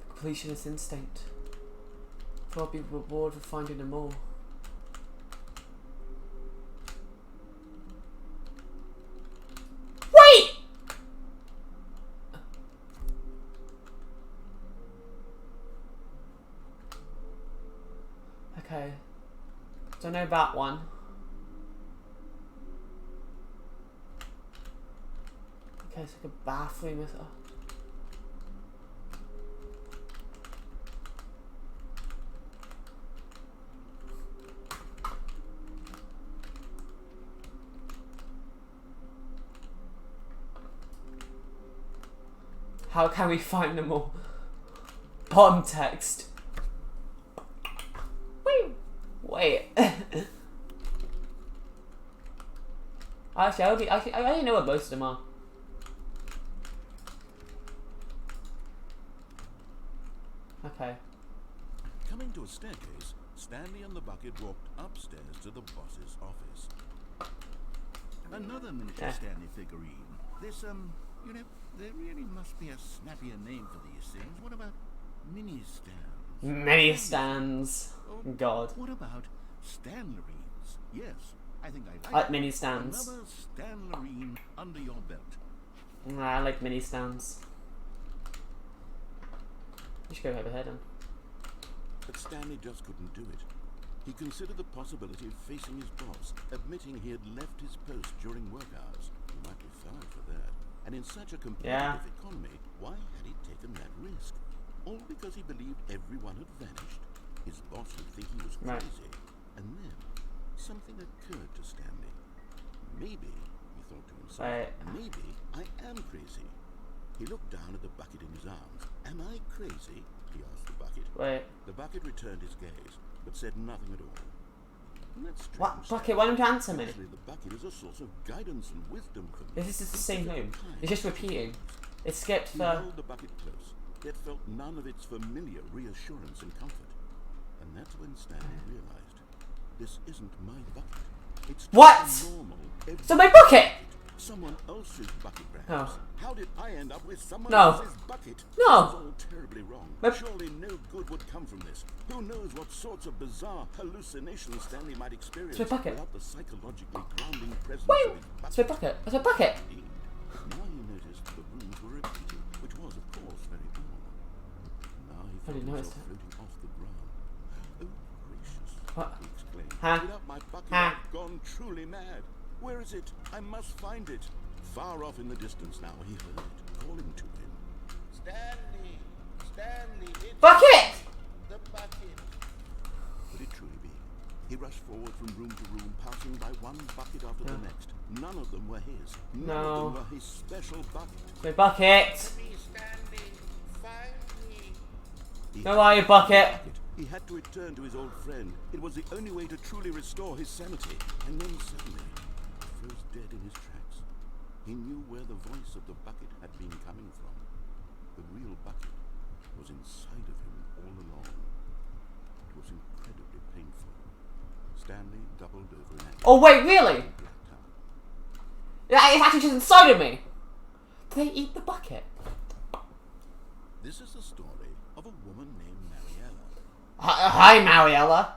Completionist instinct. So I'll be rewarded for finding them all. Wait! Okay. Don't know that one. Okay, it's like a bathroom or something. How can we find them all? Bottom text. Wait. Actually, I already know what most of them are. Okay. Coming to a staircase, Stanley and the bucket walked upstairs to the boss's office. Another miniature Stanley figurine. This, you know, there really must be a snappier name for these things. What about mini stands? Many stands. God. What about Stanlerines? Yes, I think I I like like mini stands. another Stanlerine under your belt. Nah, I like mini stands. You should go over here then. But Stanley just couldn't do it. He considered the possibility of facing his boss, admitting he had left his post during work hours. He might be fired for that. And in such a competitive economy, why had he taken that risk? All because he believed everyone had vanished. His boss would think he was crazy. And then, something occurred to Stanley. Maybe, he thought to himself, maybe I am crazy. He looked down at the bucket in his arms. Am I crazy? He asked the bucket. The bucket returned his gaze, but said nothing at all. What? Bucket, why don't you answer me? The bucket is a source of guidance and wisdom for me. This is the same room. It's just repeating. It skipped He the... held the bucket close, yet felt none of its familiar reassurance and comfort. And that's when Stanley realized, this isn't my bucket. It's What? normal. So my bucket! Someone else's bucket, perhaps. Oh. How did I end up with someone No. else's bucket? No. This is all terribly wrong. But- Surely no good would come from this. Who knows what sorts of bizarre hallucinations Stanley might experience It's my bucket. without the psychologically grounding presence Wait! of his bucket. It's my bucket. It's my bucket! Indeed. Now he noticed the rooms were repeating, which was, of course, very odd. Now he I felt didn't notice himself floating off the ground. Oh, gracious, What? he exclaimed. Huh? Without my bucket, Huh? I've gone truly mad. Where is it? I must find it. Far off in the distance now, he heard it, calling to him. Stanley! Stanley! It's Bucket! the bucket! Could it truly be? He rushed forward from room to room, passing by one bucket after the next. None of them were his. None of them were his special bucket. It's my bucket! Me, Stanley! Find me! He Where are you, bucket? He had to return to his old friend. It was the only way to truly restore his sanity. And then suddenly, he froze dead in his tracks. He knew where the voice of the bucket had been coming from. The real bucket was inside of him all along. It was incredibly painful. Stanley doubled over in anger. Oh wait, really? Blacked out. Yeah, it's actually just inside of me! Did they eat the bucket? This is the story of a woman named Mariella. Hi, Mariella.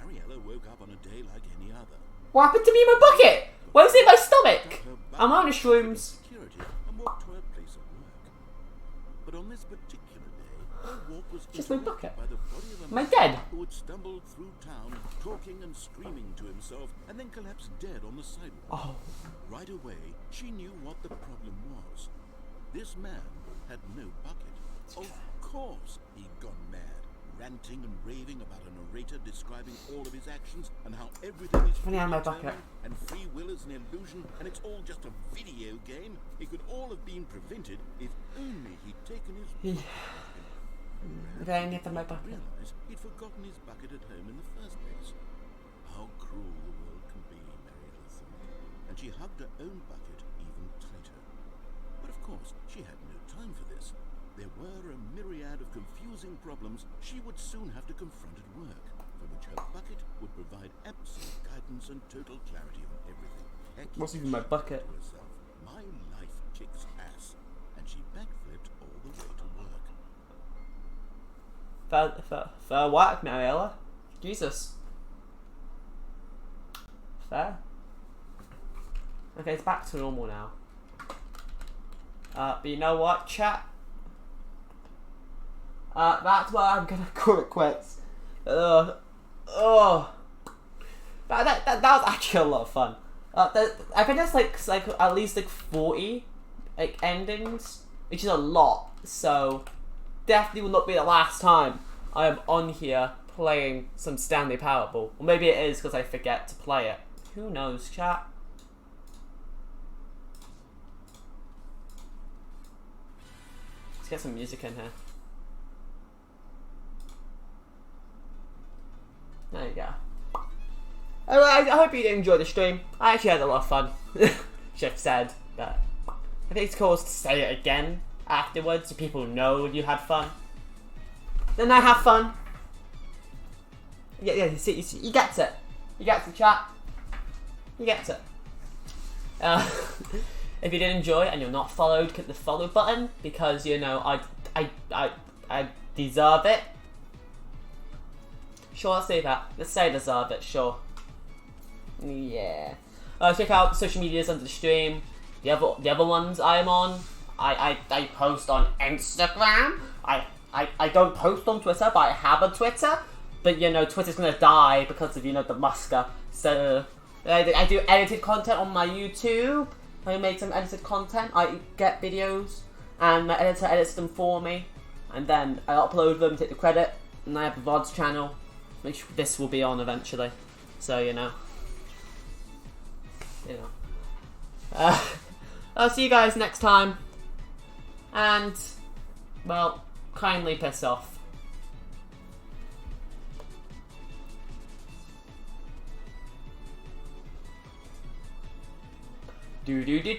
Mariella woke up on a day like any other. What happened to me in my bucket? Why was it in my stomach? I'm on the shrooms. Security and walked to her place of work. But on this particular day, her walk was Just my interrupted bucket. by the body of a Am I man dead? who had stumbled through town, talking and screaming to himself, and then collapsed dead on the sidewalk. Oh. Right away, she knew what the problem was. This man had no bucket. Of course he'd gone mad, ranting and raving about a narrator describing all of his actions and how everything is Only had my predetermined bucket. and free will is an illusion and it's all just a video game. It could all have been prevented if only he'd taken his Did I get my bucket? realized he'd forgotten his bucket at home in the first place. How cruel the world can be, Mariella thought, and she hugged her own bucket even tighter. But of course, she had no time for this. There were a myriad of confusing problems she would soon have to confront at work, for which her bucket would provide absolute guidance and total clarity on everything. Heck, What's even my she thought bucket? to herself, my life kicks ass, and she backflipped all the way to work. Fair whack, Mariella. Jesus. Fair. Okay, it's back to normal now. But you know what, chat? That's where I'm gonna call it quits. That was actually a lot of fun. I think there's like at least like 40 like endings, which is a lot. So definitely will not be the last time I am on here playing some Stanley Parable. Or maybe it is because I forget to play it. Who knows, chat? Let's get some music in here. There you go. I hope you did enjoy the stream. I actually had a lot of fun. Should have said, but I think it's cool to say it again afterwards so people know you had fun. Then I have fun. Yeah, you see, you get it. You get the chat. You get it. If you did enjoy and you're not followed, click the follow button because you know I deserve it. Sure, let's say that. Let's say I deserve it. Sure. Yeah. Check out social medias under the stream. The other ones I'm on. I post on Instagram. I don't post on Twitter, but I have a Twitter. But you know, Twitter's gonna die because of, you know, the Musker. So I do edited content on my YouTube. I make some edited content. I get videos and my editor edits them for me, and then I upload them, take the credit, and I have a VODs channel, which this will be on eventually. So you know. I'll see you guys next time, and well, kindly piss off. Do do do.